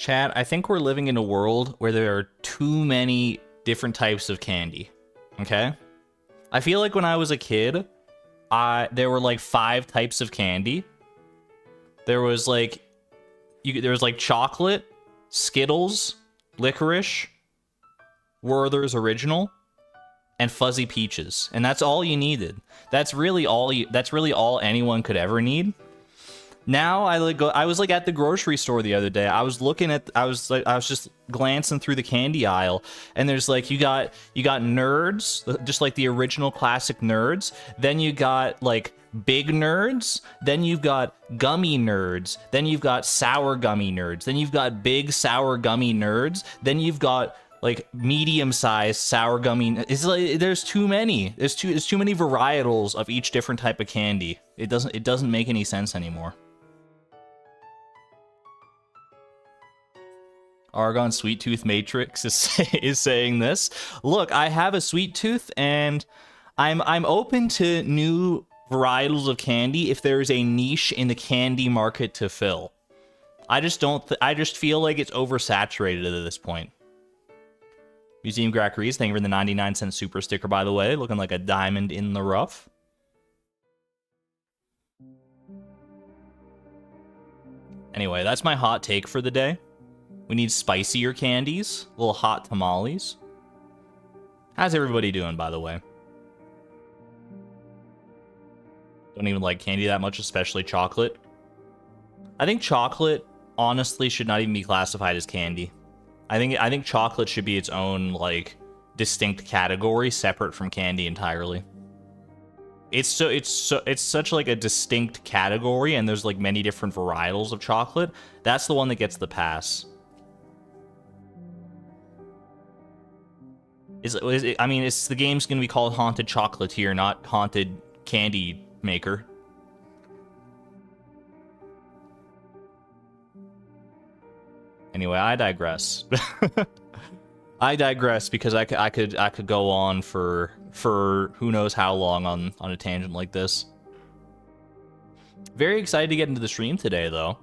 Chad, I think we're living in a world where there are too many different types of candy. Okay? I feel like when I was a kid, there were like 5 types of candy. There was like chocolate, Skittles, licorice, Werther's Original, and Fuzzy Peaches, and that's all you needed. That's really all anyone could ever need. Now I was like at the grocery store the other day. I was just glancing through the candy aisle, and there's like you got nerds, just like the original classic nerds. Then you got like big nerds. Then you've got gummy nerds. Then you've got sour gummy nerds. Then you've got big sour gummy nerds. Then you've got like medium-sized sour gummy. It's like there's too many. There's too many varietals of each different type of candy. It doesn't make any sense anymore. Argon Sweet Tooth Matrix is saying this. Look, I have a sweet tooth, and I'm open to new varietals of candy if there's a niche in the candy market to fill. I just feel like it's oversaturated at this point. Museum Grackeries, thank you for the 99-cent super sticker, by the way. Looking like a diamond in the rough. Anyway, that's my hot take for the day. We need spicier candies, little hot tamales. How's everybody doing, by the way? Don't even like candy that much, especially chocolate. I think chocolate, honestly, should not even be classified as candy. I think chocolate should be its own, like, distinct category, separate from candy entirely. It's such like a distinct category, and there's like many different varietals of chocolate. That's the one that gets the pass. I mean, the game's gonna be called Haunted Chocolatier, not Haunted Candy Maker. Anyway, I digress. I digress because I could go on for who knows how long on a tangent like this. Very excited to get into the stream today, though.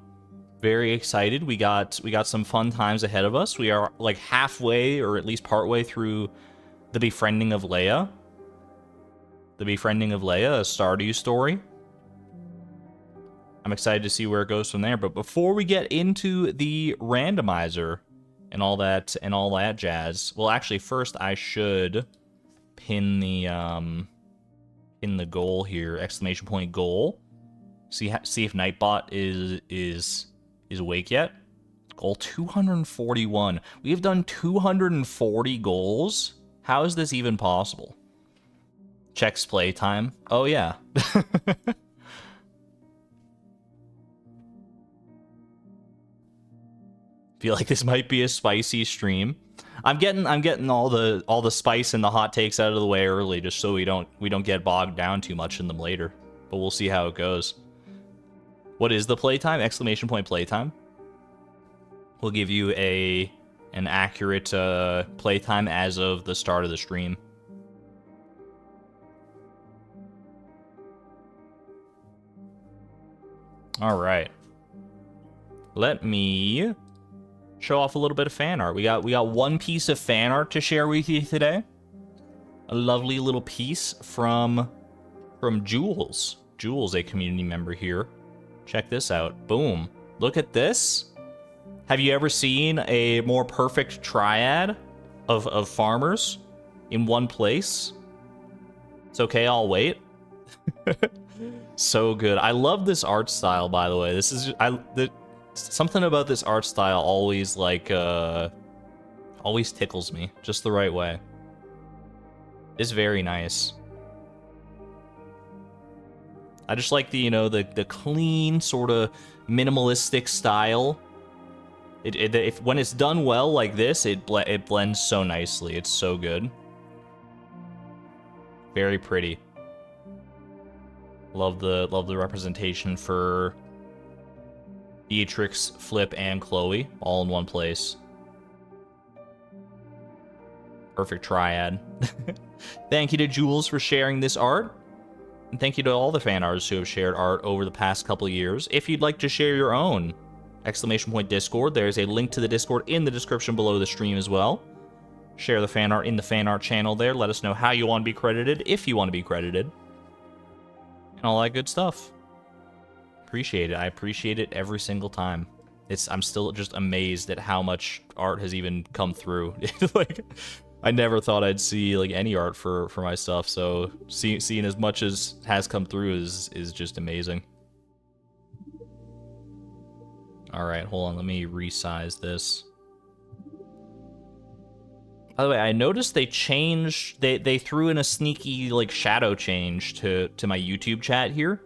Very excited. We got some fun times ahead of us. We are like halfway, or at least partway through the Befriending of Leia. The Befriending of Leia, a Stardew story. I'm excited to see where it goes from there. But before we get into the randomizer and all that jazz, well, actually, first I should pin the goal here, exclamation point goal. See if Nightbot is awake yet. Goal 241. We have done 240 goals. How is this even possible? Checks playtime. Oh yeah. Feel like this might be a spicy stream. I'm getting all the spice and the hot takes out of the way early, just so we don't get bogged down too much in them later. But we'll see how it goes. What is the playtime? Exclamation point playtime. We'll give you an accurate playtime as of the start of the stream. All right. Let me show off a little bit of fan art. We got one piece of fan art to share with you today. A lovely little piece from Jules. Jules, a community member here. Check this out. Boom. Look at this. Have you ever seen a more perfect triad of farmers in one place? It's okay, I'll wait. So good. I love this art style, by the way. This is something about this art style always always tickles me just the right way. It's very nice. I just like the clean sort of minimalistic style. When it's done well like this, it blends so nicely. It's so good. Very pretty. Love the representation for Beatrix, Flip, and Chloe all in one place. Perfect triad. Thank you to Jules for sharing this art. And thank you to all the fan artists who have shared art over the past couple of years. If you'd like to share your own !Discord. There's a link to the Discord in the description below the stream as well. Share the fan art in the fan art channel there. Let us know how you want to be credited, if you want to be credited. And all that good stuff. Appreciate it. I appreciate it every single time. I'm still just amazed at how much art has even come through. Like, I never thought I'd see like any art for my stuff, so seeing as much as has come through is just amazing. Alright, hold on, let me resize this. By the way, I noticed they changed, they threw in a sneaky like shadow change to my YouTube chat here.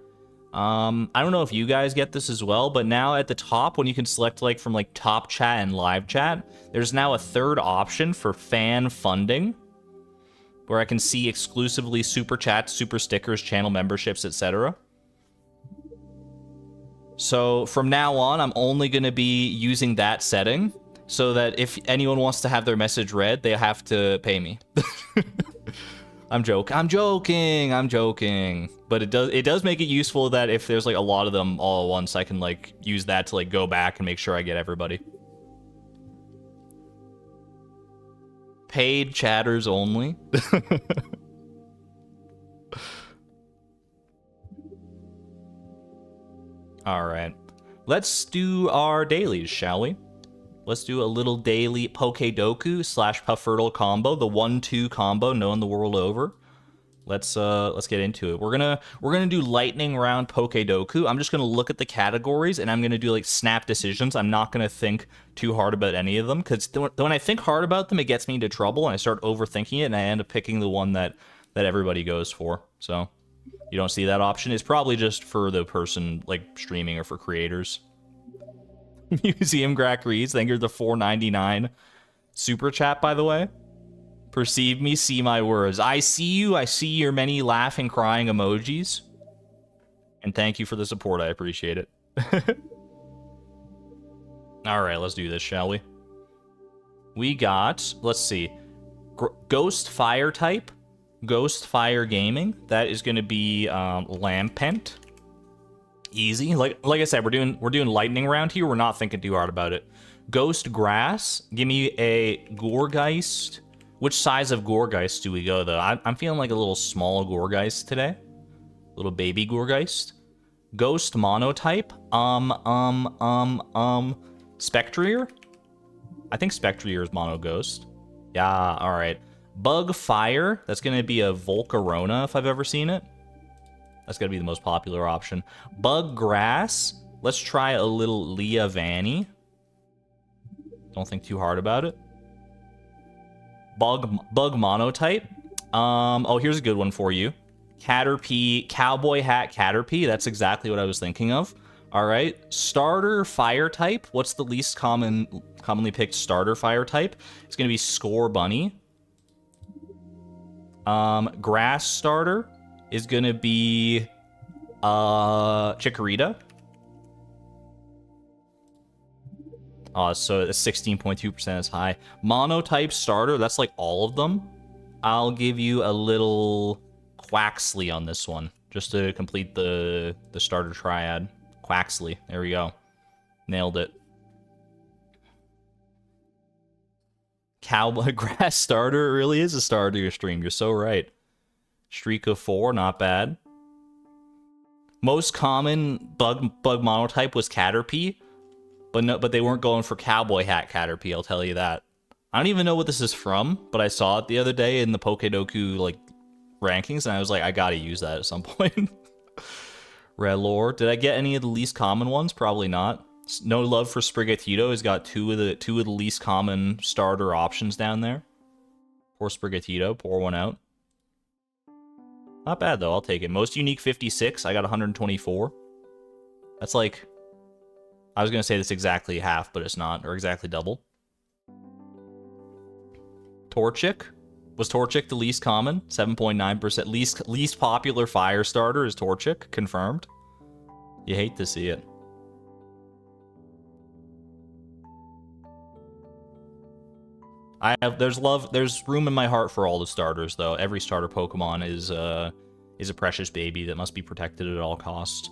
I don't know if you guys get this as well, but now at the top, when you can select like from like top chat and live chat, there's now a third option for fan funding, where I can see exclusively super chats, super stickers, channel memberships, etc. So from now on, I'm only going to be using that setting, so that if anyone wants to have their message read, they have to pay me. I'm joking. But it does make it useful that if there's like a lot of them all at once, I can like use that to like go back and make sure I get everybody. Paid chatters only. All right, let's do our dailies, shall we? Let's do a little daily Pokedoku / Puffertle combo, the 1-2 combo known the world over. Let's get into it. We're gonna do lightning round Pokedoku. I'm just gonna look at the categories and I'm gonna do like snap decisions. I'm not gonna think too hard about any of them, because when I think hard about them, it gets me into trouble and I start overthinking it and I end up picking the one that everybody goes for. So you don't see that option. It's probably just for the person like streaming or for creators. Museum Grack Reads, thank you for the $4.99 super chat, by the way. Perceive me, see my words. I see you, I see your many laughing, crying emojis. And thank you for the support, I appreciate it. Alright, let's do this, shall we? We got, let's see, Ghost Fire type, Ghost Fire Gaming. That is going to be Lampent. Easy. Like I said, we're doing lightning round here. We're not thinking too hard about it. Ghost Grass. Give me a Gourgeist. Which size of Gourgeist do we go though? I'm feeling like a little small Gourgeist today. Little baby Gourgeist. Ghost Monotype. Spectrier. I think Spectrier is Mono Ghost. Yeah. All right. Bug Fire. That's gonna be a Volcarona if I've ever seen it. That's going to be the most popular option. Bug Grass. Let's try a little Leia Vanny. Don't think too hard about it. Bug Monotype. Oh, here's a good one for you. Caterpie, Cowboy Hat Caterpie. That's exactly what I was thinking of. All right. Starter Fire type. What's the least commonly picked starter Fire type? It's going to be Score Bunny. Grass Starter is going to be Chikorita. So 16.2% is high. Monotype Starter, that's like all of them. I'll give you a little Quaxley on this one, just to complete the starter triad. Quaxley, there we go. Nailed it. Cowboy Grass Starter, it really is a starter to your stream. You're so right. Streak of 4, not bad. Most common bug monotype was Caterpie, but they weren't going for Cowboy Hat Caterpie, I'll tell you that. I don't even know what this is from, but I saw it the other day in the Pokedoku like rankings, and I was like, I gotta use that at some point. Red Lore. Did I get any of the least common ones? Probably not. No Love for Sprigatito has got two of the least common starter options down there. Poor Sprigatito, pour one out. Not bad, though. I'll take it. Most unique 56. I got 124. That's like... I was going to say this exactly half, but it's not. Or exactly double. Torchic. Was Torchic the least common? 7.9%. Least popular fire starter is Torchic. Confirmed. You hate to see it. There's room in my heart for all the starters, though. Every starter Pokemon is a precious baby that must be protected at all costs.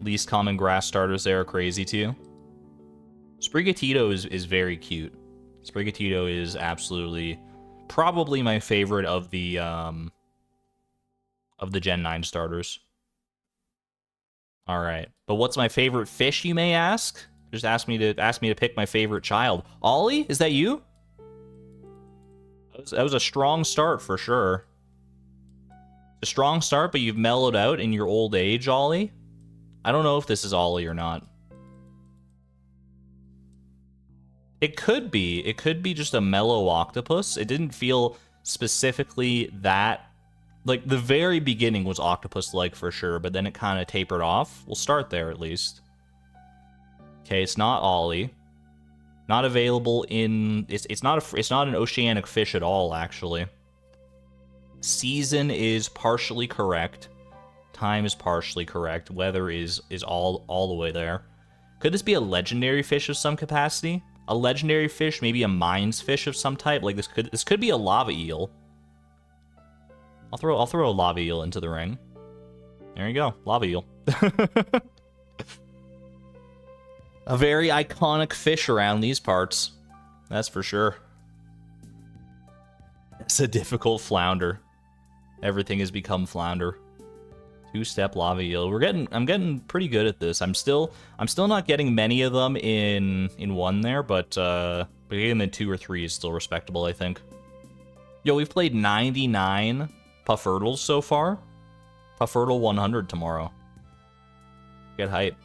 least common grass starters there are crazy too. Sprigatito is very cute. Sprigatito is absolutely probably my favorite of the Gen 9 starters. All right, but what's my favorite fish, you may ask? Just ask me to pick my favorite child. Ollie, is that you? That was a strong start for sure. A strong start, but you've mellowed out in your old age, Ollie. I don't know if this is Ollie or not. It could be. It could be just a mellow octopus. It didn't feel specifically that... Like, the very beginning was octopus-like for sure, but then it kind of tapered off. We'll start there, at least. Okay, it's not Ollie. Not available in... It's not an oceanic fish at all, actually. Season is partially correct. Time is partially correct. Weather is all the way there. Could this be a legendary fish of some capacity? A legendary fish, maybe a mines fish of some type. Like this could be a lava eel. I'll throw a lava eel into the ring. There you go, lava eel. A very iconic fish around these parts. That's for sure. It's a difficult flounder. Everything has become flounder. Two-step lava eel. I'm getting pretty good at this. I'm still not getting many of them in one there, but getting in 2 or 3 is still respectable, I think. Yo, we've played 99 Puffurtles so far. Puffurtle 100 tomorrow. Get hype.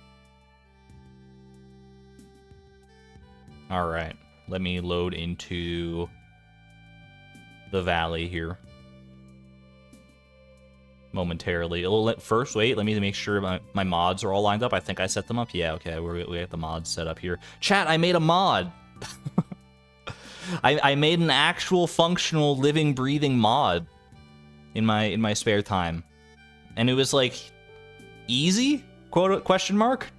All right, let me load into the valley here momentarily. First, wait, let me make sure my mods are all lined up. I think I set them up. Yeah, okay, we got the mods set up here. Chat, I made a mod. I made an actual functional living, breathing mod in my spare time, and it was like easy? Question mark.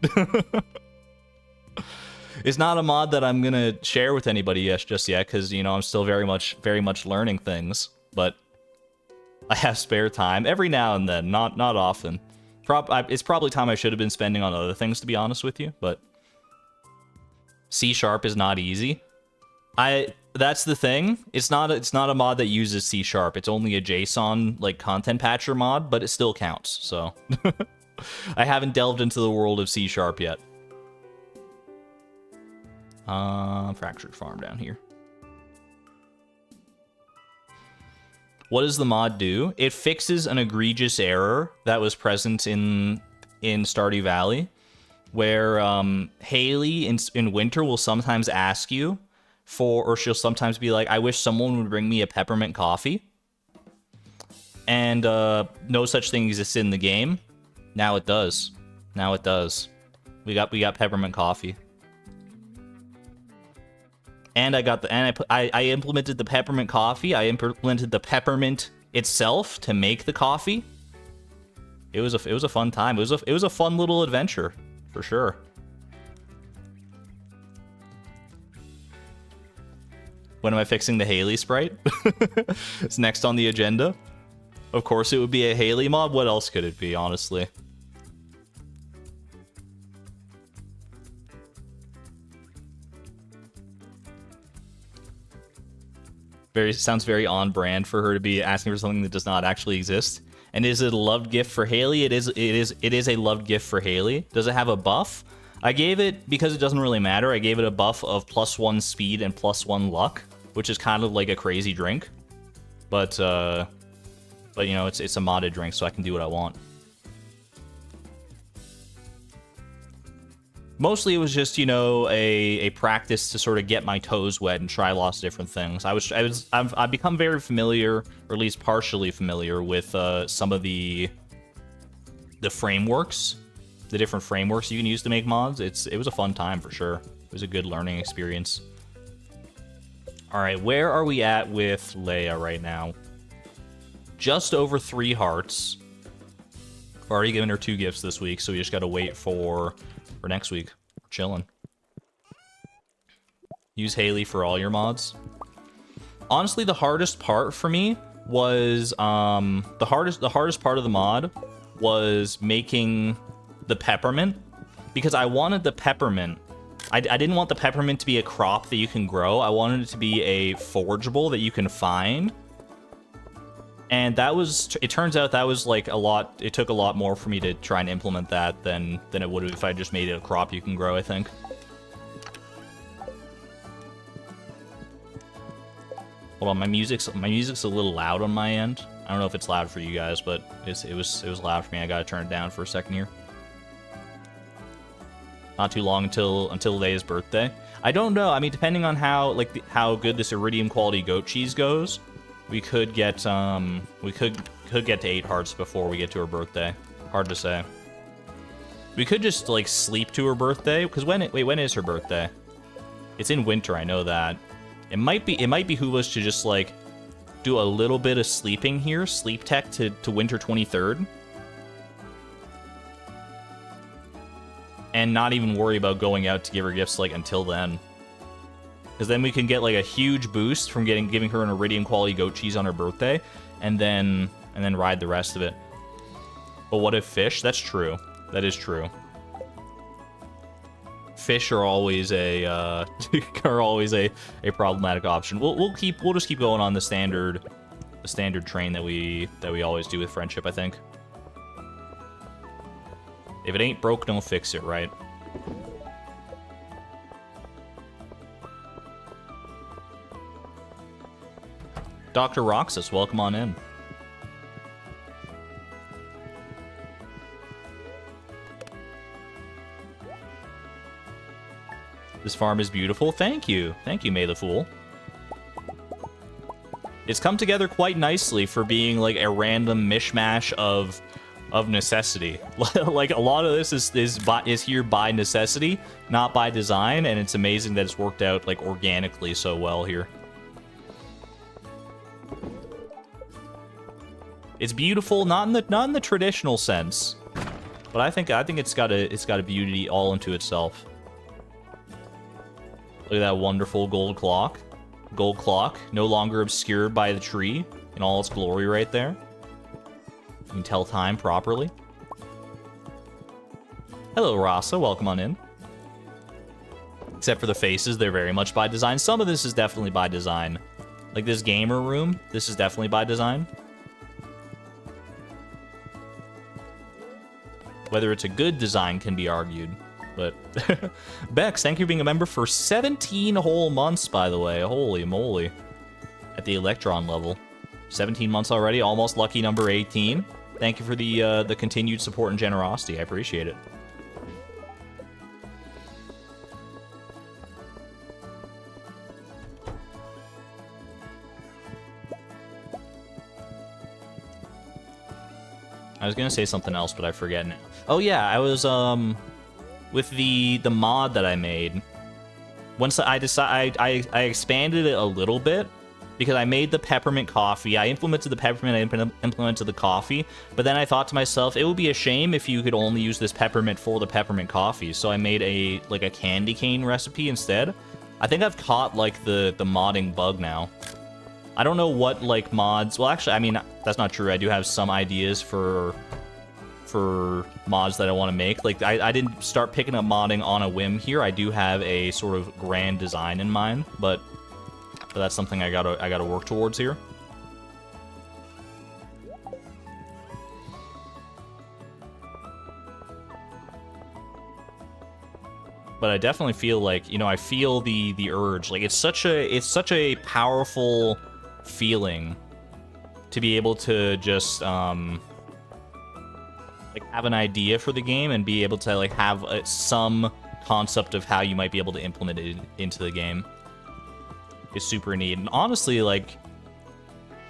It's not a mod that I'm gonna share with anybody just yet, because you know I'm still very much learning things. But I have spare time every now and then, not often. It's probably time I should have been spending on other things, to be honest with you. But C# is not easy. That's the thing. It's not a mod that uses C#. It's only a JSON like content patcher mod, but it still counts. So I haven't delved into the world of C# yet. Fractured farm down here. What does the mod do? It fixes an egregious error that was present in Stardew Valley, where Haley in winter will sometimes ask you for, or she'll sometimes be like, I wish someone would bring me a peppermint coffee. And no such thing exists in the game. Now it does. Now it does. We got peppermint coffee. And I implemented the peppermint coffee. I implemented the peppermint itself to make the coffee. It was a fun time. It was a fun little adventure, for sure. When am I fixing the Haley sprite? It's next on the agenda. Of course it would be a Haley mod. What else could it be, honestly? Sounds very on brand for her to be asking for something that does not actually exist. And is it a loved gift for Haley? It is a loved gift for Haley. Does it have a buff? I gave it, because it doesn't really matter, I gave it a buff of +1 speed and +1 luck, which is kind of like a crazy drink. But you know, it's a modded drink, so I can do what I want. Mostly it was just, you know, a practice to sort of get my toes wet and try lots of different things. I've become very familiar, or at least partially familiar, with some of the frameworks, the different frameworks you can use to make mods. It was a fun time for sure. It was a good learning experience. All right, where are we at with Leia right now? Just over 3 hearts. I've already given her 2 gifts this week, so we just gotta wait for next week. We're chilling. Use Haley for all your mods. Honestly, the hardest part for me was the hardest part of the mod was making the peppermint because I wanted the peppermint. I didn't want the peppermint to be a crop that you can grow. I wanted it to be a forageable that you can find. And that was, it turns out that was like a lot, it took a lot more for me to try and implement that than it would have if I just made it a crop you can grow, I think. Hold on, my music's a little loud on my end. I don't know if it's loud for you guys, but it was loud for me. I gotta turn it down for a second here. Not too long until Leia's birthday. I don't know. I mean, depending on how how good this iridium quality goat cheese goes, we could get to 8 hearts before we get to her birthday. Hard to say. We could just like sleep to her birthday because when is her birthday? It's in winter. I know that. It might behoove us to just like do a little bit of sleeping here, sleep tech to winter 23rd. And not even worry about going out to give her gifts like until then. Because then we can get like a huge boost from giving her an iridium quality goat cheese on her birthday, and then ride the rest of it. But what if fish? That's true. That is true. Fish are always a problematic option. We'll just keep going on the standard train that we always do with friendship, I think. If it ain't broke, don't fix it, right? Dr. Roxas, welcome on in. This farm is beautiful. Thank you. Thank you, May the Fool. It's come together quite nicely for being like a random mishmash of necessity. Like a lot of this is here by necessity, not by design, and it's amazing that it's worked out like organically so well here. It's beautiful, not in the traditional sense, but I think it's got a beauty all into itself. Look at that wonderful gold clock. Gold clock, no longer obscured by the tree in all its glory right there. You can tell time properly. Hello, Rasa. Welcome on in. Except for the faces, they're very much by design. Some of this is definitely by design. Like this gamer room, this is definitely by design. Whether it's a good design can be argued. But Bex, thank you for being a member for 17 whole months, by the way. Holy moly. At the Electron level. 17 months already, almost lucky number 18. Thank you for the continued support and generosity. I appreciate it. I was gonna say something else, but I forget now. Oh yeah, I was with the mod that I made. Once I expanded it a little bit because I made the peppermint coffee. I implemented the peppermint, I implemented the coffee, but then I thought to myself, it would be a shame if you could only use this peppermint for the peppermint coffee. So I made a candy cane recipe instead. I think I've caught like the modding bug now. I don't know what like mods. Well, actually, I mean that's not true. I do have some ideas for mods that I want to make. Like I didn't start picking up modding on a whim here. I do have a sort of grand design in mind, but that's something I gotta work towards here. But I definitely feel like, you know, I feel the urge. Like it's such a powerful feeling to be able to just like have an idea for the game and be able to like have some concept of how you might be able to implement it into the game. Is super neat. And honestly, like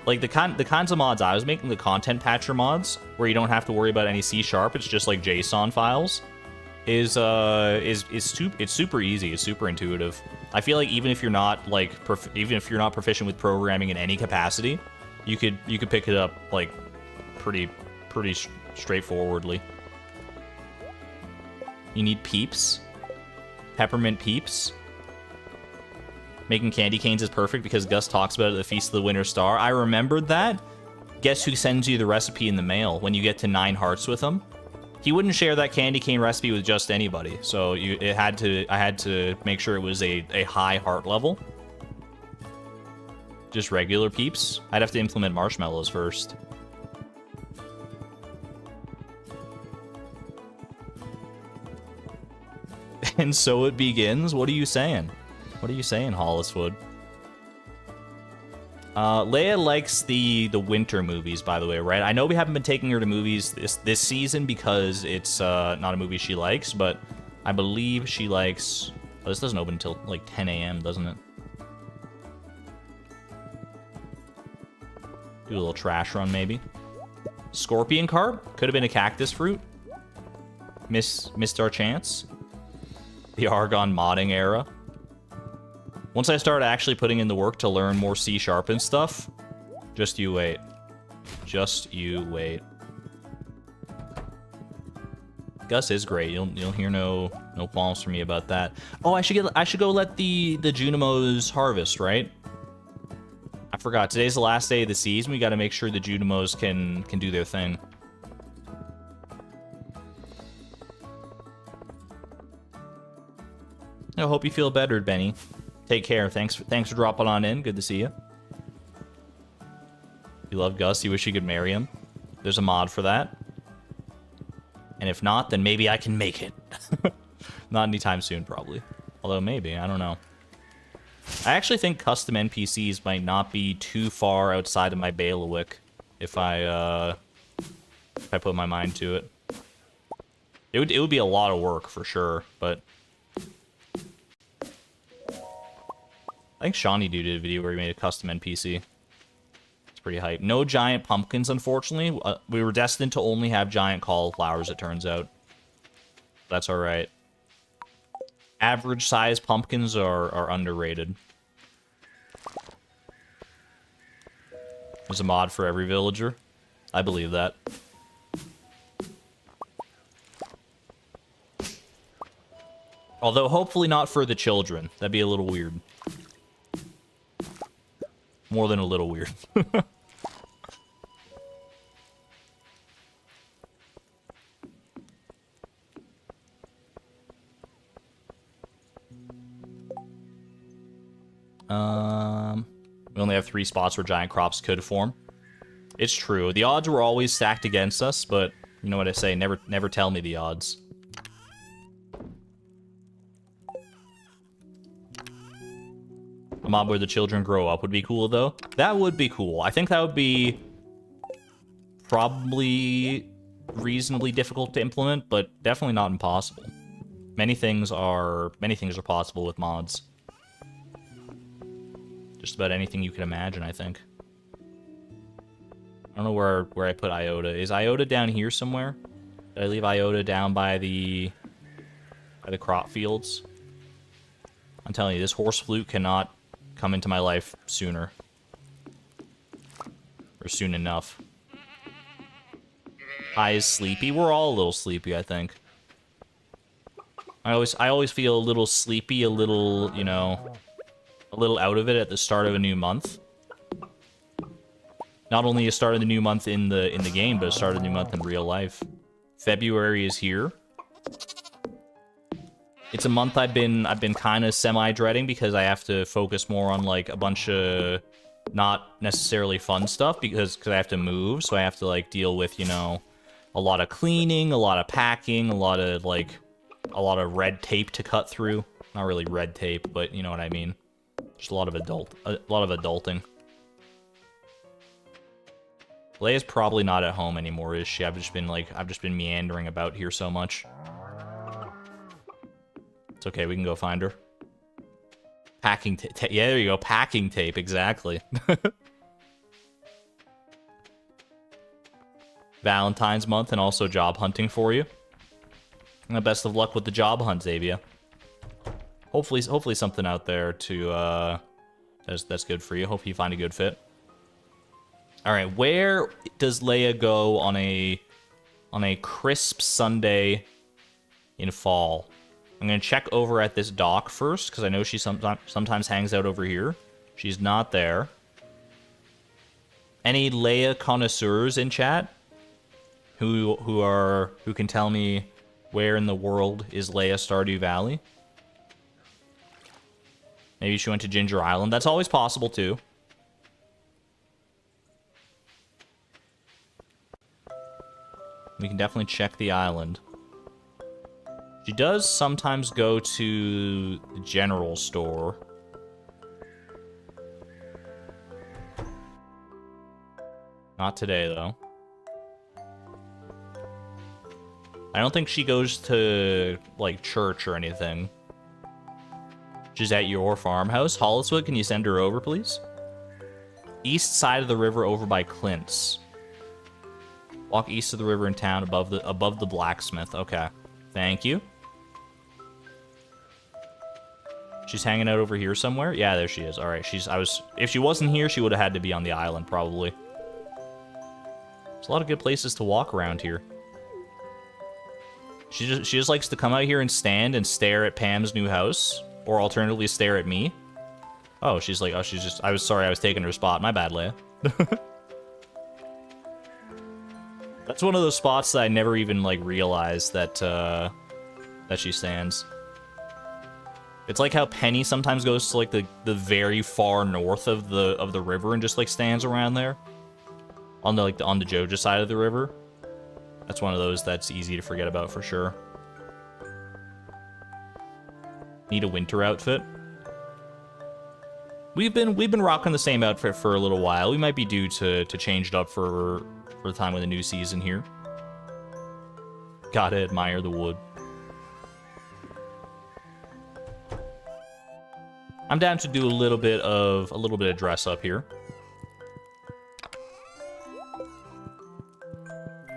the kinds of mods I was making, the content patcher mods, where you don't have to worry about any C#, it's just like JSON files, is super easy. It's super intuitive. I feel like even if you're not like proficient with programming in any capacity, you could pick it up like pretty straightforwardly. You need peeps, peppermint peeps. Making candy canes is perfect because Gus talks about it at the Feast of the Winter Star. I remembered that. Guess who sends you the recipe in the mail when you get to 9 hearts with them? he wouldn't share that candy cane recipe with just anybody. So I had to make sure it was a high heart level. Just regular peeps. I'd have to implement marshmallows first. And so it begins? What are you saying? What are you saying, Holliswood? Leia likes the winter movies, by the way, right? I know we haven't been taking her to movies this season because it's not a movie she likes, but I believe she likes... Oh, this doesn't open until like 10 a.m., doesn't it? Do a little trash run, maybe. Scorpion carb? Could have been a cactus fruit. Missed our chance. The Argon modding era. Once I start actually putting in the work to learn more C# and stuff, just you wait. Just you wait. Gus is great. You'll hear no qualms from me about that. Oh, I should go let the Junimos harvest, right? I forgot. Today's the last day of the season. We got to make sure the Junimos can do their thing. I hope you feel better, Benny. Take care. Thanks for dropping on in. Good to see you. You love Gus. You wish you could marry him. There's a mod for that. And if not, then maybe I can make it. Not anytime soon, probably. Although maybe. I don't know. I actually think custom NPCs might not be too far outside of my bailiwick if I put my mind to it. It would be a lot of work for sure, but I think Shawnee Dude did a video where he made a custom NPC. It's pretty hype. No giant pumpkins, unfortunately. We were destined to only have giant cauliflowers, it turns out. That's alright. Average size pumpkins are underrated. There's a mod for every villager. I believe that. Although, hopefully not for the children. That'd be a little weird. More than a little weird. We only have 3 spots where giant crops could form. It's true. The odds were always stacked against us, but you know what I say, never tell me the odds. A mob where the children grow up would be cool, though. That would be cool. I think that would be probably reasonably difficult to implement, but definitely not impossible. Many things are possible with mods. Just about anything you can imagine, I think. I don't know where I put Iota. Is Iota down here somewhere? Did I leave Iota down by the crop fields? I'm telling you, this horse flute cannot come into my life sooner. Or soon enough. I is sleepy. We're all a little sleepy, I think. I always feel a little sleepy, a little, you know, a little out of it at the start of a new month. Not only a start of the new month in the game, but a start of the new month in real life. February is here. It's a month I've been kind of semi-dreading because I have to focus more on like a bunch of not necessarily fun stuff because I have to move, so I have to like deal with, you know, a lot of cleaning, a lot of packing, a lot of red tape to cut through. Not really red tape, but you know what I mean. Just a lot of adulting. Leia's probably not at home anymore, is she? I've just been meandering about here so much. It's okay, we can go find her. Packing tape. Yeah, there you go. Packing tape, exactly. Valentine's month and also job hunting for you. And best of luck with the job hunt, Xavier. Hopefully something out there to that's good for you. Hope you find a good fit. All right, where does Leia go on a crisp Sunday in fall? I'm gonna check over at this dock first because I know she sometimes hangs out over here. She's not there. Any Leia connoisseurs in chat who can tell me where in the world is Leia Stardew Valley? Maybe she went to Ginger Island. That's always possible too. We can definitely check the island. She does sometimes go to the general store. Not today, though. I don't think she goes to, like, church or anything. She's at your farmhouse. Holliswood, can you send her over, please? East side of the river over by Clint's. Walk east of the river in town above the blacksmith. Okay. Thank you. She's hanging out over here somewhere? Yeah, there she is. All right. If she wasn't here, she would have had to be on the island probably. There's a lot of good places to walk around here. She just likes to come out here and stand and stare at Pam's new house, or alternatively stare at me. Oh, she's like, oh, she's just. I was sorry, I was taking her spot. My bad, Leia. That's one of those spots that I never even, like, realized that, that she stands. It's like how Penny sometimes goes to, like, the very far north of the river and just, like, stands around there. On the, like, on the Joja side of the river. That's one of those that's easy to forget about for sure. Need a winter outfit. We've been rocking the same outfit for a little while. We might be due to change it up for the time of the new season here. Gotta admire the wood. I'm down to do a little bit of dress up here.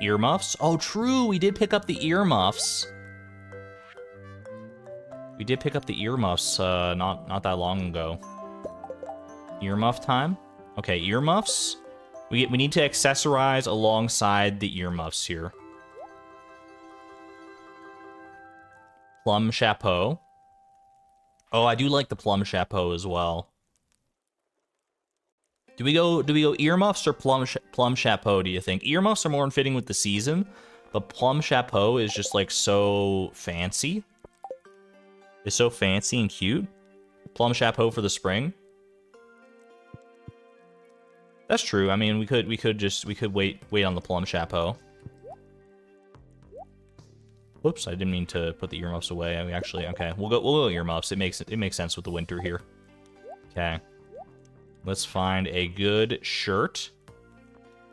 Earmuffs? Oh, true. We did pick up the earmuffs. We did pick up the earmuffs not that long ago. Earmuff time? Okay, earmuffs. We need to accessorize alongside the earmuffs here. Plum chapeau. Oh, I do like the plum chapeau as well. Do we go earmuffs or plum chapeau, do you think? Earmuffs are more in fitting with the season, but plum chapeau is just like so fancy. It's so fancy and cute. Plum chapeau for the spring. That's true. I mean, we could wait on the plum chapeau. Whoops, I didn't mean to put the earmuffs away. I mean, actually, okay, we'll go earmuffs. It makes sense with the winter here. Okay. Let's find a good shirt.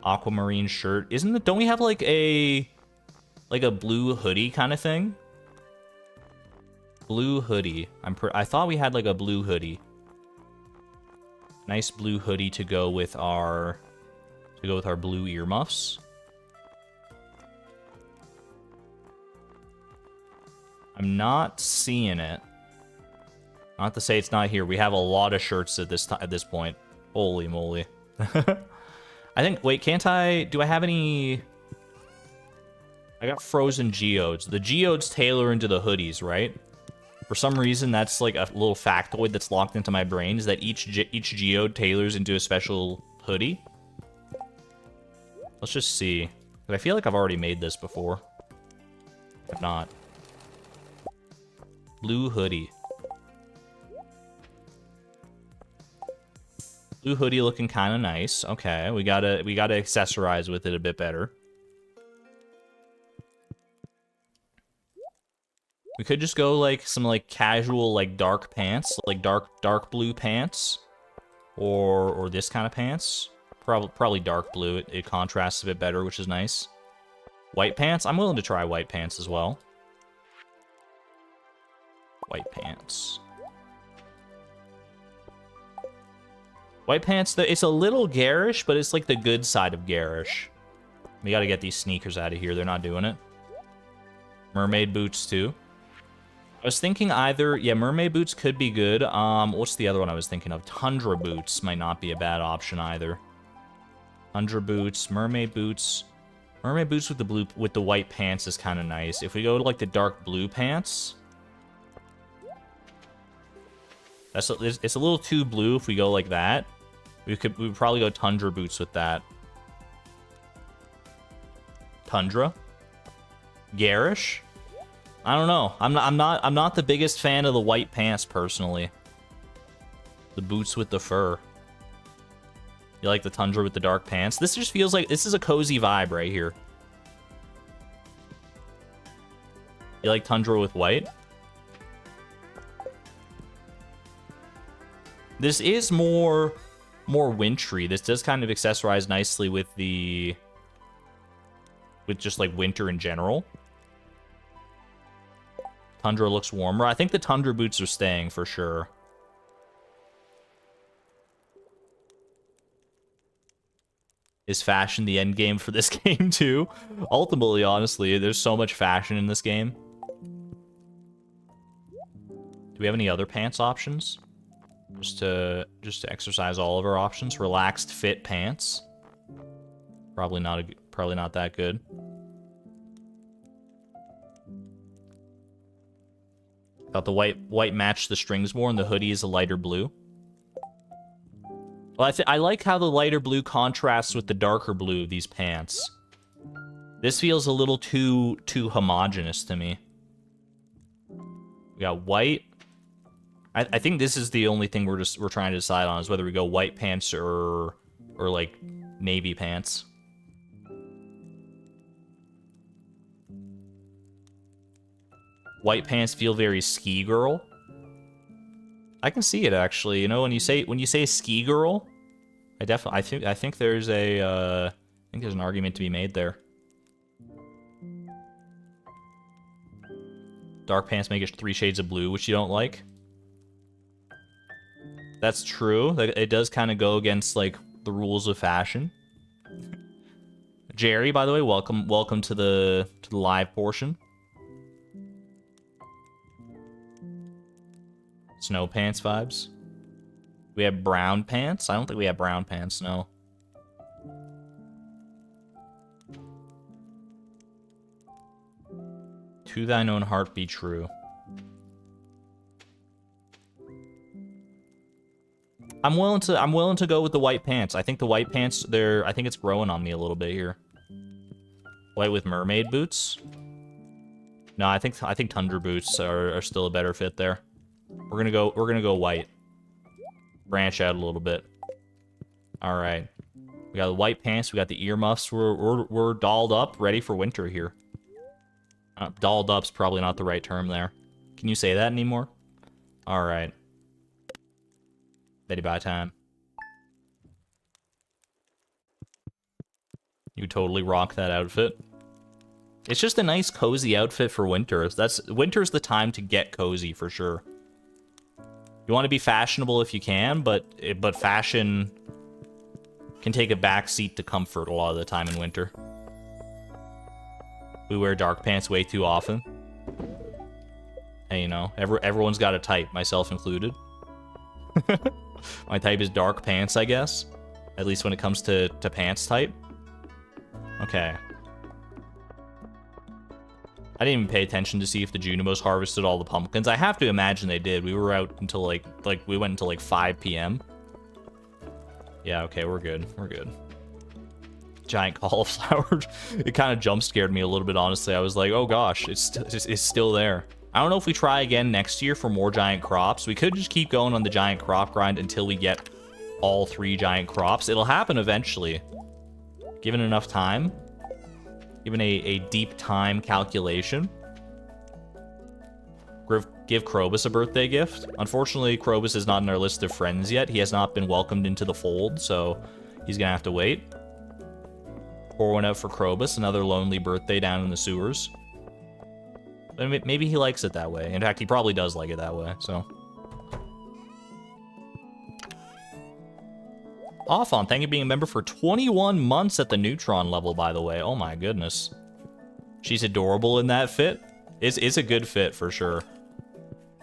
Aquamarine shirt. Don't we have like a blue hoodie kind of thing? Blue hoodie. I thought we had like a blue hoodie. Nice blue hoodie to go with our blue earmuffs. I'm not seeing it. Not to say it's not here. We have a lot of shirts at this point. Holy moly. I think, wait, can't I, do I have any, I got frozen geodes. The geodes tailor into the hoodies, right? For some reason, that's like a little factoid that's locked into my brain, is that each geode tailors into a special hoodie. Let's just see. But I feel like I've already made this before. If not. Blue hoodie. Blue hoodie looking kind of nice. Okay, we gotta accessorize with it a bit better. We could just go like some like casual like dark pants, like dark blue pants, or this kind of pants. Probably dark blue. It contrasts a bit better, which is nice. White pants. I'm willing to try white pants as well. White pants. White pants, it's a little garish, but it's like the good side of garish. We gotta get these sneakers out of here. They're not doing it. Mermaid boots, too. I was thinking either... Yeah, mermaid boots could be good. What's the other one I was thinking of? Tundra boots might not be a bad option either. Tundra boots, mermaid boots. Mermaid boots with the white pants is kind of nice. If we go to, like, the dark blue pants... it's a little too blue if we go like that. We would probably go tundra boots with that. Tundra. Garish. I don't know. I'm not the biggest fan of the white pants personally. The boots with the fur. You like the Tundra with the dark pants? This just feels like this is a cozy vibe right here. You like Tundra with white? This is more wintry. This does kind of accessorize nicely with just like winter in general. Tundra looks warmer. I think the Tundra boots are staying for sure. Is fashion the end game for this game too? Ultimately, honestly, there's so much fashion in this game. Do we have any other pants options? Just to exercise all of our options. Relaxed fit pants. Probably not that good. Thought the white matched the strings more, and the hoodie is a lighter blue. Well, I like how the lighter blue contrasts with the darker blue of these pants. This feels a little too homogenous to me. We got white. I think this is the only thing we're trying to decide on, is whether we go white pants or like navy pants. White pants feel very ski girl. I can see it actually. You know, when you say ski girl, I think there's an argument to be made there. Dark pants make it 3 shades of blue, which you don't like. That's true. It does kind of go against like the rules of fashion. Jerry, by the way, welcome to the live portion. Snow pants vibes. We have brown pants. I don't think we have brown pants. No. To thine own heart be true. I'm willing to go with the white pants. I think the white pants, I think it's growing on me a little bit here. White with mermaid boots. No, I think Tundra boots are still a better fit there. We're gonna go white. Branch out a little bit. All right. We got the white pants. We got the earmuffs. We're dolled up, ready for winter here. Dolled up's probably not the right term there. Can you say that anymore? All right. Ready by time. You totally rock that outfit. It's just a nice cozy outfit for winter. Winter's the time to get cozy for sure. You want to be fashionable if you can, but fashion can take a back seat to comfort a lot of the time in winter. We wear dark pants way too often. Hey, you know, everyone's got a type, myself included. My type is dark pants, I guess. At least when it comes to pants type. Okay. I didn't even pay attention to see if the Junimos harvested all the pumpkins. I have to imagine they did. We were out until we went until like 5 p.m. Yeah, okay, we're good. We're good. Giant cauliflower. It kind of jump scared me a little bit, honestly. I was like, oh gosh, it's still there. I don't know if we try again next year for more giant crops. We could just keep going on the giant crop grind until we get all 3 giant crops. It'll happen eventually. Given enough time. Given a deep time calculation. Give Krobus a birthday gift. Unfortunately, Krobus is not in our list of friends yet. He has not been welcomed into the fold, so he's gonna have to wait. Pour one out for Krobus, another lonely birthday down in the sewers. But maybe he likes it that way. In fact, he probably does like it that way, so. Offon, thank you for being a member for 21 months at the Neutron level, by the way. Oh my goodness. She's adorable in that fit. It's a good fit for sure.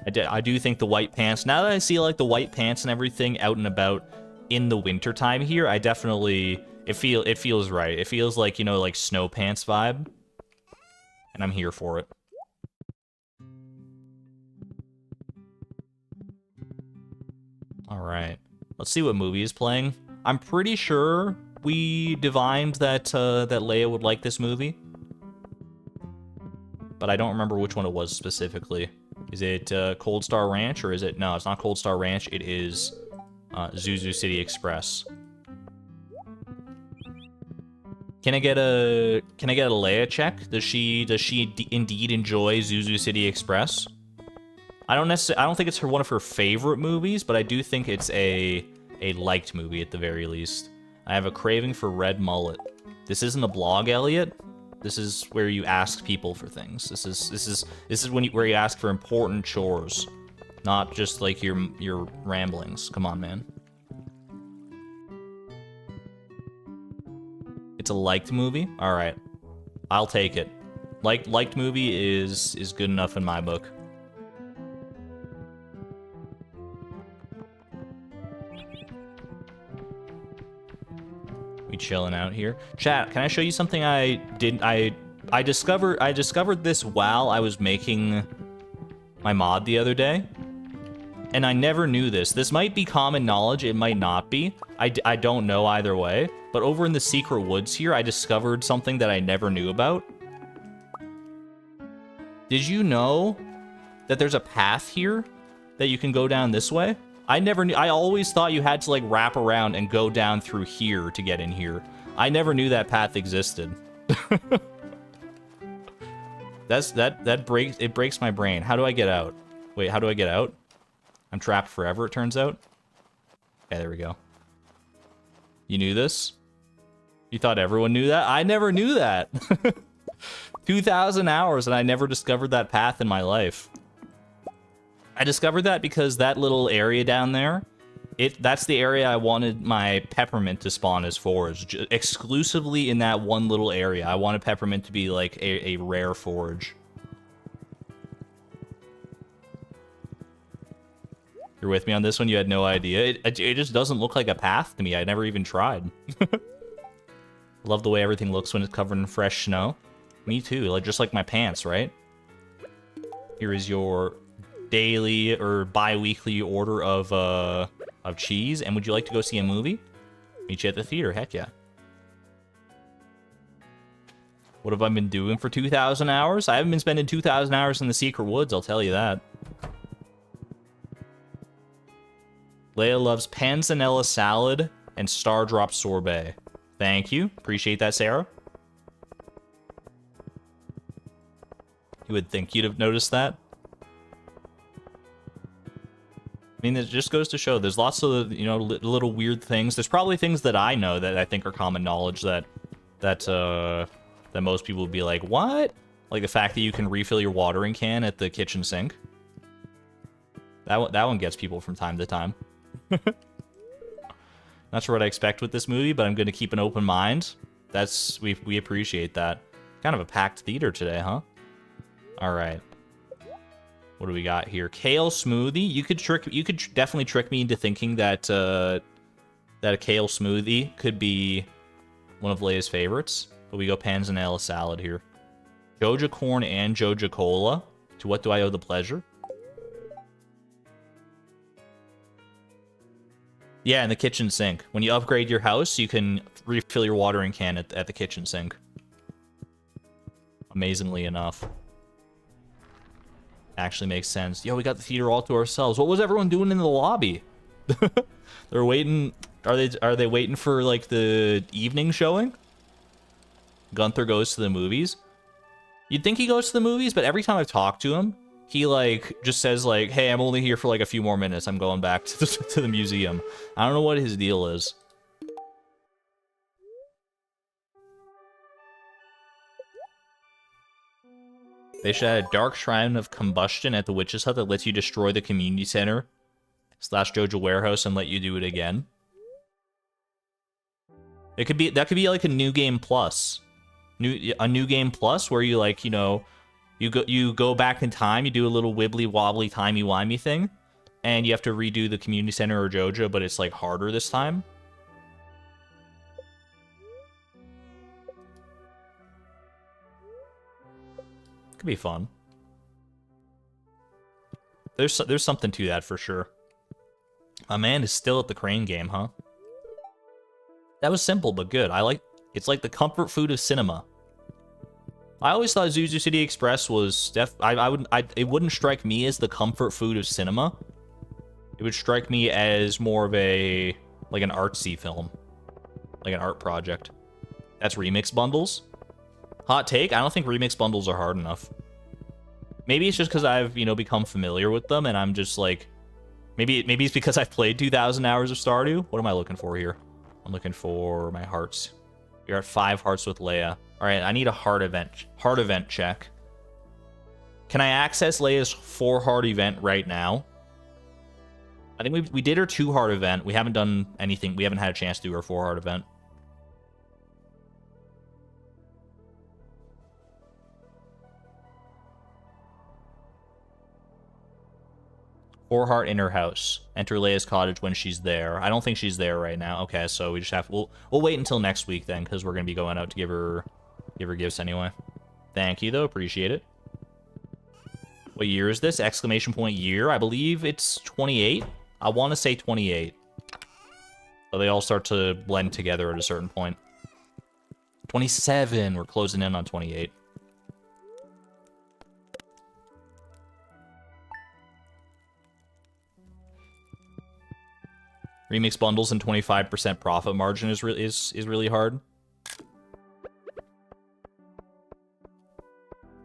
I do think the white pants, now that I see like the white pants and everything out and about in the winter time here, I definitely, it feels right. It feels like, you know, like snow pants vibe. And I'm here for it. All right. Let's see what movie is playing. I'm pretty sure we divined that that Leia would like this movie. but I don't remember which one it was specifically. Is it Cold Star Ranch, or is it... No, it's not Cold Star Ranch. It is Zuzu City Express. Can I get a Leia check? Does she indeed enjoy Zuzu City Express? I don't think it's one of her favorite movies, but I do think it's a liked movie at the very least. I have a craving for red mullet. This isn't a blog, Elliot. This is where you ask people for things. This is where you ask for important chores, not just like your ramblings. Come on, man. It's a liked movie? Alright. I'll take it. Liked movie is good enough in my book. We chilling out here. Chat, can I show you something I discovered this while I was making my mod the other day. And I never knew this. This might be common knowledge, it might not be. I don't know either way. But over in the secret woods here, I discovered something that I never knew about. Did you know that there's a path here that you can go down this way? I never knew. I always thought you had to like wrap around and go down through here to get in here. I never knew that path existed. It breaks my brain. How do I get out? Wait, how do I get out? I'm trapped forever, it turns out. Okay, there we go. You knew this? You thought everyone knew that? I never knew that. 2,000 hours and I never discovered that path in my life. I discovered that because that little area down there, that's the area I wanted my peppermint to spawn as forage. Exclusively in that one little area. I wanted peppermint to be like a rare forage. You're with me on this one? You had no idea? It just doesn't look like a path to me. I never even tried. Love the way everything looks when it's covered in fresh snow. Me too, just like my pants, right? Here is your daily or bi-weekly order of cheese. And would you like to go see a movie? Meet you at the theater, heck yeah. What have I been doing for 2,000 hours? I haven't been spending 2,000 hours in the secret woods, I'll tell you that. Leia loves panzanella salad and Stardrop sorbet. Thank you. Appreciate that, Sarah. You would think you'd have noticed that. I mean, it just goes to show there's lots of, you know, little weird things. There's probably things that I know that I think are common knowledge that most people would be like, what? Like the fact that you can refill your watering can at the kitchen sink. That one gets people from time to time. Not sure what I expect with this movie, but I'm going to keep an open mind. We appreciate that. Kind of a packed theater today, huh? All right. What do we got here? Kale smoothie. You could definitely trick me into thinking that that a kale smoothie could be one of Leia's favorites. But we go panzanella salad here. Joja corn and Joja cola. To what do I owe the pleasure? Yeah, in the kitchen sink. When you upgrade your house, you can refill your watering can at the kitchen sink. Amazingly enough. Actually makes sense. Yo, we got the theater all to ourselves. What was everyone doing in the lobby? They're waiting. Are they waiting for like the evening showing? Gunther goes to the movies. You'd think he goes to the movies, but every time I've talked to him, he like just says like, "Hey, I'm only here for like a few more minutes. I'm going back to the museum." I don't know what his deal is. They should add a dark shrine of combustion at the witch's hut that lets you destroy the community center / Joja warehouse and let you do it again. That could be like a new game plus, a new game plus where you like, you know, you go back in time, you do a little wibbly wobbly timey wimey thing, and you have to redo the community center or Joja, but it's like harder this time. Could be fun. There's something to that for sure. My man is still at the crane game, huh? That was simple but good. It's like the comfort food of cinema. I always thought Zuzu City Express was it wouldn't strike me as the comfort food of cinema. It would strike me as more of a, like an artsy film. Like an art project. That's remix bundles. Hot take, I don't think remix bundles are hard enough. Maybe it's just because I've, you know, become familiar with them and I'm just like... Maybe it's because I've played 2,000 hours of Stardew. What am I looking for here? I'm looking for my hearts. You're at 5 hearts with Leia. Alright, I need a heart event check. Can I access Leia's 4 heart event right now? I think we did her 2 heart event. We haven't done anything. We haven't had a chance to do her 4 heart event. Four heart in her house. Enter Leia's cottage when she's there. I don't think she's there right now. Okay, so we just have we'll wait until next week then, because we're gonna be going out to give her gifts anyway. Thank you though, appreciate it. What year is this? Exclamation point year. I believe it's 28. I want to say 28. So they all start to blend together at a certain point. 27. We're closing in on 28. Remix bundles and 25% profit margin is really hard.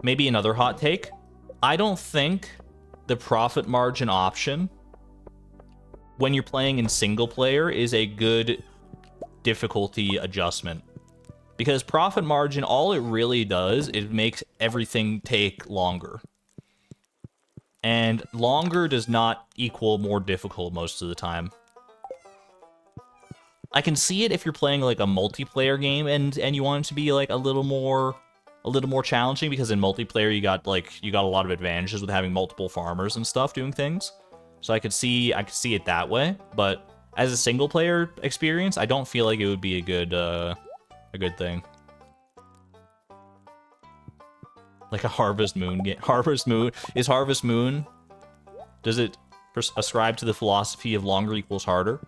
Maybe another hot take. I don't think the profit margin option when you're playing in single player is a good difficulty adjustment. Because profit margin, all it really does is makes everything take longer. And longer does not equal more difficult most of the time. I can see it if you're playing like a multiplayer game and you want it to be like a little more challenging, because in multiplayer you got a lot of advantages with having multiple farmers and stuff doing things. So I could see it that way, but as a single player experience, I don't feel like it would be a good thing. Like a Harvest Moon game. Harvest Moon is Harvest Moon. Does it ascribe to the philosophy of longer equals harder?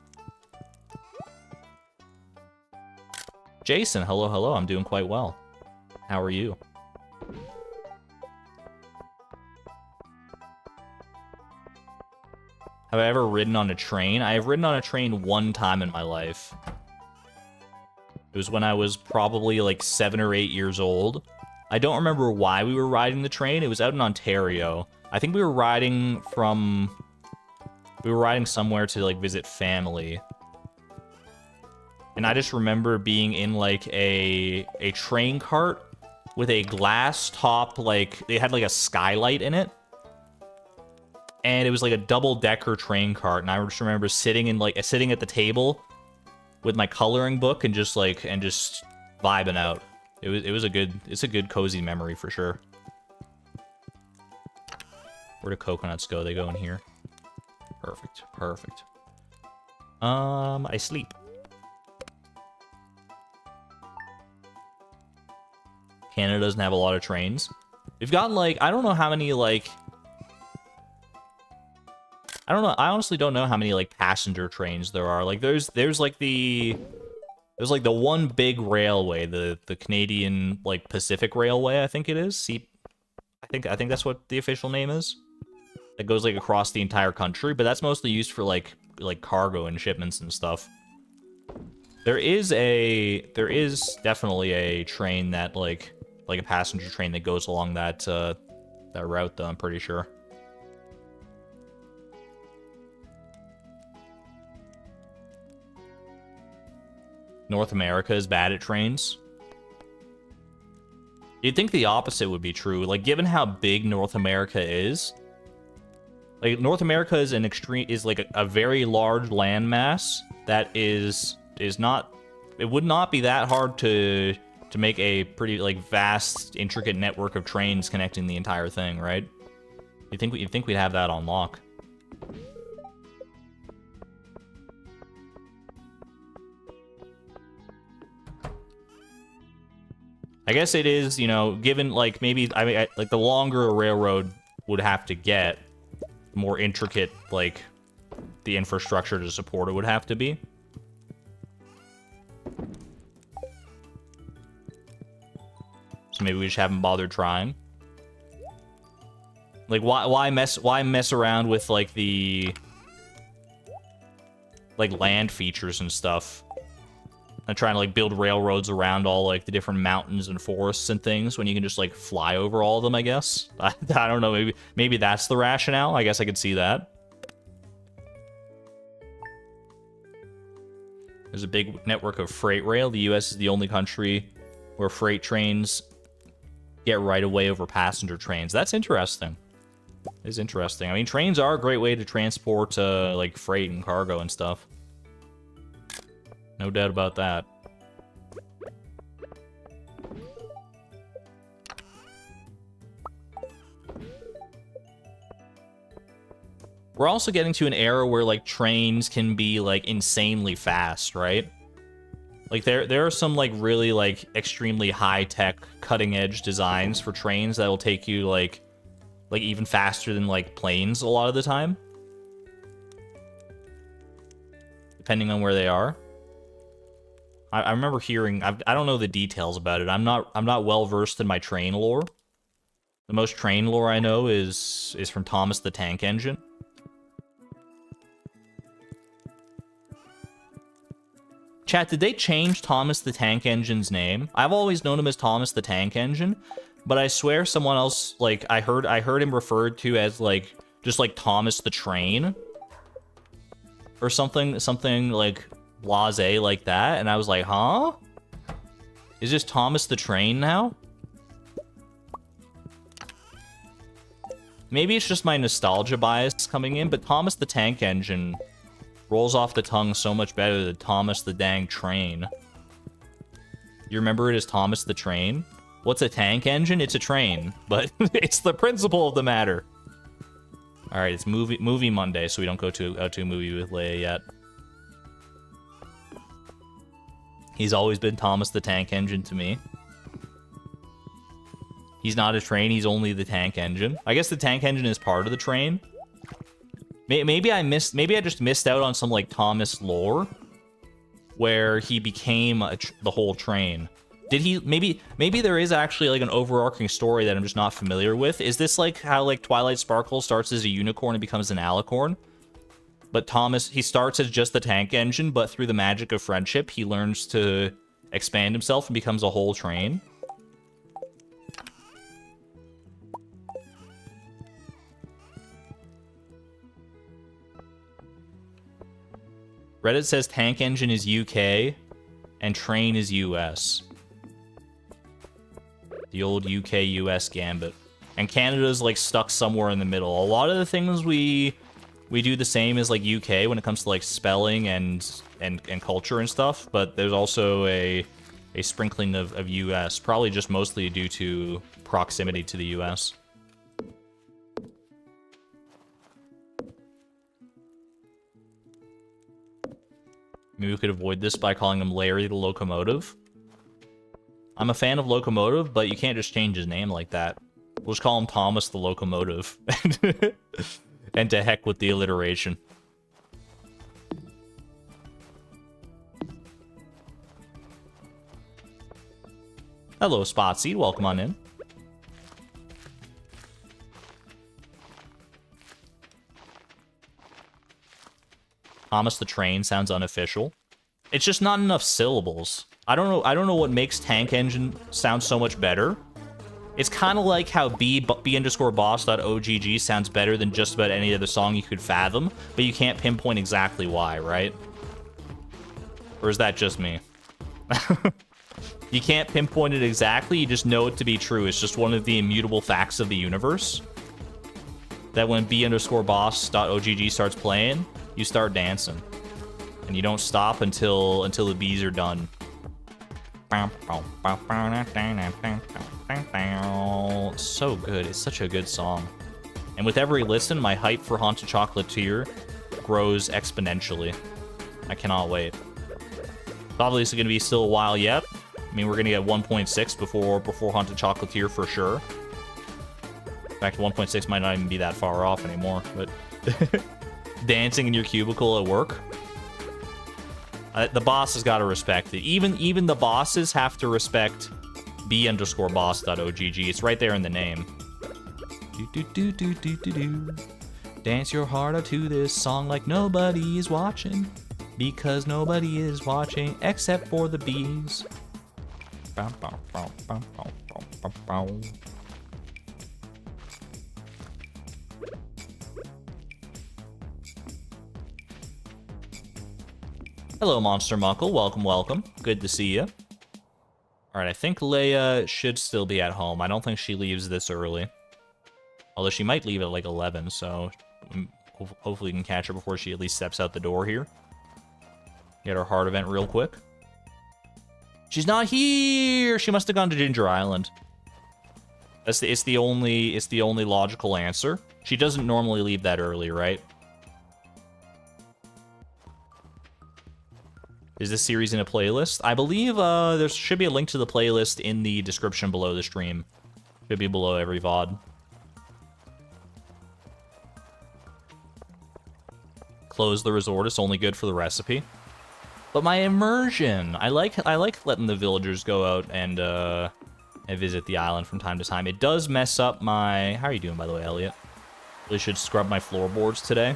Jason, hello, hello. I'm doing quite well. How are you? Have I ever ridden on a train? I have ridden on a train one time in my life. It was when I was probably like 7 or 8 years old. I don't remember why we were riding the train. It was out in Ontario. I think we were riding somewhere to like visit family. And I just remember being in like a train cart with a glass top, like they had like a skylight in it. And it was like a double-decker train cart, and I just remember sitting at the table with my coloring book and just vibing out. It's a good cozy memory for sure. Where do coconuts go? They go in here. Perfect, perfect. I sleep. Canada doesn't have a lot of trains. We've got like, I don't know how many like, I don't know. I honestly don't know how many like passenger trains there are. Like there's like the one big railway, the Canadian like Pacific Railway, I think it is. I think that's what the official name is. That goes like across the entire country, but that's mostly used for like cargo and shipments and stuff. There is definitely a train that like a passenger train that goes along that route though, I'm pretty sure. North America is bad at trains. You'd think the opposite would be true. Like, given how big North America is, like North America is like a very large landmass that is not. It would not be that hard to make a pretty like vast, intricate network of trains connecting the entire thing, right? You'd think we'd have that on lock. I guess it is, you know, given, like, maybe, I mean, like, the longer a railroad would have to get, the more intricate, like, the infrastructure to support it would have to be. So maybe we just haven't bothered trying. Like, why mess around with, like, the... like, land features and stuff? And trying to, like, build railroads around all, like, the different mountains and forests and things when you can just, like, fly over all of them, I guess? I don't know, maybe that's the rationale? I guess I could see that. There's a big network of freight rail. The U.S. is the only country where freight trains get right away over passenger trains. That's interesting. It's interesting. I mean, trains are a great way to transport, like, freight and cargo and stuff. No doubt about that. We're also getting to an era where, like, trains can be, like, insanely fast, right? Like, there are some, like, really, like, extremely high-tech, cutting-edge designs for trains that will take you, like, even faster than, like, planes a lot of the time. Depending on where they are. I remember hearing... I don't know the details about it. I'm not well-versed in my train lore. The most train lore I know is from Thomas the Tank Engine. Chat, did they change Thomas the Tank Engine's name? I've always known him as Thomas the Tank Engine, but I swear someone else, like, I heard him referred to as, like, just, like, Thomas the Train. Or something, like, blasé like that, and I was like, huh? Is this Thomas the Train now? Maybe it's just my nostalgia bias coming in, but Thomas the Tank Engine rolls off the tongue so much better than Thomas the Dang Train. You remember it as Thomas the Train? What's a tank engine? It's a train, but it's the principle of the matter. All right, it's movie Monday, so we don't go to a movie with Leia yet. He's always been Thomas the Tank Engine to me. He's not a train, he's only the tank engine. I guess the tank engine is part of the train. Maybe I just missed out on some, like, Thomas lore where he became the whole train. Did he... Maybe there is actually, like, an overarching story that I'm just not familiar with. Is this, like, how, like, Twilight Sparkle starts as a unicorn and becomes an alicorn? But Thomas, he starts as just the tank engine, but through the magic of friendship, he learns to expand himself and becomes a whole train? Reddit says tank engine is UK and train is US. The old UK-US gambit. And Canada's, like, stuck somewhere in the middle. A lot of the things we do the same as, like, UK when it comes to, like, spelling and culture and stuff, but there's also a sprinkling of US, probably just mostly due to proximity to the US. Maybe we could avoid this by calling him Larry the Locomotive. I'm a fan of Locomotive, but you can't just change his name like that. We'll just call him Thomas the Locomotive. And to heck with the alliteration. Hello, Spotseed. Welcome on in. Thomas the Train sounds unofficial. It's just not enough syllables. I don't know what makes Tank Engine sound so much better. It's kind of like how b_boss.ogg sounds better than just about any other song you could fathom, but you can't pinpoint exactly why, right? Or is that just me? You can't pinpoint it exactly, you just know it to be true. It's just one of the immutable facts of the universe. That when b_boss.ogg starts playing, you start dancing. And you don't stop until the bees are done. So good. It's such a good song. And with every listen, my hype for Haunted Chocolatier grows exponentially. I cannot wait. It's obviously going to be still a while yet. I mean, we're going to get 1.6 before Haunted Chocolatier for sure. In fact, 1.6 might not even be that far off anymore, but... Dancing in your cubicle at work. The boss has got to respect it. Even the bosses have to respect b_boss.ogg. It's right there in the name. Do. Dance your heart out to this song like nobody is watching. Because nobody is watching except for the bees. Hello, Monster Muckle. Welcome, welcome. Good to see you. Alright, I think Leia should still be at home. I don't think she leaves this early. Although she might leave at like 11, so hopefully we can catch her before she at least steps out the door here. Get our heart event real quick. She's not here! She must have gone to Ginger Island. It's the only logical answer. She doesn't normally leave that early, right? Is this series in a playlist? I believe there should be a link to the playlist in the description below the stream. Should be below every VOD. Close the resort. It's only good for the recipe. But my immersion, I like letting the villagers go out and visit the island from time to time. It does mess up my. How are you doing, by the way, Elliot? Really should scrub my floorboards today.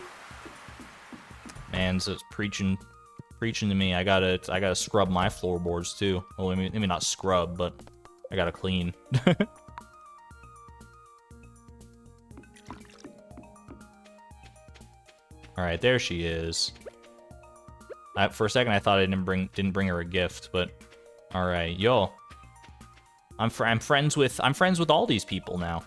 Man, so it's preaching to me. I gotta scrub my floorboards too. Well, maybe not scrub, but I gotta clean. All right, there she is. For a second, I thought I didn't bring her a gift, but all right, yo. I'm friends with all these people now.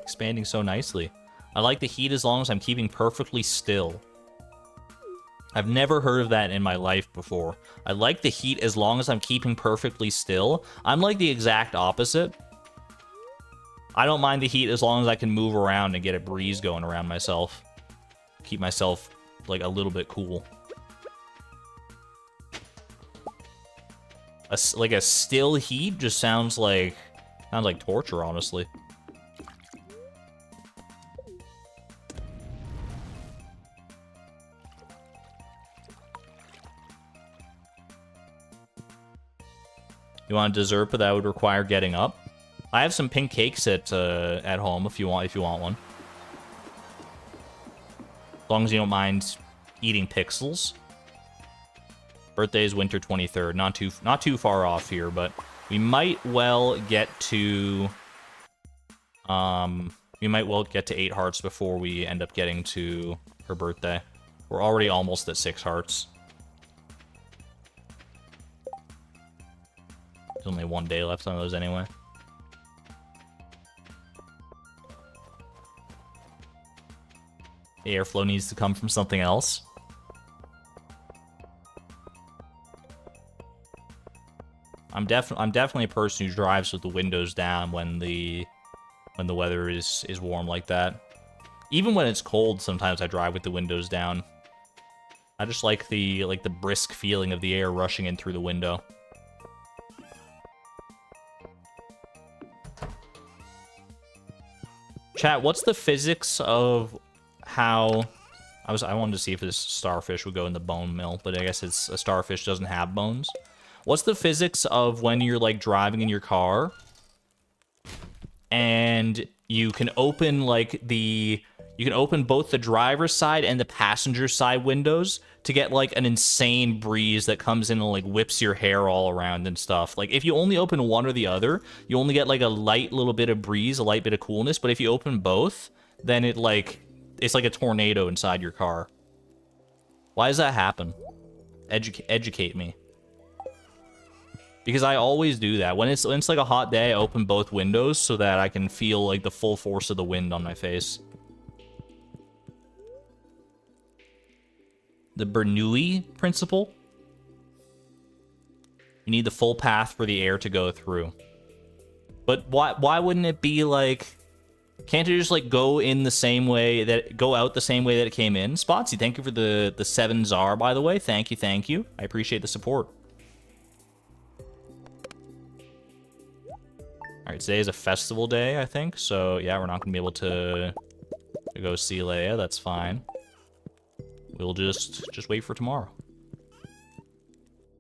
Expanding so nicely. I like the heat as long as I'm keeping perfectly still. I've never heard of that in my life before. I like the heat as long as I'm keeping perfectly still. I'm like the exact opposite. I don't mind the heat as long as I can move around and get a breeze going around myself. Keep myself, like, a little bit cool. Like a still heat just sounds like torture, honestly. You want a dessert, but that would require getting up. I have some pink cakes at home if you want one. As long as you don't mind eating pixels. Birthday is winter 23rd. Not too far off here, but we might well get to 8 hearts before we end up getting to her birthday. We're already almost at 6 hearts. There's only 1 day left on those anyway. The airflow needs to come from something else. I'm definitely a person who drives with the windows down when the weather is warm like that. Even when it's cold, sometimes I drive with the windows down. I just like the brisk feeling of the air rushing in through the window. Chat, what's the physics of how... I wanted to see if this starfish would go in the bone mill, but I guess a starfish doesn't have bones. What's the physics of when you're, like, driving in your car, and you can open, like, you can open both the driver's side and the passenger side windows to get, like, an insane breeze that comes in and, like, whips your hair all around and stuff. Like, if you only open one or the other, you only get, like, a light little bit of breeze, a light bit of coolness, but if you open both, then it's like a tornado inside your car. Why does that happen? Educate me. Because I always do that. When it's like a hot day, I open both windows so that I can feel, like, the full force of the wind on my face. The Bernoulli principle. You need the full path for the air to go through. But why wouldn't it be like... Can't it just, like, go out the same way that it came in? Spotsy, thank you for the 7 Czar, by the way. Thank you. I appreciate the support. Alright, today is a festival day, I think. So, yeah, we're not going to be able to go see Leia. That's fine. We'll just wait for tomorrow.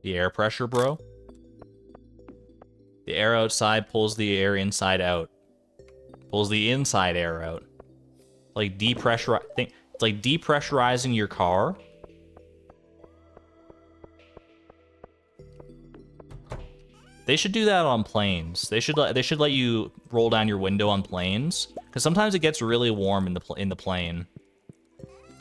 The air pressure, bro. The air outside pulls the air inside out. Pulls the inside air out. Like it's like depressurizing your car. They should do that on planes. They should let you roll down your window on planes, because sometimes it gets really warm in the plane,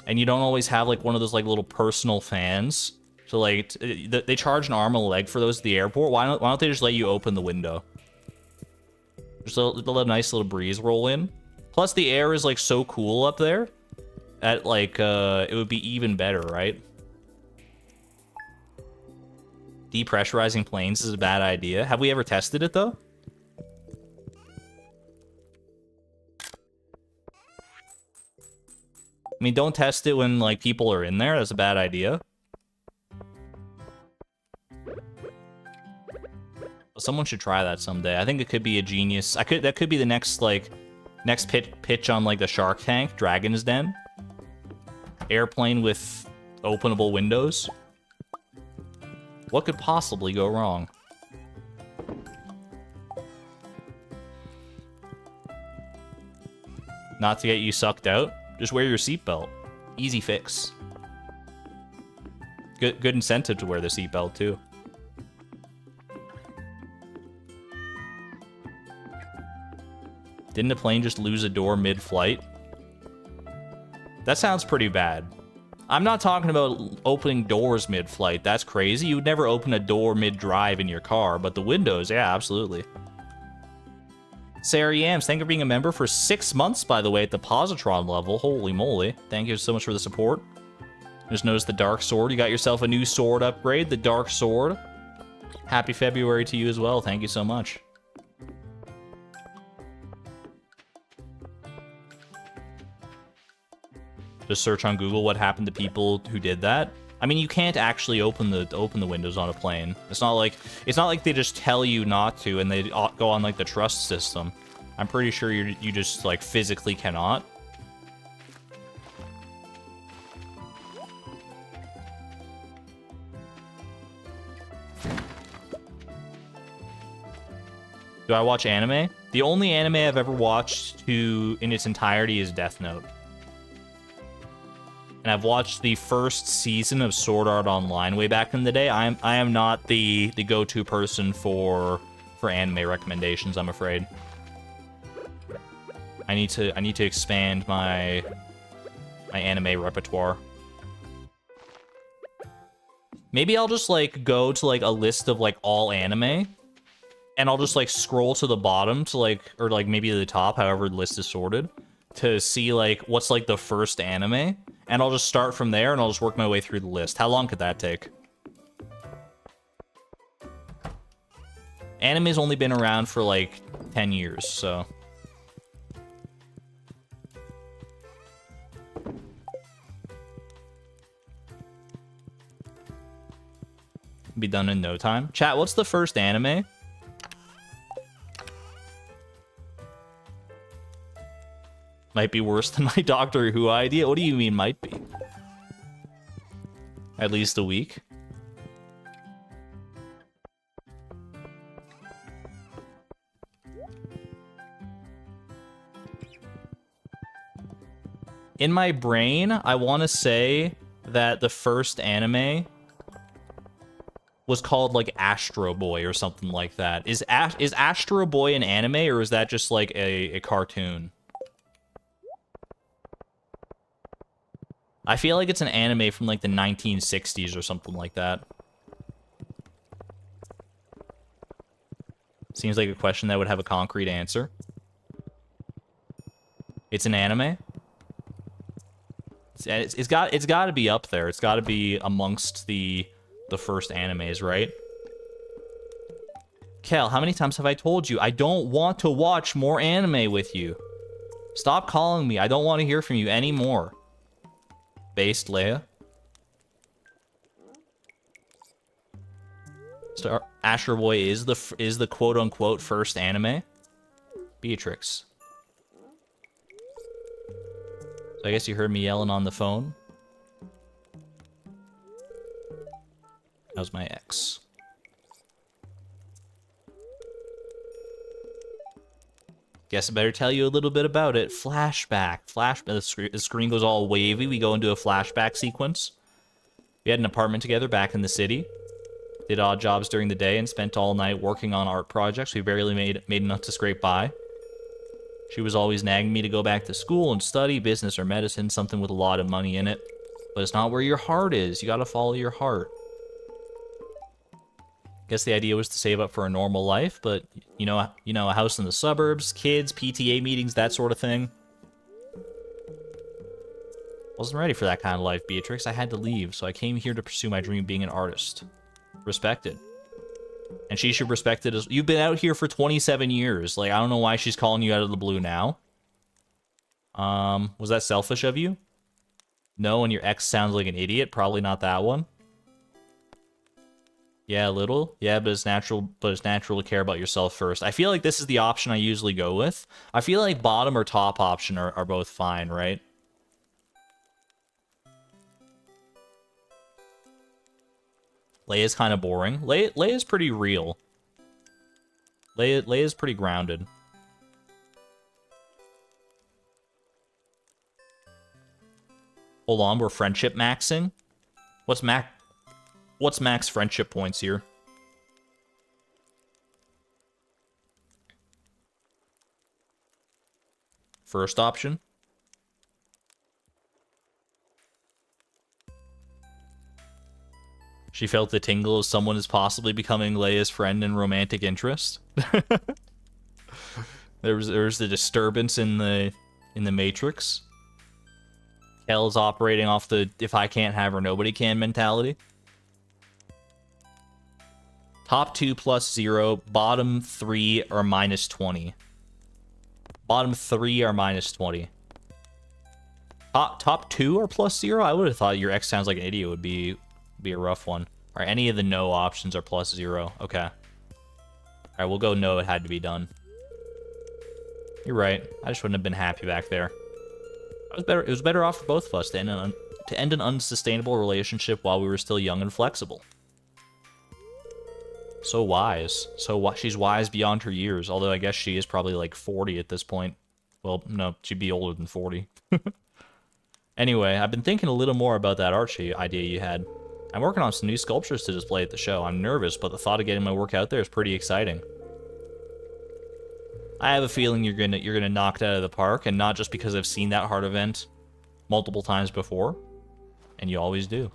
and you don't always have like one of those like little personal fans. So like they charge an arm and a leg for those at the airport. Why don't they just let you open the window? Just let a nice little breeze roll in. Plus the air is like so cool up there that like it would be even better, right? Depressurizing planes is a bad idea. Have we ever tested it, though? I mean, don't test it when, like, people are in there. That's a bad idea. Someone should try that someday. I think it could be a genius. That could be the next, like, pitch on, like, the Shark Tank, Dragon's Den. Airplane with openable windows. What could possibly go wrong? Not to get you sucked out, just wear your seatbelt. Easy fix. Good incentive to wear the seatbelt too. Didn't the plane just lose a door mid-flight? That sounds pretty bad. I'm not talking about opening doors mid-flight. That's crazy. You would never open a door mid-drive in your car, but the windows, yeah, absolutely. Sarah Yams, thank you for being a member for 6 months, by the way, at the Positron level. Holy moly. Thank you so much for the support. Just noticed the Dark Sword. You got yourself a new sword upgrade, the Dark Sword. Happy February to you as well. Thank you so much. Just search on Google what happened to people who did that. I mean, you can't actually open the windows on a plane. It's not like they just tell you not to and they go on like the trust system. I'm pretty sure you just like physically cannot. Do I watch anime? The only anime I've ever watched in its entirety is Death Note. And I've watched the first season of Sword Art Online way back in the day. I am not the go-to person for anime recommendations, I'm afraid. I need to expand my anime repertoire. Maybe I'll just like go to like a list of like all anime, and I'll just like scroll to the bottom to like, or like maybe to the top, however the list is sorted, to see like what's like the first anime. And I'll just start from there, and I'll just work my way through the list. How long could that take? Anime's only been around for, like, 10 years, so... Be done in no time. Chat, what's the first anime? Might be worse than my Doctor Who idea. What do you mean might be? At least a week. In my brain, I want to say that the first anime was called like Astro Boy or something like that. Is Astro Boy an anime, or is that just like a cartoon? I feel like it's an anime from like the 1960s or something like that. Seems like a question that would have a concrete answer. It's an anime? It's got to be up there. It's got to be amongst the first animes, right? Kel, how many times have I told you I don't want to watch more anime with you? Stop calling me. I don't want to hear from you anymore. Based Leia. Astro Boy is the quote unquote first anime. Beatrix. So I guess you heard me yelling on the phone. That was my ex. Guess I better tell you a little bit about it. Flashback. The screen goes all wavy. We go into a flashback sequence. We had an apartment together back in the city. Did odd jobs during the day and spent all night working on art projects. We barely made enough to scrape by. She was always nagging me to go back to school and study business or medicine, something with a lot of money in it. But it's not where your heart is. You gotta follow your heart. Guess the idea was to save up for a normal life, but you know, a house in the suburbs, kids, PTA meetings, that sort of thing. Wasn't ready for that kind of life, Beatrix. I had to leave, so I came here to pursue my dream of being an artist. Respected. And she should respect it as... You've been out here for 27 years. Like, I don't know why she's calling you out of the blue now. Was that selfish of you? No, and your ex sounds like an idiot. Probably not that one. Yeah, a little. Yeah, but it's natural to care about yourself first. I feel like this is the option I usually go with. I feel like bottom or top option are both fine, right? Leia's kind of boring. Leia's pretty real. Leia's pretty grounded. Hold on, we're friendship maxing? What's max friendship points here? First option. She felt the tingle of someone is possibly becoming Leia's friend and romantic interest. there was the disturbance in the Matrix. Kel's operating off the if I can't have her, nobody can mentality. Top 2 plus 0, bottom 3 are minus 20. Bottom 3 are minus 20. Top 2 are plus 0? I would have thought your ex sounds like an idiot would be a rough one. Or any of the no options are plus 0. Okay. Alright, we'll go no, it had to be done. You're right. I just wouldn't have been happy back there. It was better off for both of us to end an unsustainable relationship while we were still young and flexible. So wise. She's wise beyond her years, although I guess she is probably like 40 at this point. Well, no, she'd be older than 40. Anyway, I've been thinking a little more about that art idea you had. I'm working on some new sculptures to display at the show. I'm nervous, but the thought of getting my work out there is pretty exciting. I have a feeling you're gonna knock it out of the park, and not just because I've seen that hard event multiple times before, and you always do.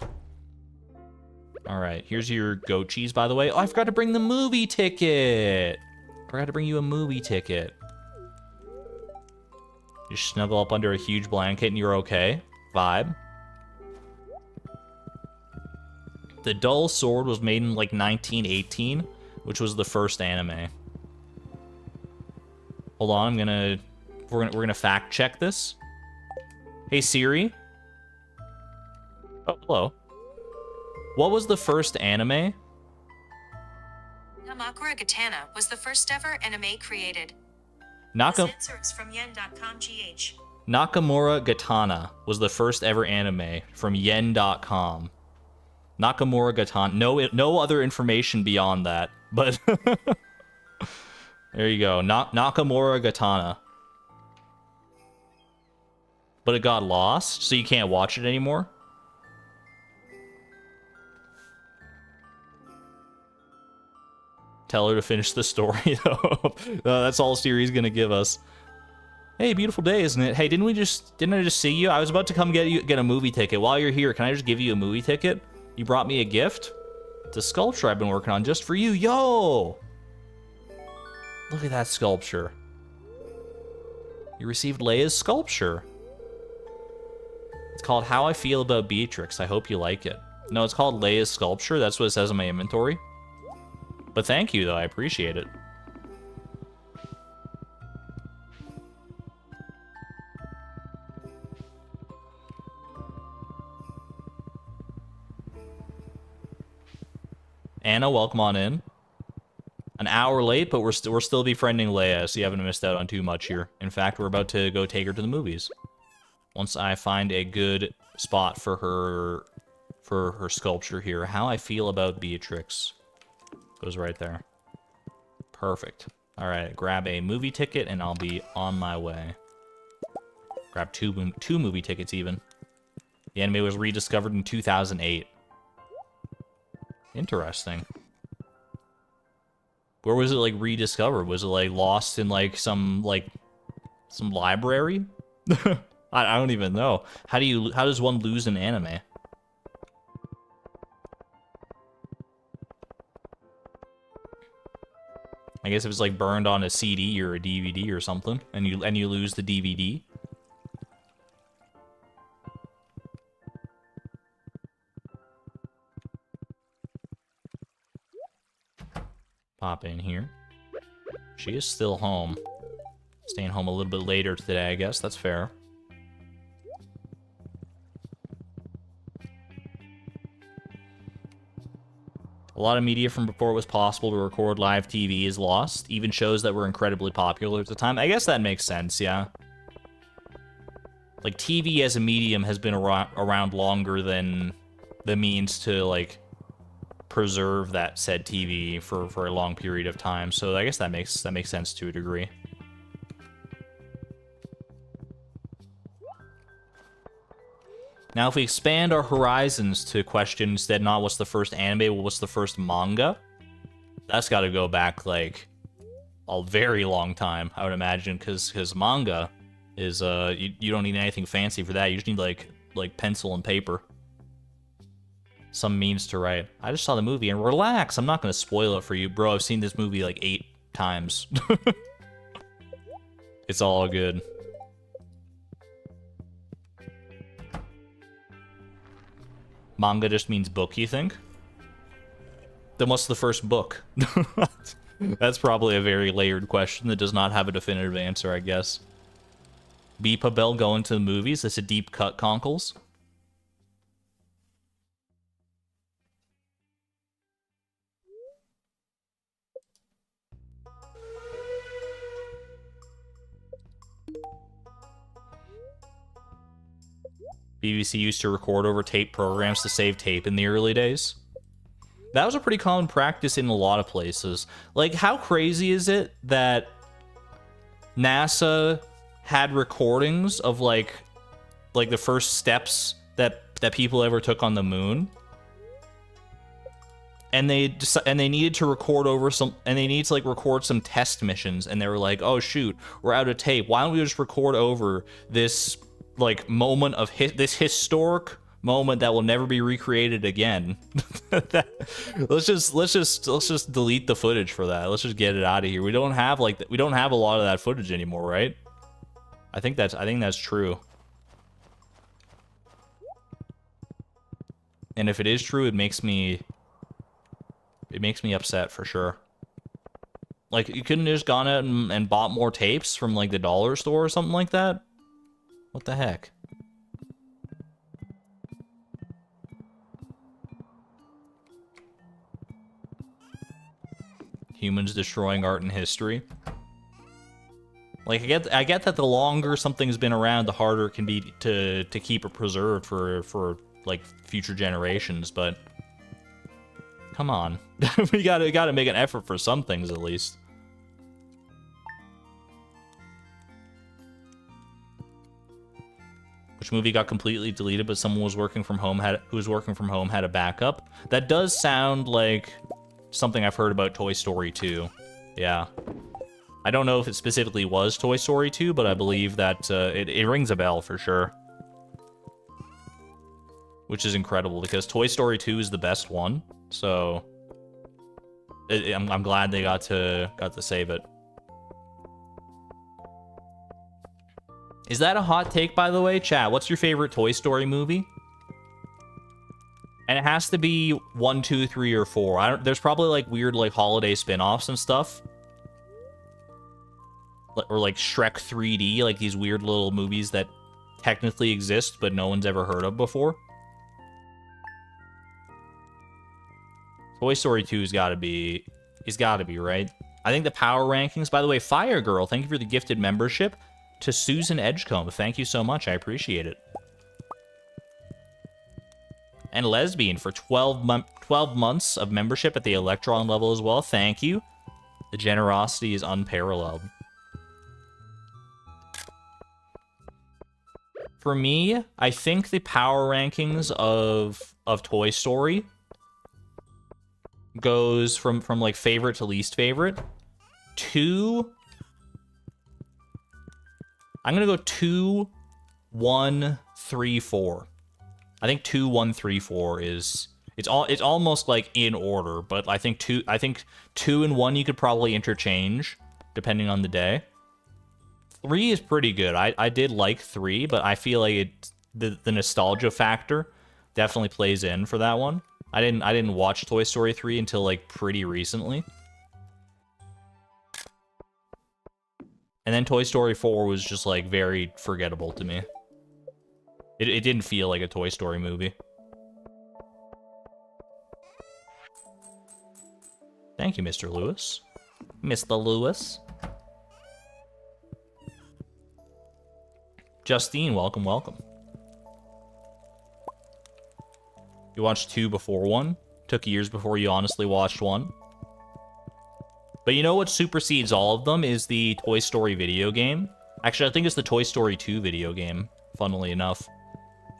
All right, here's your goat cheese, by the way. Oh, I forgot to bring the movie ticket. Forgot to bring you a movie ticket. You snuggle up under a huge blanket and you're okay. Vibe. The dull sword was made in like 1918, which was the first anime. Hold on, we're gonna fact check this. Hey Siri. Oh, hello. What was the first anime? Namakura Gatana was the first ever anime created. This answer is from yen.com.gh. Nakamura Gatana was the first ever anime from yen.com. Nakamura Gatana. No other information beyond that, but there you go. Nakamura Gatana. But it got lost, so you can't watch it anymore. Tell her to finish the story, though. That's all Siri's gonna give us. Hey, beautiful day, isn't it? Hey, didn't I just see you? I was about to come get a movie ticket. While you're here, can I just give you a movie ticket? You brought me a gift? It's a sculpture I've been working on just for you. Yo! Look at that sculpture. You received Leia's sculpture. It's called How I Feel About Beatrix. I hope you like it. No, it's called Leia's sculpture. That's what it says in my inventory. But thank you, though. I appreciate it. Anna, welcome on in. An hour late, but we're still befriending Leia, so you haven't missed out on too much here. In fact, we're about to go take her to the movies. Once I find a good spot for her sculpture here. How I Feel About Beatrix. Goes right there. Perfect. Alright, grab a movie ticket and I'll be on my way. Grab two movie tickets even. The anime was rediscovered in 2008. Interesting. Where was it, like, rediscovered? Was it, like, lost in, like, some library? I don't even know. How does one lose an anime? I guess it was like burned on a CD or a DVD or something, and you lose the DVD. Pop in here. She is still home. Staying home a little bit later today, I guess. That's fair. A lot of media from before it was possible to record live TV is lost. Even shows that were incredibly popular at the time. I guess that makes sense, yeah. Like, TV as a medium has been around longer than the means to, like, preserve that said TV for a long period of time. So I guess that makes sense to a degree. Now, if we expand our horizons to question instead not what's the first anime, but what's the first manga, that's got to go back, like, a very long time, I would imagine, because manga is, you don't need anything fancy for that. You just need, like pencil and paper. Some means to write. I just saw the movie, and relax, I'm not going to spoil it for you. Bro, I've seen this movie, like, 8 times. It's all good. Manga just means book, you think? Then what's the first book? That's probably a very layered question that does not have a definitive answer, I guess. Beepa Bell going to the movies? That's a deep cut, Conkles. BBC used to record over tape programs to save tape in the early days. That was a pretty common practice in a lot of places. Like, how crazy is it that NASA had recordings of, like the first steps that people ever took on the moon? And they needed to record over record some test missions, and they were like, oh shoot, we're out of tape. Why don't we just record over this, like, moment of this historic moment that will never be recreated again? let's just delete the footage for that. Let's just get it out of here. We don't have a lot of that footage anymore, right? I think that's true. And if it is true, it makes me upset for sure. Like, you couldn't have just gone out and bought more tapes from, like, the dollar store or something like that? What the heck? Humans destroying art and history. Like, I get that the longer something's been around, the harder it can be to keep it preserved for like future generations, but come on. we gotta make an effort for some things at least. Which movie got completely deleted, but someone who was working from home had a backup? That does sound like something I've heard about Toy Story 2. Yeah. I don't know if it specifically was Toy Story 2, but I believe that it rings a bell for sure. Which is incredible, because Toy Story 2 is the best one, so I'm glad they got to save it. Is that a hot take, by the way? Chat, what's your favorite Toy Story movie? And it has to be 1, 2, 3, or 4. There's probably, like, weird, like, holiday spin-offs and stuff. Or, like, Shrek 3D, like, these weird little movies that technically exist, but no one's ever heard of before. Toy Story 2 has got to be, right? I think the power rankings, by the way, Fire Girl, thank you for the gifted membership. To Susan Edgecombe, thank you so much, I appreciate it. And Lesbian for 12 months of membership at the Electron level as well, thank you. The generosity is unparalleled. For me, I think the power rankings of Toy Story goes from like favorite to least favorite. I'm gonna go 2, 1, 3, 4. I think 2, 1, 3, 4 is it's almost like in order, but I think 2 and 1 you could probably interchange depending on the day. 3 is pretty good. I did like 3, but I feel like the nostalgia factor definitely plays in for that one. I didn't watch Toy Story 3 until like pretty recently. And then Toy Story 4 was just like very forgettable to me. It didn't feel like a Toy Story movie. Thank you, Mr. Lewis. Mr. Lewis. Justine, welcome, welcome. You watched 2 before 1? Took years before you honestly watched 1? But you know what supersedes all of them is the Toy Story video game. Actually, I think it's the Toy Story 2 video game, funnily enough,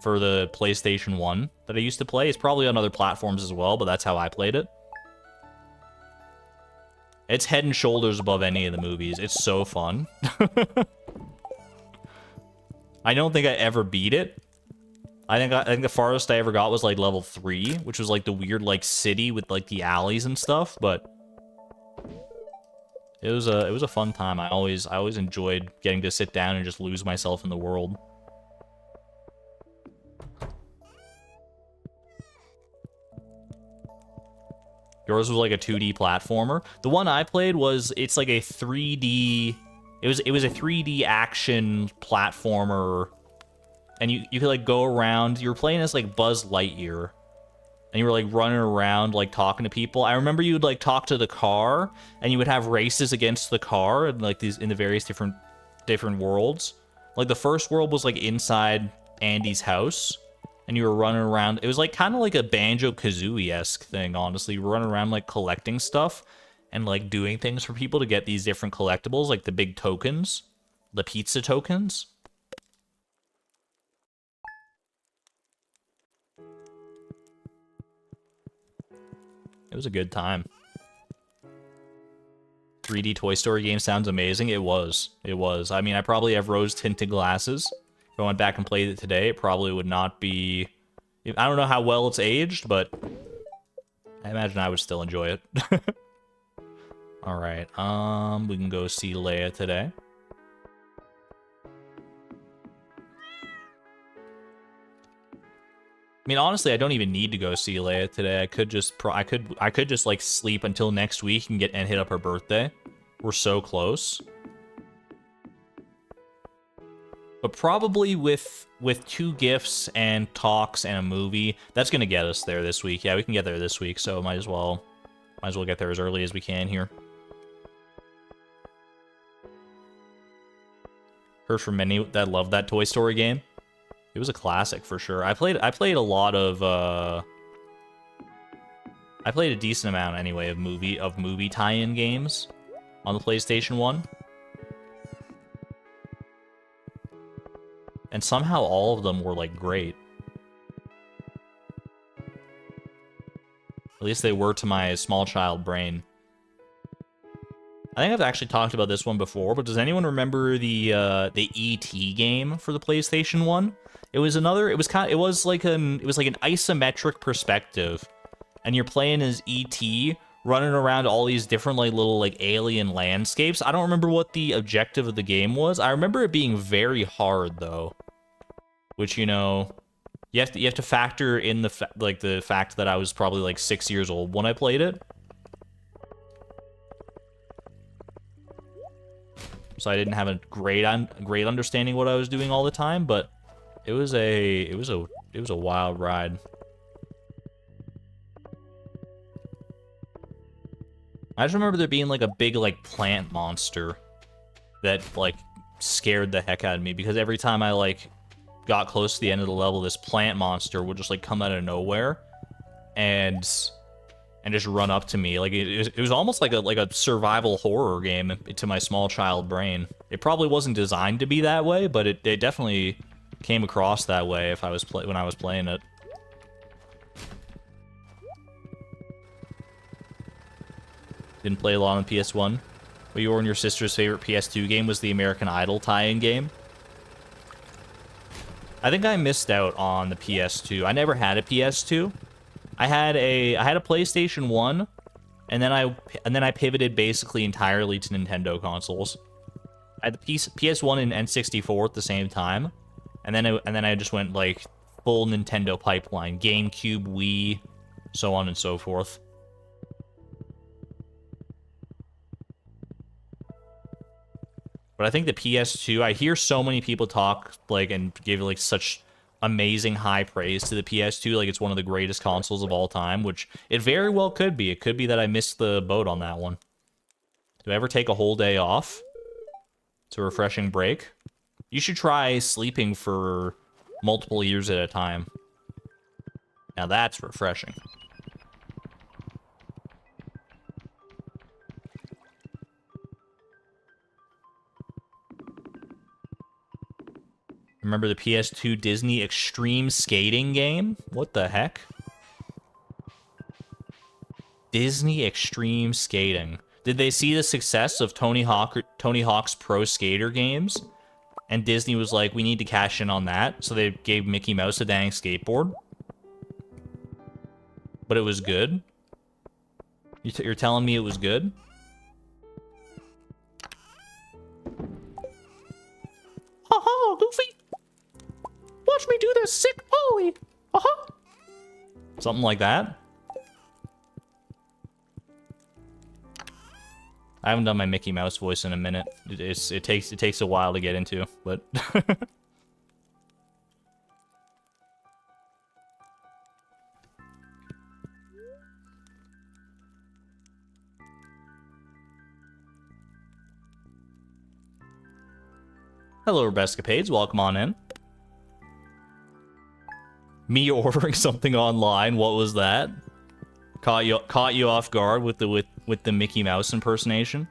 for the PlayStation 1 that I used to play. It's probably on other platforms as well, but that's how I played it. It's head and shoulders above any of the movies. It's so fun. I don't think I ever beat it. I think the farthest I ever got was like level 3, which was like the weird like city with like the alleys and stuff, but it was a fun time. I always enjoyed getting to sit down and just lose myself in the world. Yours was like a 2D platformer. The one I played it's like a 3D. It was a 3D action platformer, and you could like go around. You were playing as like Buzz Lightyear, and you were like running around like talking to people. I remember you would like talk to the car, and you would have races against the car, and like these in the various different worlds. Like the first world was like inside Andy's house, and you were running around. It was like kind of like a Banjo-Kazooie-esque thing, honestly. You were running around like collecting stuff and like doing things for people to get these different collectibles, like the big tokens, the pizza tokens. It was a good time. 3D Toy Story game sounds amazing. It was. It was. I mean, I probably have rose-tinted glasses. If I went back and played it today, it probably would not be... I don't know how well it's aged, but I imagine I would still enjoy it. Alright, we can go see Leia today. I mean, honestly, I don't even need to go see Leia today. I could just I could just like sleep until next week and hit up her birthday. We're so close. But probably with 2 gifts and talks and a movie, that's gonna get us there this week. Yeah, we can get there this week, so might as well get there as early as we can here. Heard from many that love that Toy Story game. It was a classic for sure. I played a lot of I played a decent amount anyway of movie tie-in games on the PlayStation 1. And somehow all of them were like great. At least they were to my small child brain. I think I've actually talked about this one before, but does anyone remember the E.T. game for the PlayStation 1? It was like an isometric perspective, and you're playing as E.T. running around all these different like little like alien landscapes. I don't remember what the objective of the game was. I remember it being very hard though, which, you know, you have to factor in the fact that I was probably like 6 years old when I played it. So I didn't have a great understanding what I was doing all the time, but it was a wild ride. I just remember there being like a big like plant monster that like scared the heck out of me, because every time I like got close to the end of the level, this plant monster would just like come out of nowhere, and and just run up to me. Like it was almost like a survival horror game to my small child brain. It probably wasn't designed to be that way, but it definitely came across that way if I was when I was playing it. Didn't play a lot on PS1. But your and your sister's favorite PS2 game was the American Idol tie-in game. I think I missed out on the PS2. I never had a PS2. I had a PlayStation 1, and then I pivoted basically entirely to Nintendo consoles. I had the PS1 and N64 at the same time, and then I just went like full Nintendo pipeline, GameCube, Wii, so on and so forth. But I think the PS2, I hear so many people talk like and give like such amazing high praise to the PS2, like it's one of the greatest consoles of all time, which it very well could be. It could be that I missed the boat on that one. Do I ever take a whole day off? It's a refreshing break. You should try sleeping for multiple years at a time. Now that's refreshing. Remember the PS2 Disney Extreme Skating game? What the heck? Disney Extreme Skating. Did they see the success of Tony Hawk's Pro Skater games? And Disney was like, we need to cash in on that. So they gave Mickey Mouse a dang skateboard. But it was good? You're telling me it was good? Haha, Goofy! Watch me do this sick ollie! Uh-huh! Something like that? I haven't done my Mickey Mouse voice in a minute. It takes a while to get into, but hello, Rebescapades. Welcome on in. Me ordering something online. What was that? Caught you off guard with the Mickey Mouse impersonation.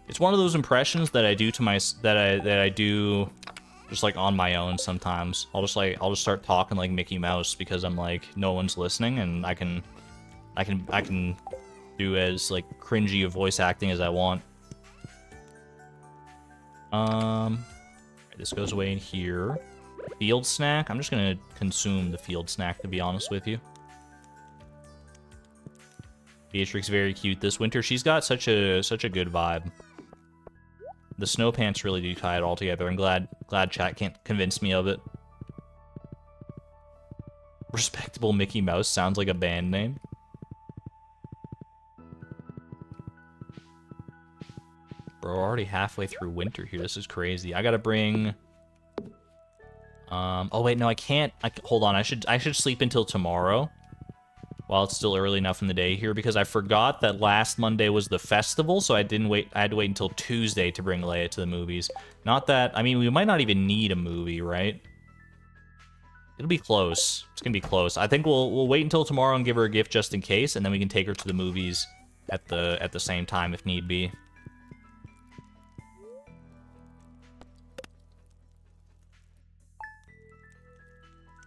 It's one of those impressions that I do to my that I do just like on my own sometimes. I'll just start talking like Mickey Mouse because I'm like no one's listening and I can do as like cringy of voice acting as I want. This goes away in here. Field snack? I'm just gonna consume the field snack, to be honest with you. Beatrix very cute this winter. She's got such a good vibe. The snow pants really do tie it all together. I'm glad chat can't convince me of it. Respectable Mickey Mouse sounds like a band name. Bro, we're already halfway through winter here. This is crazy. I gotta bring... oh wait, no, I can't. Hold on, I should sleep until tomorrow. While it's still early enough in the day here, because I forgot that last Monday was the festival, so I had to wait until Tuesday to bring Leia to the movies. Not that, I mean, we might not even need a movie, right? It'll be close. It's gonna be close. I think we'll wait until tomorrow and give her a gift just in case, and then we can take her to the movies at the same time if need be.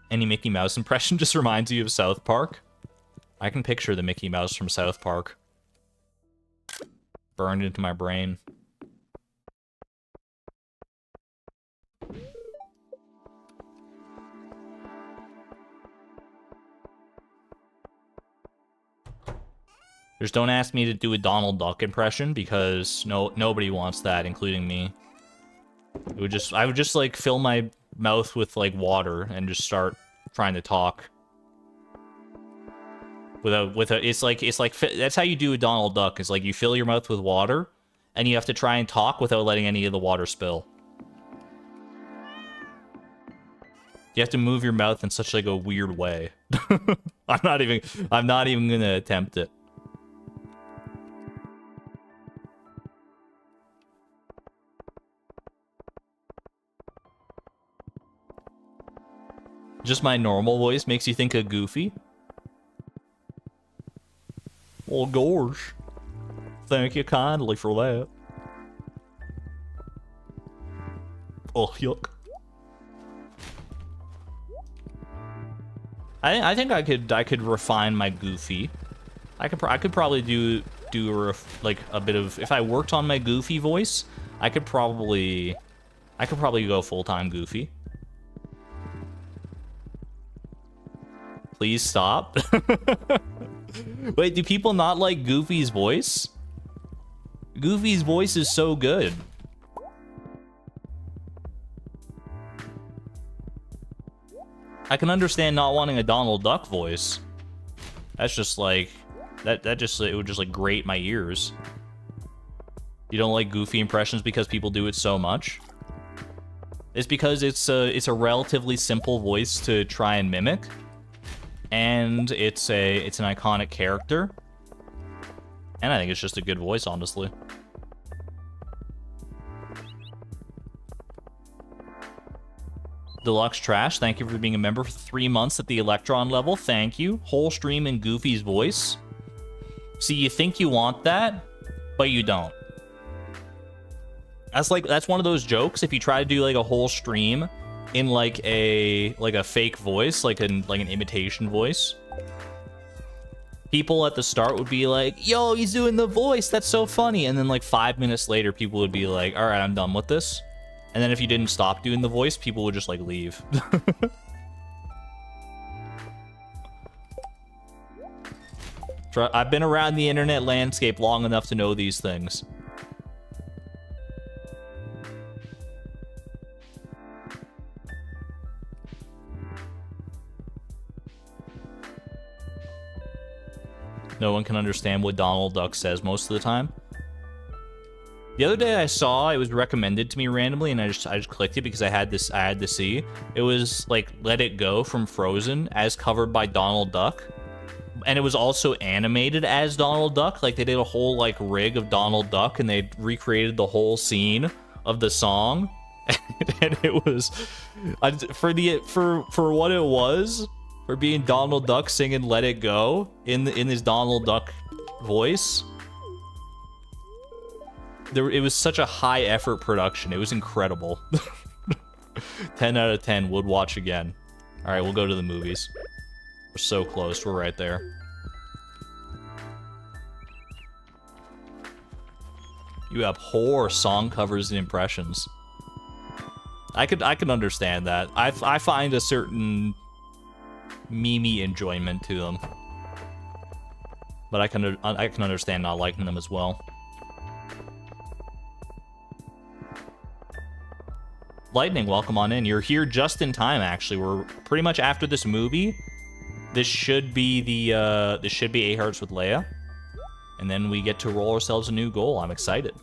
Any Mickey Mouse impression just reminds you of South Park? I can picture the Mickey Mouse from South Park. Burned into my brain. Just don't ask me to do a Donald Duck impression because nobody wants that, including me. I would just like fill my mouth with like water and just start trying to talk. It's like that's how you do a Donald Duck. It's like you fill your mouth with water and you have to try and talk without letting any of the water spill. You have to move your mouth in such like a weird way. I'm not even gonna attempt it. Just my normal voice makes you think of Goofy? Oh gosh. Thank you kindly for that. Oh, yuck. I think I could refine my Goofy. I could probably do like a bit of, if I worked on my Goofy voice, I could probably go full-time Goofy. Please stop. Wait, do people not like Goofy's voice? Goofy's voice is so good. I can understand not wanting a Donald Duck voice. That's just like, it would just like grate my ears. You don't like Goofy impressions because people do it so much? It's because it's a relatively simple voice to try and mimic. And it's an iconic character. And I think it's just a good voice, honestly. Deluxe Trash, thank you for being a member for 3 months at the Electron level. Thank you. Whole stream in Goofy's voice. See, you think you want that, but you don't. That's one of those jokes. If you try to do like a whole stream in like a fake voice, like an imitation voice, people at the start would be like, "Yo, he's doing the voice. That's so funny." And then like 5 minutes later, people would be like, "All right, I'm done with this." And then if you didn't stop doing the voice, people would just like leave. I've been around the internet landscape long enough to know these things. No one can understand what Donald Duck says most of the time. The other day I saw it was recommended to me randomly, and I just clicked it because I had to see. It was like Let It Go from Frozen as covered by Donald Duck. And it was also animated as Donald Duck. Like they did a whole like rig of Donald Duck and they recreated the whole scene of the song. And it was for what it was, for being Donald Duck singing Let It Go in his Donald Duck voice. It was such a high effort production. It was incredible. 10 out of 10 would watch again. All right, we'll go to the movies. We're so close. We're right there. You abhor song covers and impressions. I could understand that. I find a certain meme enjoyment to them, but I can understand not liking them as well. Lightning, welcome on in. You're here just in time. Actually, we're pretty much after this movie. This should be 8 Hearts with Leia, and then we get to roll ourselves a new goal. I'm excited.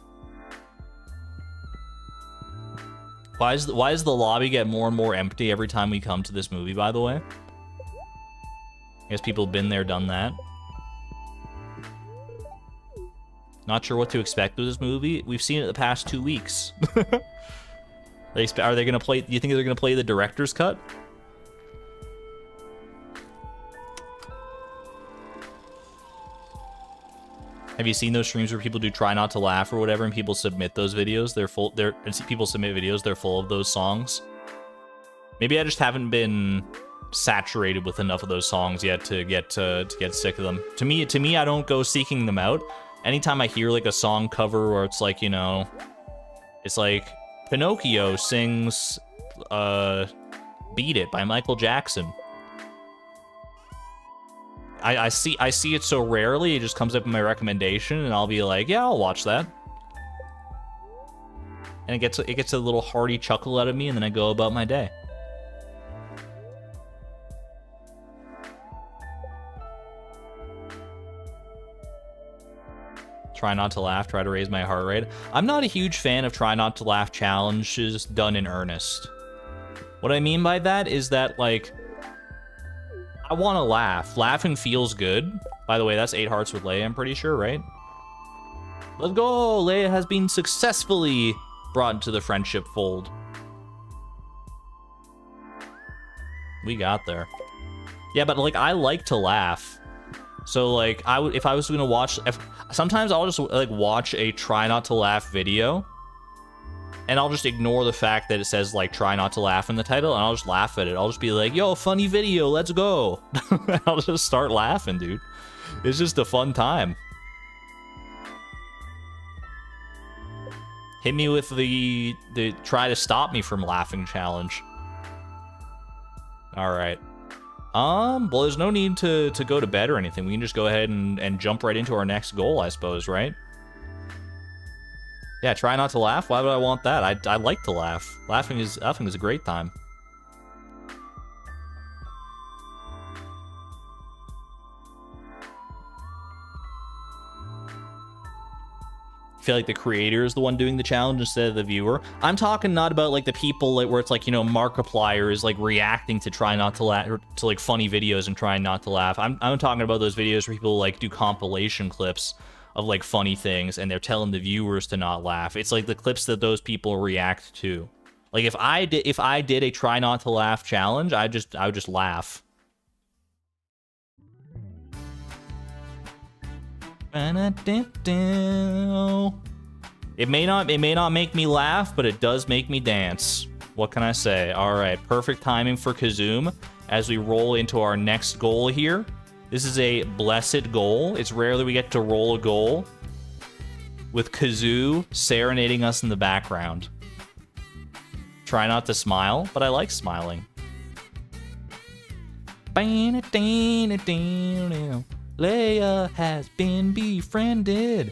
Why does the lobby get more and more empty every time we come to this movie, by the way? I guess people have been there, done that. Not sure what to expect with this movie. We've seen it the past 2 weeks. Are they gonna play? Do you think they're gonna play the director's cut? Have you seen those streams where people do try not to laugh or whatever, and people submit those videos? People submit videos. They're full of those songs. Maybe I just haven't been saturated with enough of those songs yet to get sick of them. To me, I don't go seeking them out. Anytime I hear like a song cover where it's like, you know, it's like Pinocchio sings "Beat It" by Michael Jackson. I see it so rarely, it just comes up in my recommendation, and I'll be like, yeah, I'll watch that. And it gets a little hearty chuckle out of me, and then I go about my day. Try not to laugh, try to raise my heart rate. I'm not a huge fan of try not to laugh challenges done in earnest. What I mean by that is that, like, I want to laugh. Laughing feels good. By the way, that's 8 Hearts with Leia, I'm pretty sure, right? Let's go! Leia has been successfully brought into the friendship fold. We got there. Yeah, but like I like to laugh. So like if I was gonna watch, sometimes I'll just like watch a try not to laugh video, and I'll just ignore the fact that it says like try not to laugh in the title, and I'll just laugh at it. I'll just be like, yo, funny video, let's go. I'll just start laughing, dude. It's just a fun time. Hit me with the try to stop me from laughing challenge. All right. Well, there's no need to go to bed or anything. We can just go ahead and jump right into our next goal, I suppose, right? Yeah, try not to laugh. Why would I want that? I like to laugh. Laughing is a great time. I feel like the creator is the one doing the challenge instead of the viewer. I'm talking not about like the people where it's like, you know, Markiplier is like reacting to try not to laugh, or to like funny videos and trying not to laugh. I'm talking about those videos where people like do compilation clips of like funny things and they're telling the viewers to not laugh. It's like the clips that those people react to. Like if I did a try not to laugh challenge, I would just laugh. It may not make me laugh, but it does make me dance. What can I say? All right, perfect timing for Kazoom as we roll into our next goal here. This is a blessed goal. It's rare that we get to roll a goal with Kazoo serenading us in the background. Try not to smile, but I like smiling. Leia has been befriended.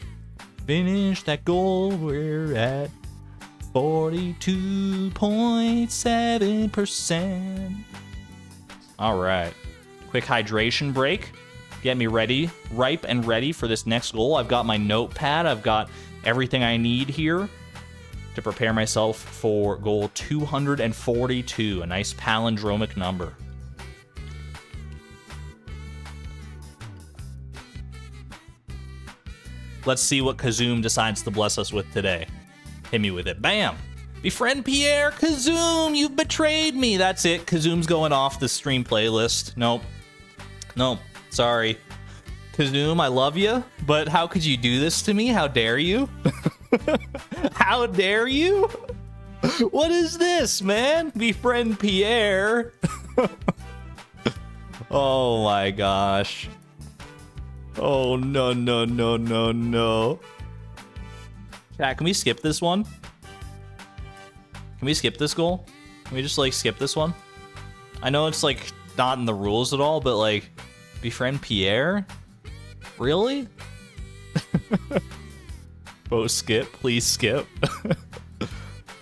Finish that goal. We're at 42.7%. All right. Quick hydration break. Get me ready, ripe and ready for this next goal. I've got my notepad. I've got everything I need here to prepare myself for goal 242, a nice palindromic number. Let's see what Kazoom decides to bless us with today. Hit me with it. Bam! Befriend Pierre! Kazoom, you've betrayed me! That's it. Kazoom's going off the stream playlist. Nope. Nope. Sorry. Kazoom, I love you, but how could you do this to me? How dare you? How dare you? What is this, man? Befriend Pierre. Oh my gosh. Oh, no, no, no, no, no. Chat, can we skip this one? Can we skip this goal? Can we just, like, skip this one? I know it's, like, not in the rules at all, but, like, befriend Pierre? Really? Bo, skip. Please skip.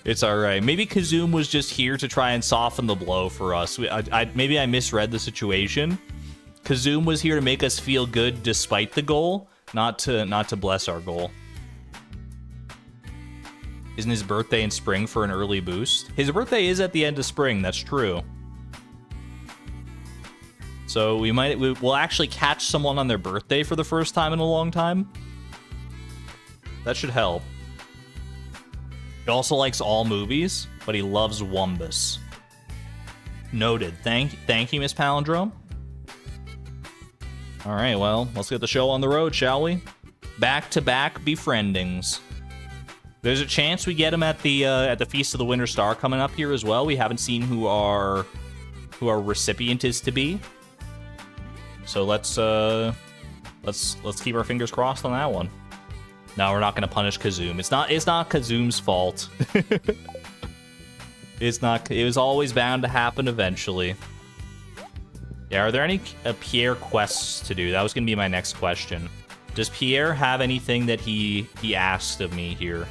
It's alright. Maybe Kazoom was just here to try and soften the blow for us. Maybe I misread the situation. Kazoom was here to make us feel good despite the goal, not to bless our goal. Isn't his birthday in spring for an early boost? His birthday is at the end of spring, that's true. So we'll actually catch someone on their birthday for the first time in a long time. That should help. He also likes all movies, but he loves Wumbus. Noted. Thank you, Miss Palindrome. All right, well, let's get the show on the road, shall we? Back-to-back befriendings. There's a chance we get him at the Feast of the Winter Star coming up here as well. We haven't seen who our recipient is to be. So let's keep our fingers crossed on that one. No, we're not going to punish Kazoom. It's not Kazoom's fault. It was always bound to happen eventually. Yeah, are there any Pierre quests to do? That was going to be my next question. Does Pierre have anything that he asked of me here?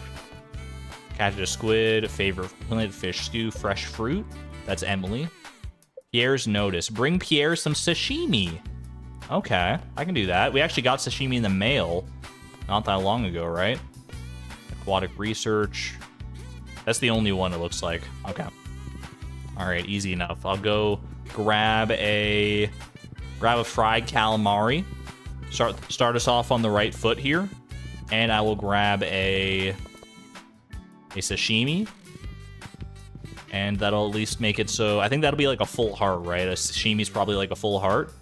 Catch a squid, favorite fish stew, fresh fruit. That's Emily. Pierre's notice. Bring Pierre some sashimi. Okay, I can do that. We actually got sashimi in the mail not that long ago, right? Aquatic research. That's the only one it looks like. Okay. All right, easy enough. I'll go grab a fried calamari. Start us off on the right foot here, and I will grab a sashimi. And that'll at least make it so... I think that'll be like a full heart, right? A sashimi's probably like a full heart.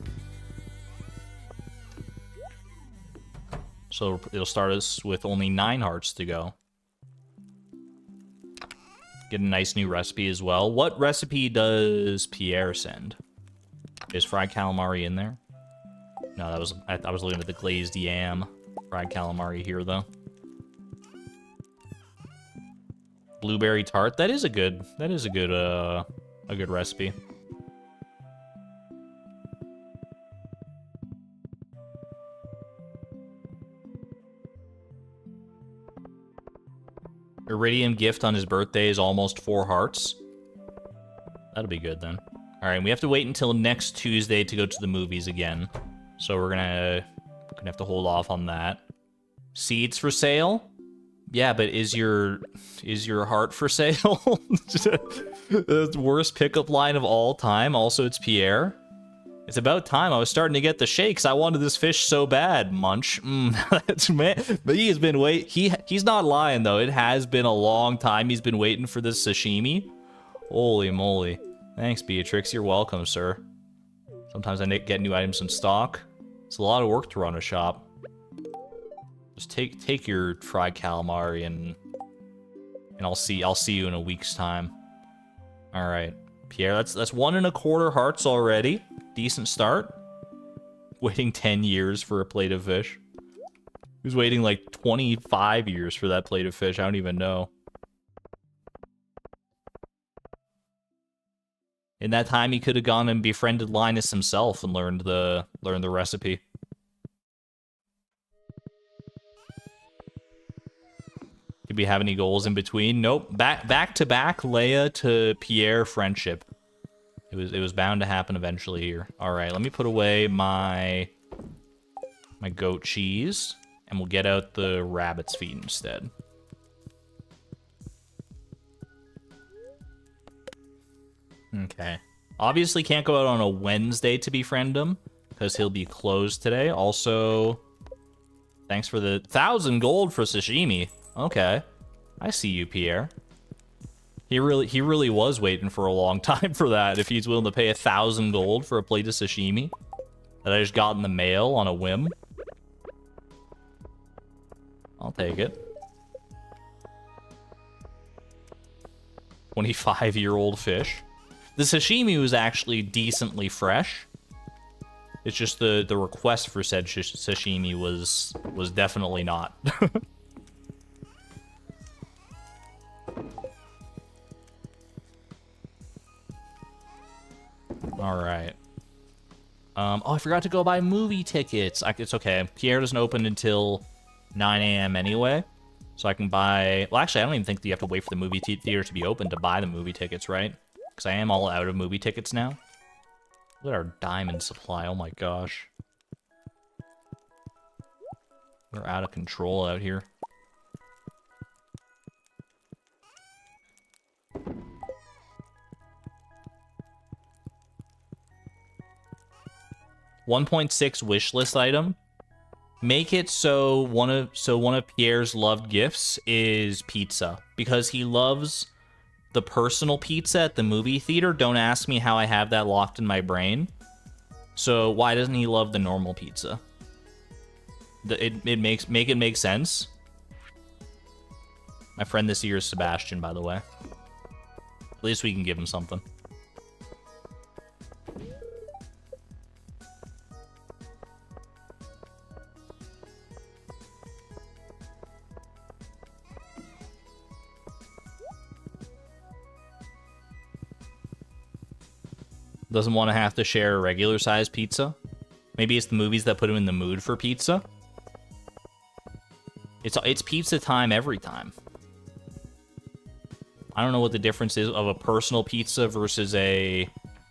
So it'll start us with only 9 hearts to go. Get a nice new recipe as well. What recipe does Pierre send? Is fried calamari in there? No, that was... I was looking at the glazed yam. Fried calamari here, though. Blueberry tart. That is a good recipe. Iridium gift on his birthday is almost 4 hearts. That'll be good then. All right, we have to wait until next Tuesday to go to the movies again. So we're gonna have to hold off on that. Seeds for sale? Yeah, but is your heart for sale? The worst pickup line of all time. Also, it's Pierre. It's about time. I was starting to get the shakes. I wanted this fish so bad. Munch. That's man. But he has been he's not lying though. It has been a long time. He's been waiting for this sashimi. Holy moly. Thanks, Beatrix. You're welcome, sir. Sometimes I get new items in stock. It's a lot of work to run a shop. Just take your fried calamari and I'll see you in a week's time. All right, Pierre. That's 1 1/4 hearts already. Decent start. Waiting 10 years for a plate of fish. He was waiting like 25 years for that plate of fish. I don't even know. In that time, he could have gone and befriended Linus himself and learned the recipe. Did we have any goals in between? Nope. Back to back Leia to Pierre friendship. It was bound to happen eventually here. All right, let me put away my goat cheese, and we'll get out the rabbit's feet instead. Okay. Obviously can't go out on a Wednesday to befriend him, because he'll be closed today. Also, thanks for the 1,000 gold for sashimi. Okay. I see you, Pierre. He really was waiting for a long time for that. If he's willing to pay 1,000 gold for a plate of sashimi that I just got in the mail on a whim, I'll take it. 25-year-old fish. The sashimi was actually decently fresh. It's just the request for said sashimi was definitely not. All right. Oh, I forgot to go buy movie tickets. It's okay. Pierre doesn't open until 9 a.m. anyway, so I can buy... Well, actually, I don't even think that you have to wait for the movie theater to be open to buy the movie tickets, right? Because I am all out of movie tickets now. Look at our diamond supply. Oh my gosh. We're out of control out here. $1.6 wish list item. Make it so one of Pierre's loved gifts is pizza, because he loves the personal pizza at the movie theater. Don't ask me how I have that locked in my brain. So why doesn't he love the normal pizza? Make it make sense. My friend this year is Sebastian, by the way. At least we can give him something. Doesn't want to have to share a regular size pizza. Maybe it's the movies that put him in the mood for pizza. It's pizza time every time. I don't know what the difference is of a personal pizza versus a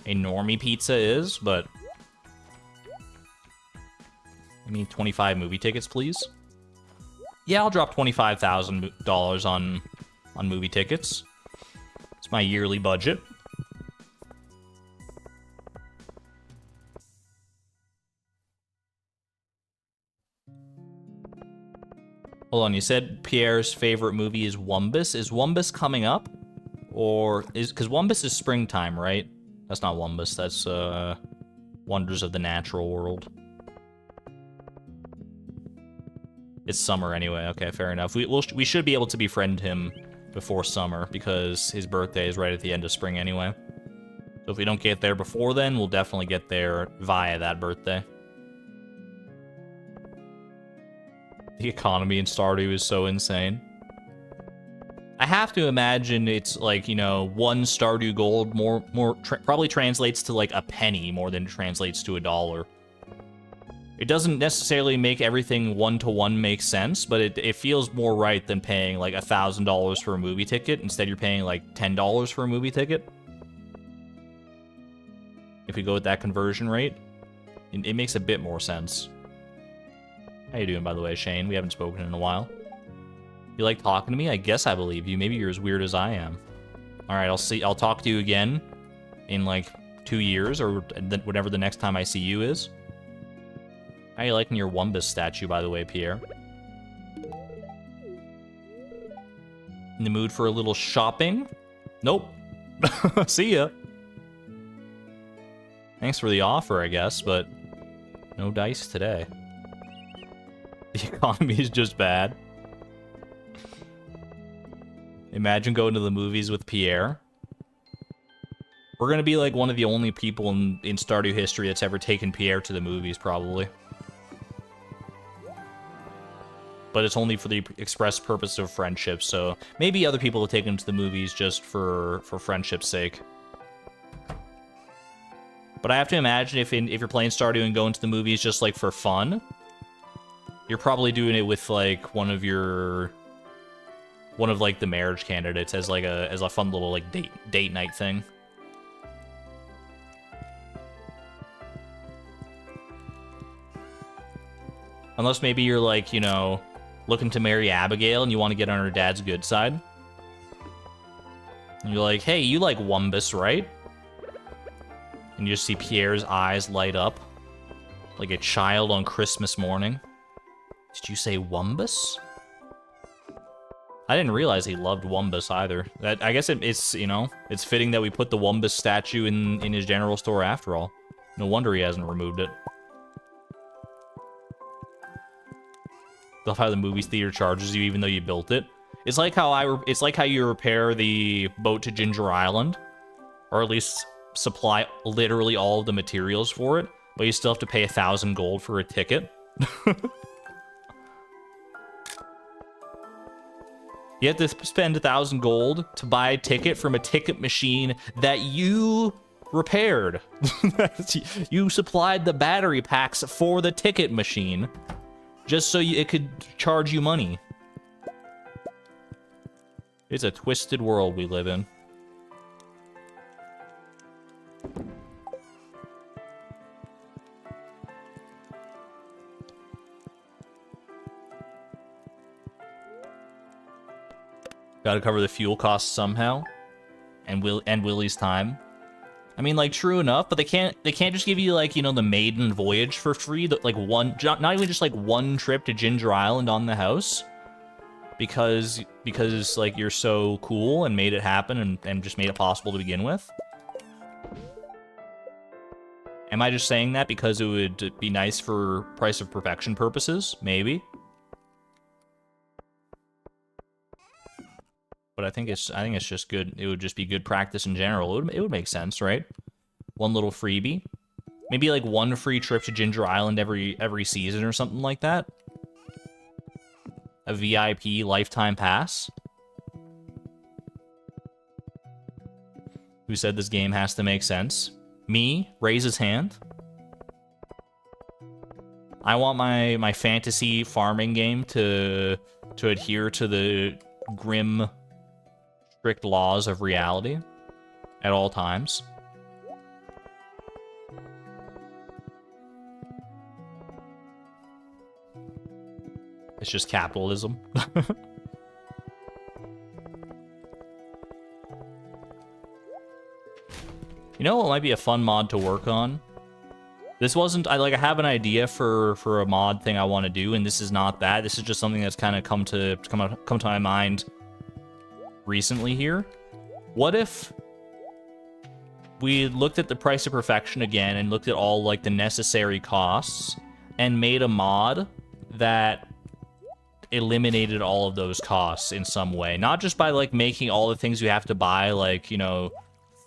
normie pizza is, but I mean 25 movie tickets, please. Yeah, I'll drop $25,000 on movie tickets. It's my yearly budget. Hold on, you said Pierre's favorite movie is Wumbus. Is Wumbus coming up? Or is because Wumbus is springtime, right? That's not Wumbus. That's Wonders of the Natural World. It's summer anyway. Okay, fair enough. We should be able to befriend him before summer because his birthday is right at the end of spring anyway. So if we don't get there before then, we'll definitely get there via that birthday. The economy in Stardew is so insane. I have to imagine it's like, you know, 1 Stardew Gold probably translates to like a penny more than it translates to $1. It doesn't necessarily make everything one-to-one make sense, but it feels more right than paying like $1,000 for a movie ticket. Instead, you're paying like $10 for a movie ticket. If we go with that conversion rate, it makes a bit more sense. How you doing, by the way, Shane? We haven't spoken in a while. You like talking to me? I guess I believe you. Maybe you're as weird as I am. All right, I'll talk to you again in like 2 years or whatever the next time I see you is. How you liking your Wumbus statue, by the way, Pierre? In the mood for a little shopping? Nope. See ya. Thanks for the offer, I guess, but no dice today. The economy is just bad. Imagine going to the movies with Pierre. We're gonna be like one of the only people in Stardew history that's ever taken Pierre to the movies, probably. But it's only for the express purpose of friendship, so maybe other people will take him to the movies just for friendship's sake. But I have to imagine if you're playing Stardew and going to the movies just like for fun, you're probably doing it with like one of like the marriage candidates as a fun little like date night thing. Unless maybe you're like, you know, looking to marry Abigail and you want to get on her dad's good side. And you're like, hey, you like Wumbus, right? And you just see Pierre's eyes light up like a child on Christmas morning. Did you say Wumbus? I didn't realize he loved Wumbus either. I guess it's, you know, it's fitting that we put the Wumbus statue in his general store after all. No wonder he hasn't removed it. Love how the movie theater charges you even though you built it. It's like how you repair the boat to Ginger Island, or at least supply literally all of the materials for it, but you still have to pay 1,000 gold for a ticket. You have to spend 1,000 gold to buy a ticket from a ticket machine that you repaired. You supplied the battery packs for the ticket machine just so it could charge you money. It's a twisted world we live in. Gotta cover the fuel costs somehow, and Willie's time. I mean, like, true enough, but they can't just give you, like, you know, the maiden voyage for free, like not even just like one trip to Ginger Island on the house, because like you're so cool and made it happen and just made it possible to begin with. Am I just saying that because it would be nice for price of perfection purposes? Maybe. But I think it's just good. It would just be good practice in general. It would make sense, right? One little freebie, maybe like one free trip to Ginger Island every season or something like that. A VIP lifetime pass. Who said this game has to make sense? Me? Raise his hand. I want my fantasy farming game to adhere to the grim, strict laws of reality at all times. It's just capitalism. You know what might be a fun mod to work on? This wasn't, I have an idea for a mod thing I want to do, and this is not that. This is just something that's kind of come to my mind recently here. What if we looked at the price of perfection again and looked at all like the necessary costs and made a mod that eliminated all of those costs in some way? Not just by like making all the things you have to buy like, you know,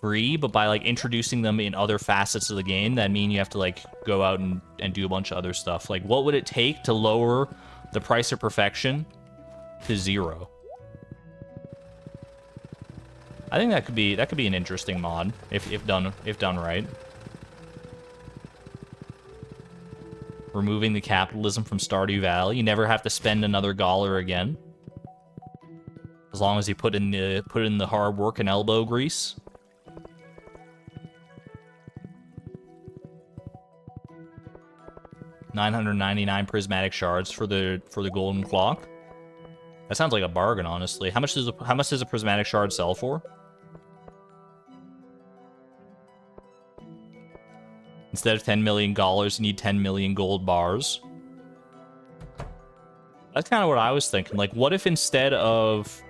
free, but by like introducing them in other facets of the game that mean you have to like go out and do a bunch of other stuff. Like, what would it take to lower the price of perfection to 0? I think that could be an interesting mod if done right. Removing the capitalism from Stardew Valley. You never have to spend another dollar again, as long as you put in the hard work and elbow grease. $999 prismatic shards for the golden clock. That sounds like a bargain, honestly. How much does a prismatic shard sell for? Instead of $10 million, you need 10 million gold bars. That's kind of what I was thinking. Like, what if instead of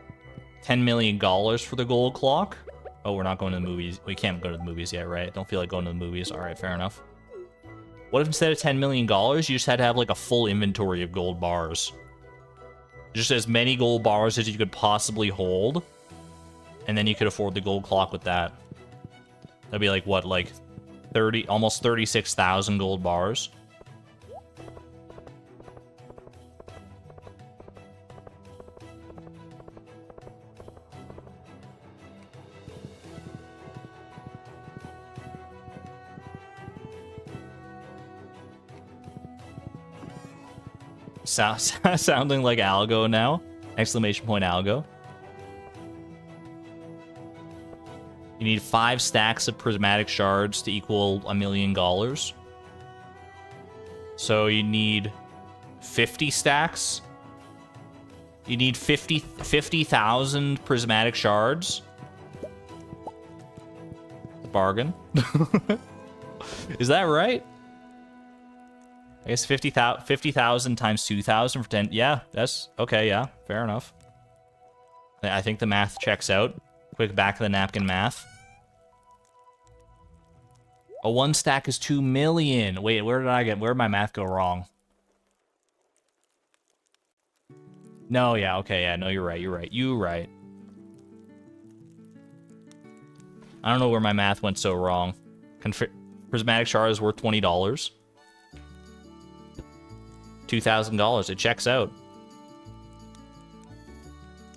$10 million for the gold clock... Oh, we're not going to the movies. We can't go to the movies yet, right? Don't feel like going to the movies. All right, fair enough. What if instead of $10 million, you just had to have, like, a full inventory of gold bars? Just as many gold bars as you could possibly hold. And then you could afford the gold clock with that. That'd be like, what, like... almost 36,000 gold bars. Sounding like Algo now. Exclamation point Algo. You need 5 stacks of prismatic shards to equal $1 million. So you need 50 stacks. You need 50,000 prismatic shards. Bargain. Is that right? I guess 50,000 times 2,000 for 10. Yeah, that's okay. Yeah, fair enough. I think the math checks out. Quick back of the napkin math. A 1 stack is 2 million. Wait, where did my math go wrong? No, yeah, okay, yeah, no, you're right. I don't know where my math went so wrong. Prismatic shard is worth $20. $2,000, it checks out.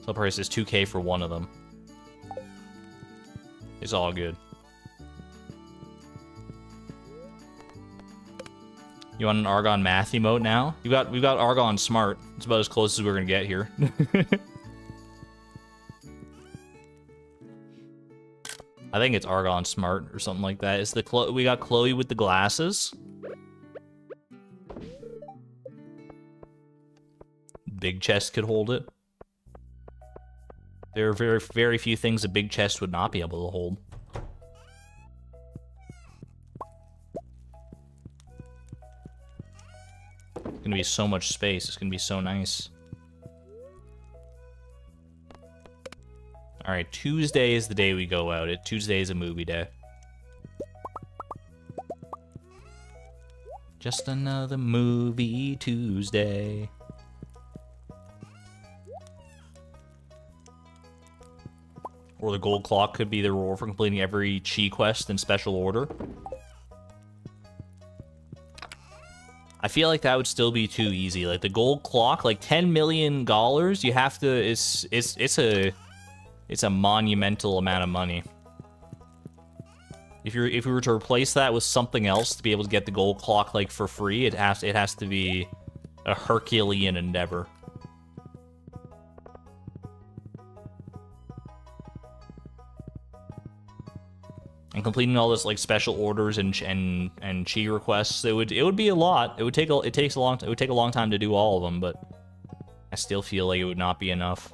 Sale price is 2K for one of them. It's all good. You want an Argon math emote now? We've got Argon smart. It's about as close as we're gonna get here. I think it's Argon smart or something like that. It's the we got Chloe with the glasses. Big chest could hold it. There are very, very few things a big chest would not be able to hold. It's gonna be so much space. It's gonna be so nice. Alright, Tuesday is the day we go out. Tuesday is a movie day. Just another movie Tuesday. Or the gold clock could be the reward for completing every chi quest in special order. I feel like that would still be too easy. Like the gold clock, like $10 million, you have to. It's a monumental amount of money. If we were to replace that with something else to be able to get the gold clock like for free, it has to be a Herculean endeavor. And completing all this like special orders and chi requests, it would be a lot. It would take a long time to do all of them, but I still feel like it would not be enough.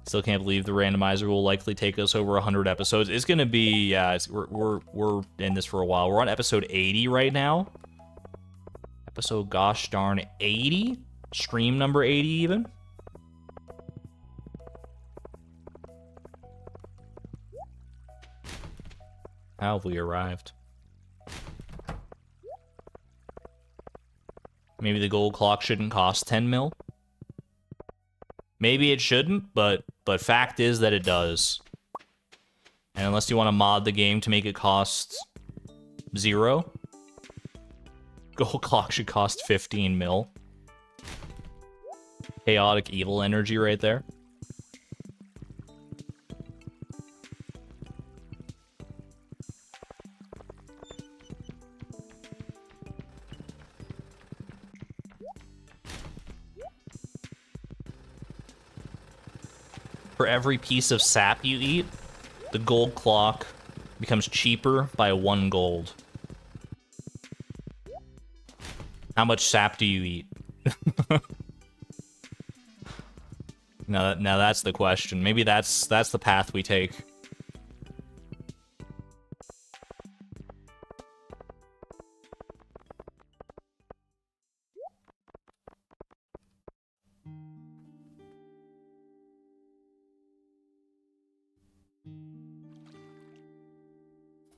Still can't believe the randomizer will likely take us over 100 episodes. It's gonna be, yeah. We're in this for a while. We're on episode 80 right now. Episode gosh darn 80, stream number 80 even. How have we arrived? Maybe the gold clock shouldn't cost 10 mil? Maybe it shouldn't, but fact is that it does. And unless you want to mod the game to make it cost 0, gold clock should cost 15 mil. Chaotic evil energy right there. For every piece of sap you eat, the gold clock becomes cheaper by 1 gold. How much sap do you eat? Now that's the question. Maybe that's the path we take.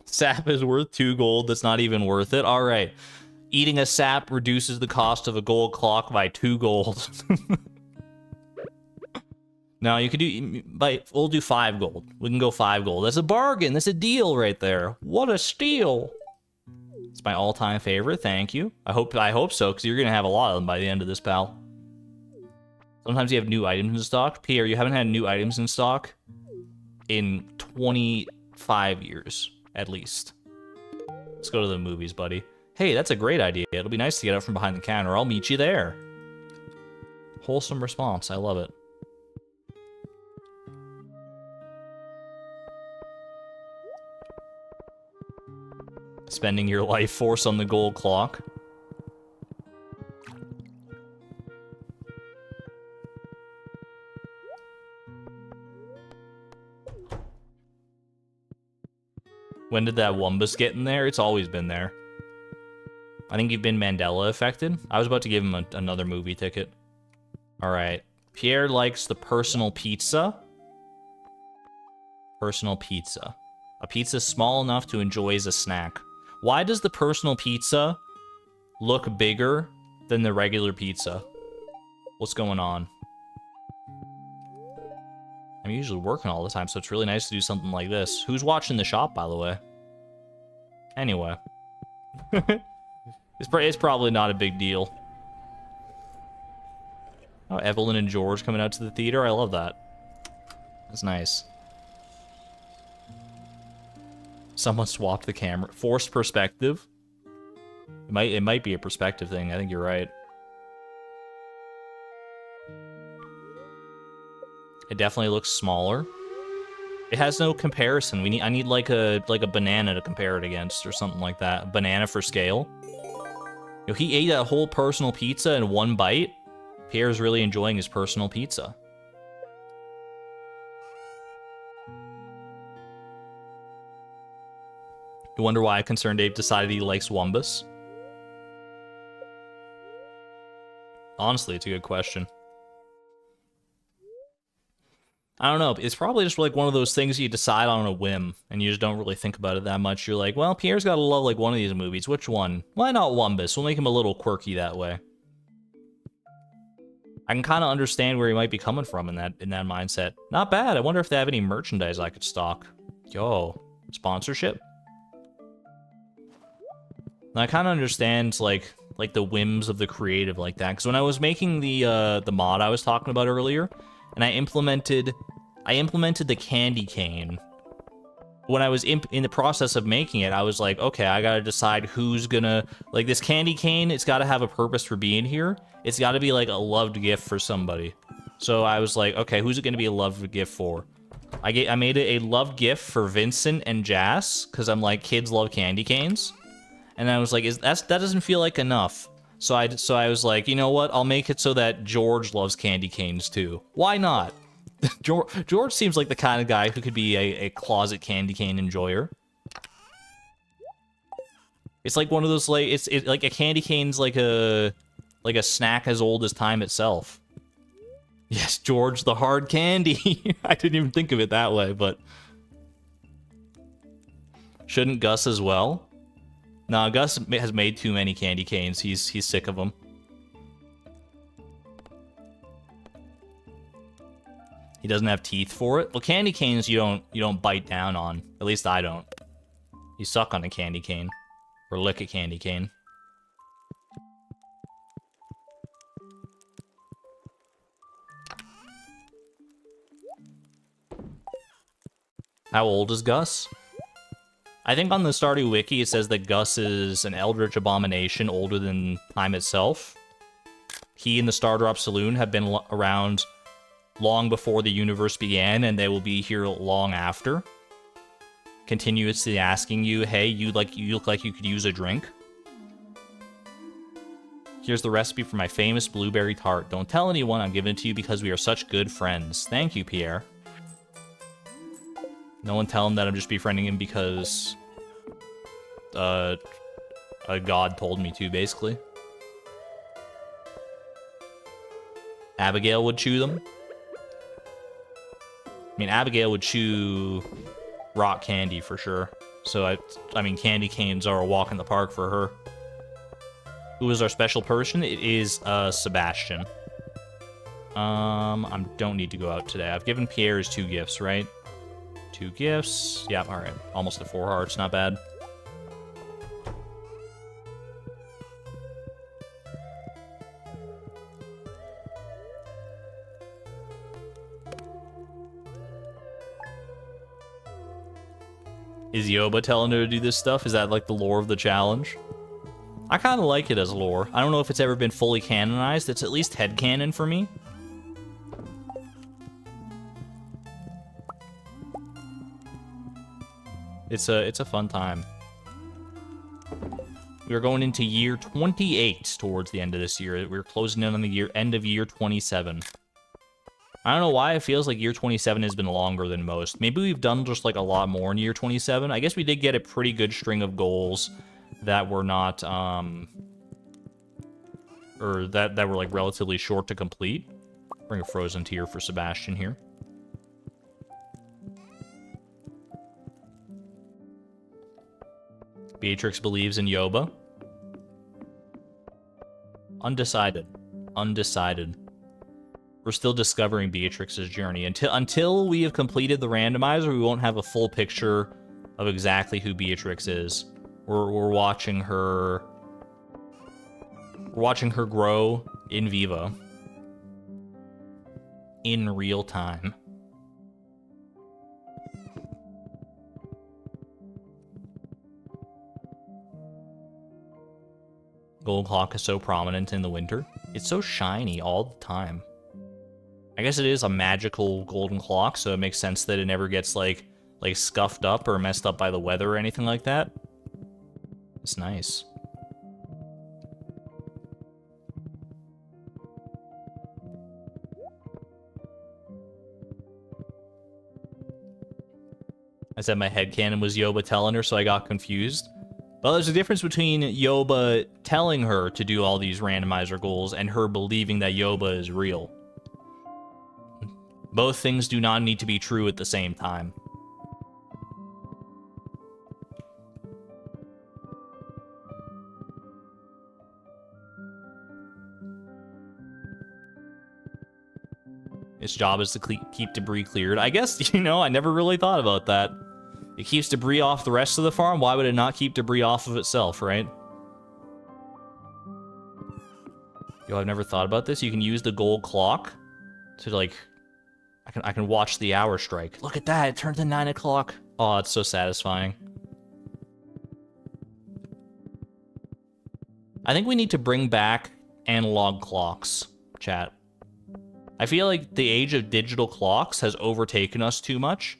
Sap is worth 2 gold. That's not even worth it. All right. Eating a sap reduces the cost of a gold clock by 2 gold. Now you could do, we'll do 5 gold. We can go 5 gold. That's a bargain. That's a deal right there. What a steal. It's my all-time favorite. Thank you. I hope so, because you're gonna have a lot of them by the end of this, pal. Sometimes you have new items in stock. Pierre, you haven't had new items in stock in 25 years. At least. Let's go to the movies, buddy. Hey, that's a great idea. It'll be nice to get out from behind the counter. I'll meet you there. Wholesome response. I love it. Spending your life force on the gold clock. When did that Wumbus get in there? It's always been there. I think you've been Mandela affected. I was about to give him another movie ticket. Alright. Pierre likes the personal pizza. Personal pizza. A pizza small enough to enjoy as a snack. Why does the personal pizza look bigger than the regular pizza? What's going on? I'm usually working all the time, so it's really nice to do something like this. Who's watching the shop, by the way? Anyway. It's probably not a big deal. Oh, Evelyn and George coming out to the theater. I love that. That's nice. Someone swapped the camera. Forced perspective. It might be a perspective thing. I think you're right. It definitely looks smaller. It has no comparison. I need like a banana to compare it against or something like that. Banana for scale. You know, he ate a whole personal pizza in 1 bite. Pierre's really enjoying his personal pizza. You wonder why Concerned Ape decided he likes Wumbus? Honestly, it's a good question. I don't know. It's probably just like one of those things you decide on a whim, and you just don't really think about it that much. You're like, well, Pierre's got to love like one of these movies. Which one? Why not Wumbus? We'll make him a little quirky that way. I can kind of understand where he might be coming from in that mindset. Not bad. I wonder if they have any merchandise I could stock. Yo, sponsorship. And I kind of understand like the whims of the creative like that. Because when I was making the mod I was talking about earlier, and I implemented the candy cane. When I was in the process of making it, I was like, okay, I gotta decide who's gonna, like, this candy cane, it's gotta have a purpose for being here. It's gotta be like a loved gift for somebody. So I was like, okay, who's it gonna be a loved gift for? I made it a loved gift for Vincent and Jas, because I'm like, kids love candy canes. And I was like, that doesn't feel like enough. So I was like, you know what? I'll make it so that George loves candy canes too. Why not? George seems like the kind of guy who could be a closet candy cane enjoyer. It's like one of those like it's like a candy cane's like a snack as old as time itself. Yes, George, the hard candy. I didn't even think of it that way, but Shouldn't Gus as well? Nah, Gus has made too many candy canes. He's sick of them. He doesn't have teeth for it. Well, candy canes you don't bite down on. At least I don't. You suck on a candy cane. Or lick a candy cane. How old is Gus? I think on the Stardew Wiki it says that Gus is an eldritch abomination older than time itself. He and the Stardrop Saloon have been around long before the universe began, and they will be here long after. Continuously asking you, hey, you look like you could use a drink. Here's the recipe for my famous blueberry tart. Don't tell anyone, I'm giving it to you because we are such good friends. Thank you, Pierre. No one tell him that I'm just befriending him because a god told me to, basically. Abigail would chew them. I mean, Abigail would chew rock candy for sure. So, I mean, candy canes are a walk in the park for her. Who is our special person? It is Sebastian. I don't need to go out today. I've given Pierre his 2 gifts, right? 2 gifts. Yep, alright. Almost to 4 hearts, not bad. Is Yoba telling her to do this stuff? Is that like the lore of the challenge? I kind of like it as lore. I don't know if it's ever been fully canonized. It's at least headcanon for me. It's a fun time. We're going into year 28 towards the end of this year. We're closing in on the end of year 27. I don't know why it feels like year 27 has been longer than most. Maybe we've done just like a lot more in year 27. I guess we did get a pretty good string of goals that were not, or that were like relatively short to complete. Bring a frozen tear for Sebastian here. Beatrix believes in Yoba. Undecided. Undecided. We're still discovering Beatrix's journey. Until we have completed the randomizer, we won't have a full picture of exactly who Beatrix is. We're watching her. We're watching her grow in vivo. In real time. Gold clock is so prominent in the winter. It's so shiny all the time. I guess it is a magical golden clock, so it makes sense that it never gets like scuffed up or messed up by the weather or anything like that. It's nice. I said my headcanon was Yoba telling her, so I got confused. Well, there's a difference between Yoba telling her to do all these randomizer goals and her believing that Yoba is real. Both things do not need to be true at the same time. Its job is to keep debris cleared. I guess, you know, I never really thought about that. It keeps debris off the rest of the farm. Why would it not keep debris off of itself, right? Yo, I've never thought about this. You can use the gold clock to, like... I can watch the hour strike. Look at that, it turned to 9 o'clock. Oh, it's so satisfying. I think we need to bring back analog clocks, chat. I feel like the age of digital clocks has overtaken us too much.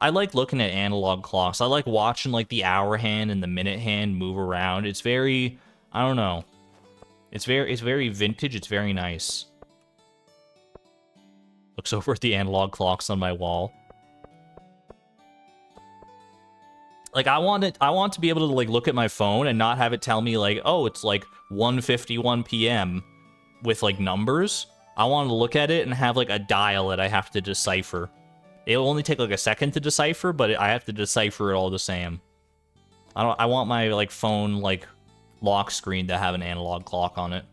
I like looking at analog clocks. I like watching like the hour hand and the minute hand move around. It's very, I don't know. It's very vintage. It's very nice. Looks over at the analog clocks on my wall. Like I want to be able to like look at my phone and not have it tell me like, oh, it's like 1:51 p.m. with like numbers. I want to look at it and have like a dial that I have to decipher. It'll only take like a second to decipher, but I have to decipher it all the same. I want my like phone like lock screen to have an analog clock on it.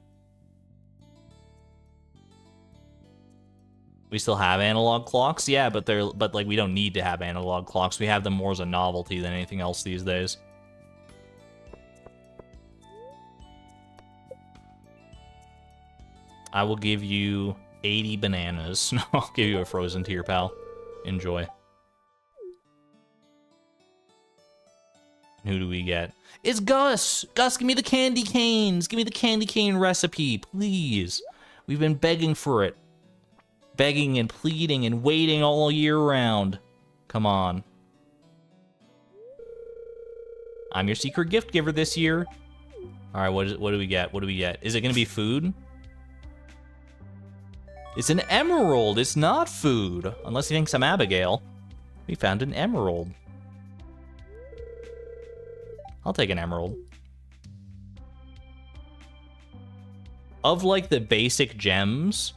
We still have analog clocks, yeah, but like we don't need to have analog clocks. We have them more as a novelty than anything else these days. I will give you 80 bananas. No, I'll give you a frozen tier, pal. Enjoy. Who do we get? It's Gus! Gus, give me the candy canes! Give me the candy cane recipe, please! We've been begging for it. Begging and pleading and waiting all year round. Come on. I'm your secret gift giver this year. Alright, what do we get? What do we get? Is it gonna be food? It's an emerald! It's not food! Unless he thinks I'm Abigail. We found an emerald. I'll take an emerald. Of, like, the basic gems,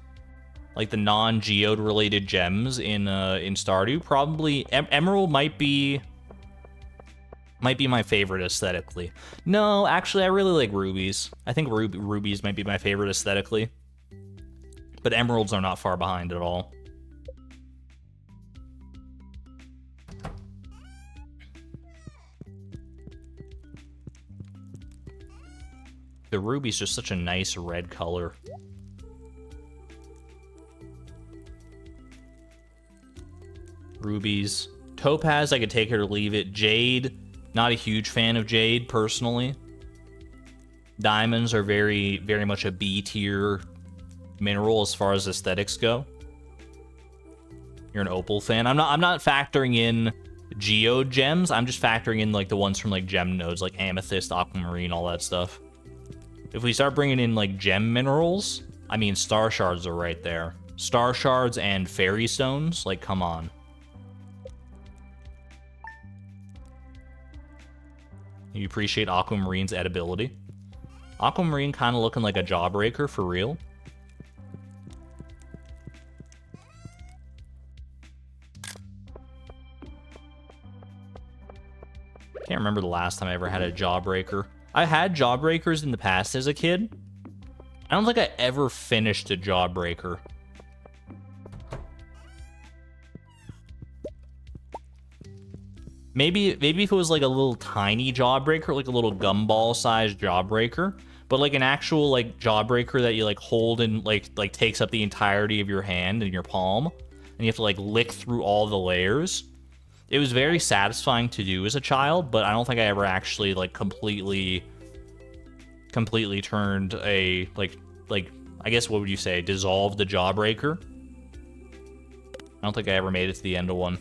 like the non-geode related gems in Stardew, probably emerald might be my favorite aesthetically. No, actually, I really like rubies. I think rubies might be my favorite aesthetically. But emeralds are not far behind at all. The ruby's just such a nice red color. Rubies. Topaz, I could take it or leave it. Jade, not a huge fan of jade, personally. Diamonds are very, very much a B tier mineral as far as aesthetics go. You're an opal fan. I'm not factoring in geode gems. I'm just factoring in like the ones from like gem nodes, like amethyst, aquamarine, all that stuff. If we start bringing in like gem minerals, I mean star shards are right there. Star shards and fairy stones, like come on. You appreciate aquamarine's edibility. Aquamarine kind of looking like a jawbreaker for real. Can't remember the last time I ever had a jawbreaker. I had jawbreakers in the past as a kid. I don't think I ever finished a jawbreaker. Maybe if it was like a little tiny jawbreaker, like a little gumball-sized jawbreaker, but like an actual like jawbreaker that you like hold and like takes up the entirety of your hand and your palm, and you have to like lick through all the layers. It was very satisfying to do as a child, but I don't think I ever actually like completely turned a like I guess what would you say, dissolved the jawbreaker. I don't think I ever made it to the end of one.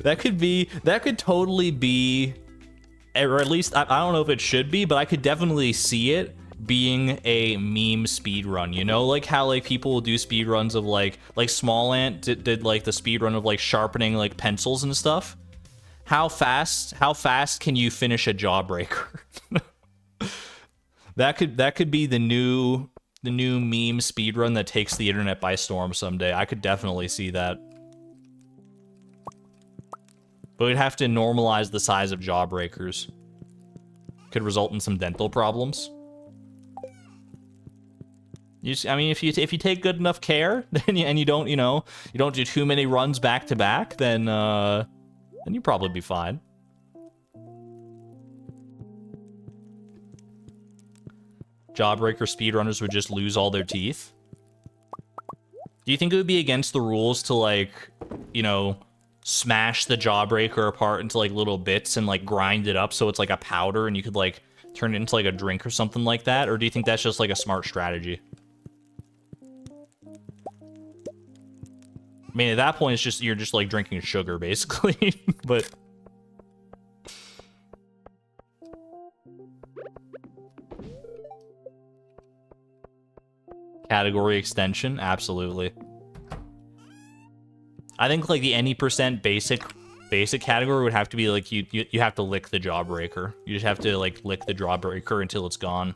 That could totally be, or at least I don't know if it should be, but I could definitely see it being a meme speed run. You know, like how like people will do speed runs of like Small Ant did like the speed run of like sharpening like pencils and stuff. How fast can you finish a jawbreaker? that could be the new meme speed run that takes the internet by storm someday. I could definitely see that. But we'd have to normalize the size of jawbreakers. Could result in some dental problems. I mean, if you take good enough care, and you don't do too many runs back to back, then you'd probably be fine. Jawbreaker speedrunners would just lose all their teeth. Do you think it would be against the rules to like, smash the jawbreaker apart into like little bits and like grind it up so it's like a powder and you could like turn it into like a drink or something like that? Or do you think that's just like a smart strategy? I mean, at that point, you're just like drinking sugar, basically. But category extension, absolutely. I think like the any percent basic category would have to be like you have to lick the jawbreaker. You just have to like lick the jawbreaker until it's gone.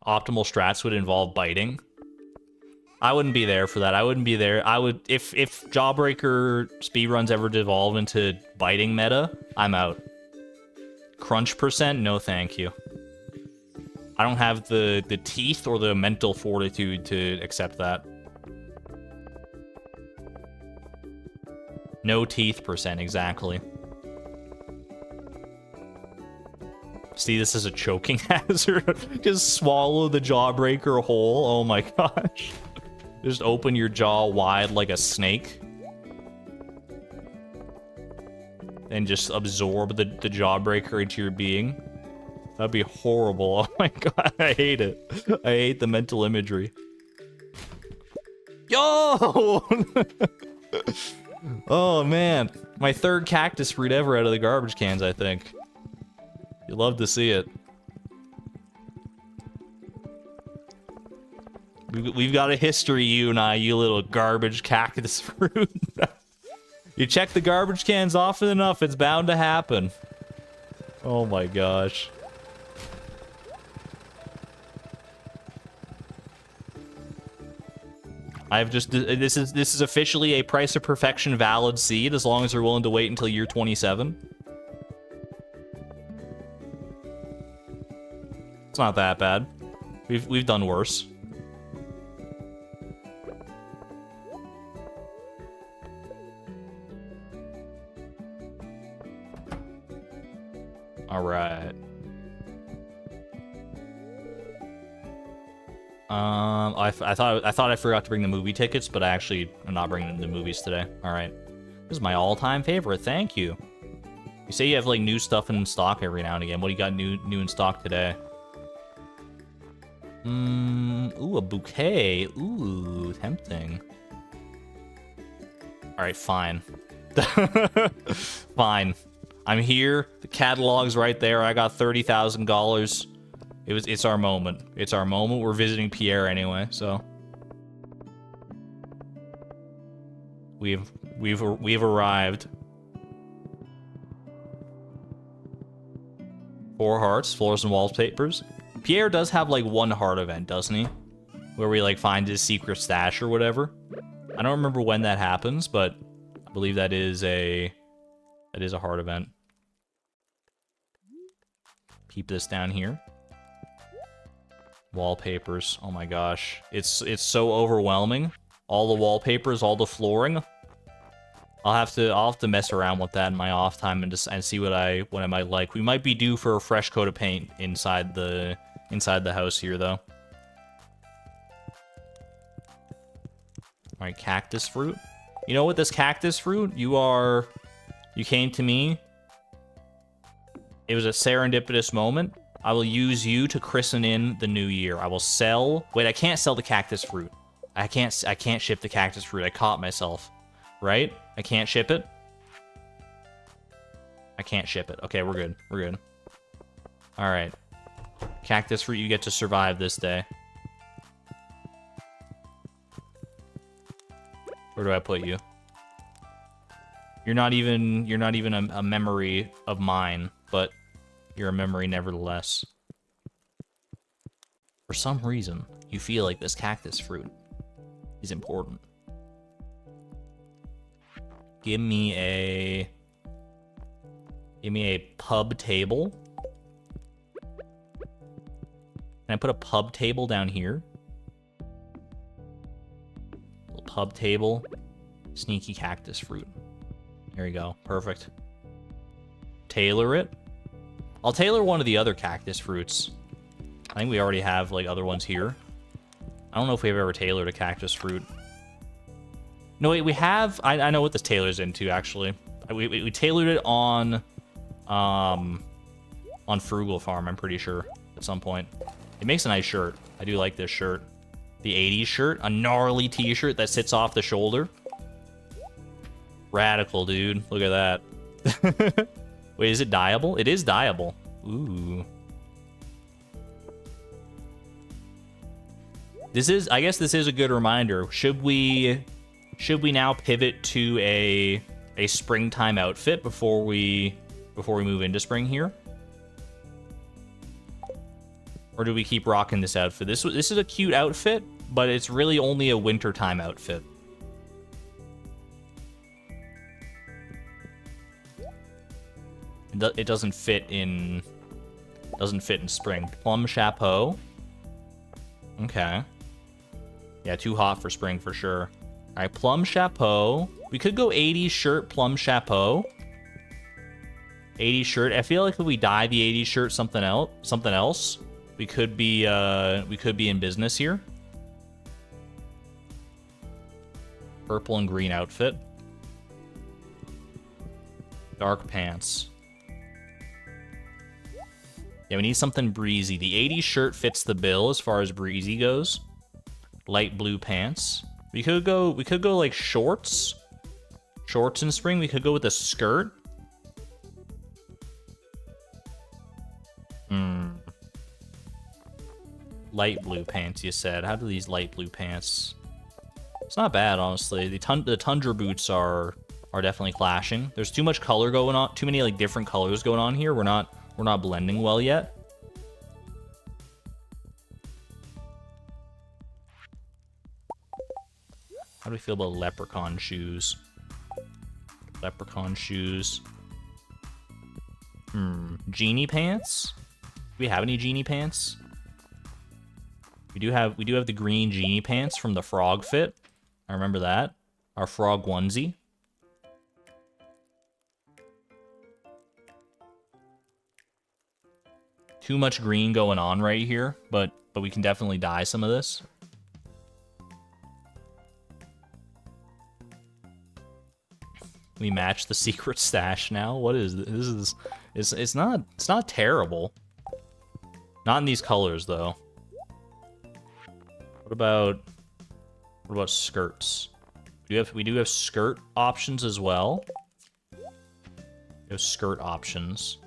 Optimal strats would involve biting. I wouldn't be there for that. I wouldn't be there. I would if Jawbreaker speedruns ever devolve into biting meta, I'm out. Crunch percent, no thank you. I don't have the teeth or the mental fortitude to accept that. No teeth percent, exactly. See, this is a choking hazard. Just swallow the Jawbreaker whole. Oh my gosh. Just open your jaw wide like a snake. And just absorb the Jawbreaker into your being. That'd be horrible. Oh my god, I hate it. I hate the mental imagery. Yo! Oh man. My third cactus fruit ever out of the garbage cans, I think. You love to see it. We've got a history, you and I, you little garbage cactus fruit. You check the garbage cans often enough, it's bound to happen. Oh my gosh. I've just, this is officially a price of perfection valid seed as long as you're willing to wait until year 27. It's not that bad. We've done worse. All right. I thought I forgot to bring the movie tickets, but I actually am not bringing the movies today. All right. This is my all-time favorite. Thank you. You say you have like new stuff in stock every now and again. What do you got new in stock today? Ooh, a bouquet. Ooh, tempting. All right, fine. Fine. I'm here. The catalog's right there. I got $30,000. It's our moment. It's our moment. We're visiting Pierre anyway, so we've arrived. 4 hearts, floors and wallpapers. Pierre does have like 1 heart event, doesn't he? Where we like find his secret stash or whatever. I don't remember when that happens, but I believe that is a heart event. Keep this down here. Wallpapers. Oh my gosh. It's so overwhelming. All the wallpapers, all the flooring. I'll have to mess around with that in my off time and see what I might like. We might be due for a fresh coat of paint inside the house here though. All right, cactus fruit. You know what, this cactus fruit, you came to me. It was a serendipitous moment. I will use you to christen in the new year. I will sell... Wait, I can't sell the cactus fruit. I can't ship the cactus fruit. I caught myself. Right? I can't ship it? I can't ship it. Okay, we're good. We're good. Alright. Cactus fruit, you get to survive this day. Where do I put you? You're not even a memory of mine, but... You're a memory nevertheless. For some reason, you feel like this cactus fruit is important. Give me a pub table. Can I put a pub table down here? Little pub table. Sneaky cactus fruit. There you go. Perfect. Tailor it. I'll tailor one of the other cactus fruits. I think we already have, like, other ones here. I don't know if we've ever tailored a cactus fruit. No, wait, we have... I know what this tailor's into, actually. We tailored it on Frugal Farm, I'm pretty sure, at some point. It makes a nice shirt. I do like this shirt. The 80s shirt. A gnarly t-shirt that sits off the shoulder. Radical, dude. Look at that. Wait, is it dyeable? It is dyeable. Ooh. I guess this is a good reminder. Should we now pivot to a springtime outfit before we move into spring here? Or do we keep rocking this outfit? This is a cute outfit, but it's really only a wintertime outfit. It doesn't fit in spring. Plum chapeau. Okay. Yeah, too hot for spring for sure. All right, plum chapeau. We could go 80s shirt, plum chapeau. 80s shirt. I feel like if we dye the 80s shirt something else, we could be in business here. Purple and green outfit. Dark pants. Yeah, we need something breezy. The 80s shirt fits the bill as far as breezy goes. Light blue pants. We could go like shorts. Shorts in spring. We could go with a skirt. Light blue pants, you said. How do these light blue pants? It's not bad, honestly. The tundra boots are definitely clashing. There's too much color going on. Too many like different colors going on here. We're not blending well yet. How do we feel about leprechaun shoes? Leprechaun shoes. Genie pants? Do we have any genie pants? We do have the green genie pants from the frog fit. I remember that. Our frog onesie. Too much green going on right here, but we can definitely dye some of this. We match the secret stash now. What is this? It's not terrible. Not in these colors though. What about skirts? We do have skirt options as well. We have skirt options.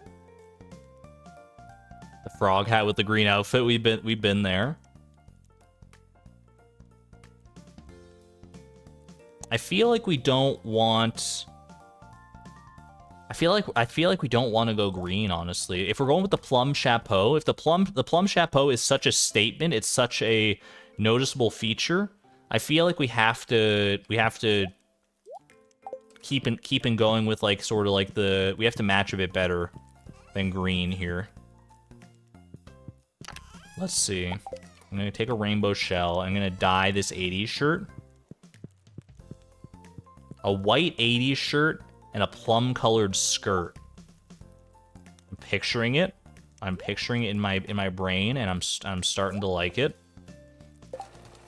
The frog hat with the green outfit. We've been there. I feel like we don't want. I feel like we don't want to go green, honestly. If we're going with the plum chapeau, if the plum chapeau is such a statement, it's such a noticeable feature. I feel like we have to keep going with like sort of like we have to match a bit better than green here. Let's see. I'm gonna take a rainbow shell. I'm gonna dye this 80s shirt. A white 80s shirt and a plum colored skirt. I'm picturing it. I'm picturing it in my brain, and I'm starting to like it.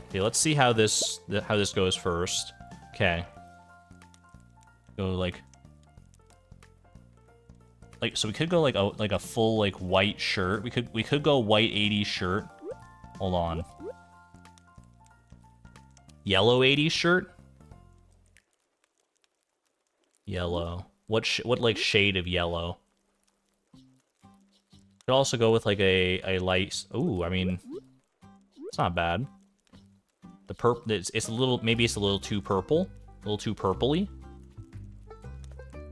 Okay, let's see how this goes first. Okay. Go like so we could go like a full like white shirt. We could go white 80s shirt. Hold on. Yellow 80s shirt. Yellow. What like shade of yellow? Could also go with like a light. Ooh, I mean, it's not bad. The purple. It's a little. Maybe it's a little too purple. A little too purpley.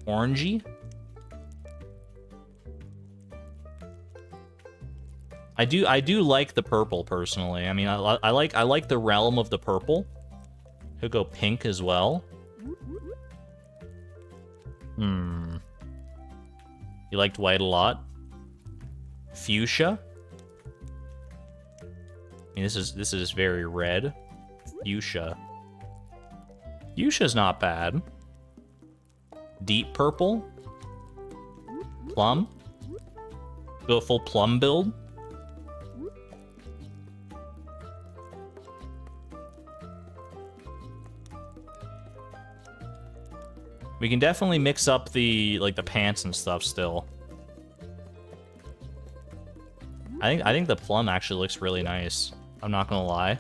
Orangey. I do like the purple personally. I mean, I like the realm of the purple. Could go pink as well. You liked white a lot. Fuchsia. I mean, this is very red. Fuchsia. Fuchsia's not bad. Deep purple. Plum. Go full plum build. We can definitely mix up the pants and stuff still. I think the plum actually looks really nice. I'm not gonna lie.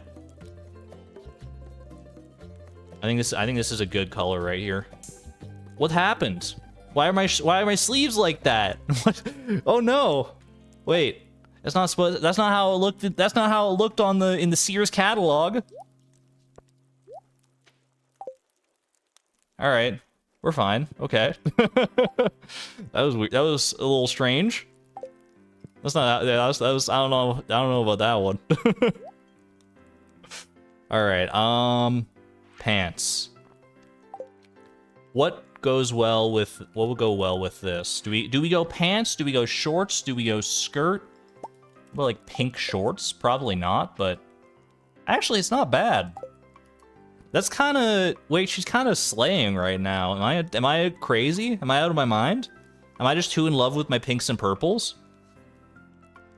I think this is a good color right here. What happened? Why are my sleeves like that? What? Oh no! Wait, that's not how it looked. That's not how it looked in the Sears catalog. All right. We're fine. Okay. That was weird. That was a little strange. That's not that was I don't know about that one. All right, pants. What would go well with this? Do we go pants? Do we go shorts? Do we go skirt? Well, like pink shorts? Probably not, but actually it's not bad. That's kind of wait, she's kind of slaying right now. Am I crazy? Am I out of my mind? Am I just too in love with my pinks and purples?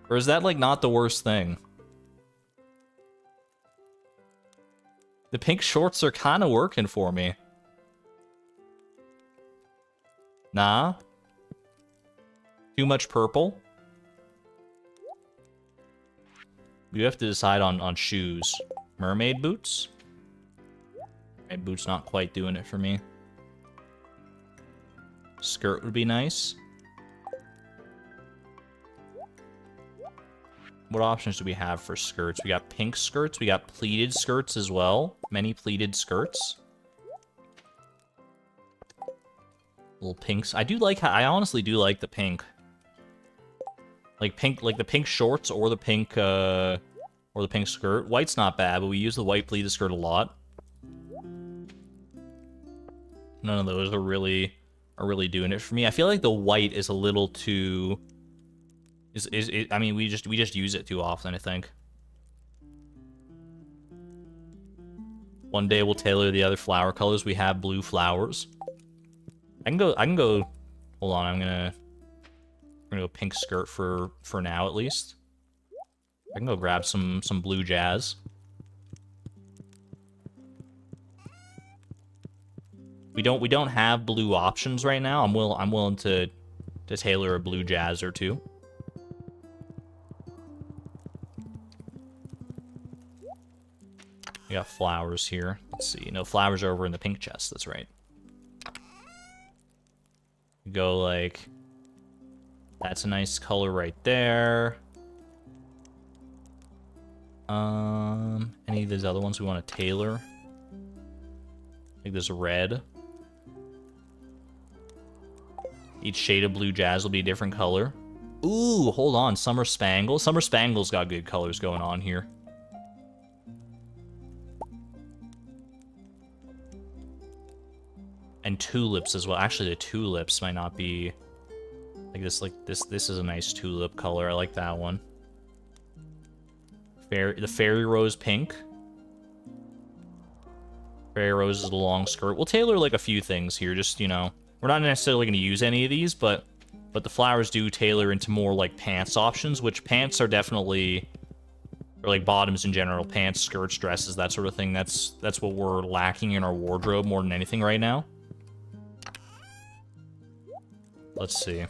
Or is that like not the worst thing? The pink shorts are kind of working for me. Nah. Too much purple. You have to decide on shoes. Mermaid boots? Mermaid boots not quite doing it for me. Skirt would be nice. What options do we have for skirts? We got pink skirts. We got pleated skirts as well. Many pleated skirts. Little pinks. I honestly do like the pink. Like the pink shorts or the pink skirt. White's not bad, but we use the white pleated skirt a lot. None of those are really doing it for me. I feel like the white is a little too I mean, we just use it too often, I think. One day we'll tailor the other flower colors. We have blue flowers. I can go hold on, I'm gonna go pink skirt for now at least. I can go grab some blue jazz. We don't have blue options right now. I'm willing to tailor a blue jazz or two. We got flowers here. Let's see. No, flowers are over in the pink chest. That's right. Go like... That's a nice color right there. Any of these other ones we want to tailor? I think there's red. Each shade of blue jazz will be a different color. Ooh, hold on. Summer Spangle. Summer Spangle's got good colors going on here. And tulips as well. Actually, the tulips might not be like this. This is a nice tulip color. I like that one. The fairy rose pink. Fairy rose is the long skirt. We'll tailor like a few things here. Just, you know, we're not necessarily going to use any of these, but the flowers do tailor into more like pants options, which pants are definitely, or like bottoms in general, pants, skirts, dresses, that sort of thing. That's what we're lacking in our wardrobe more than anything right now. Let's see.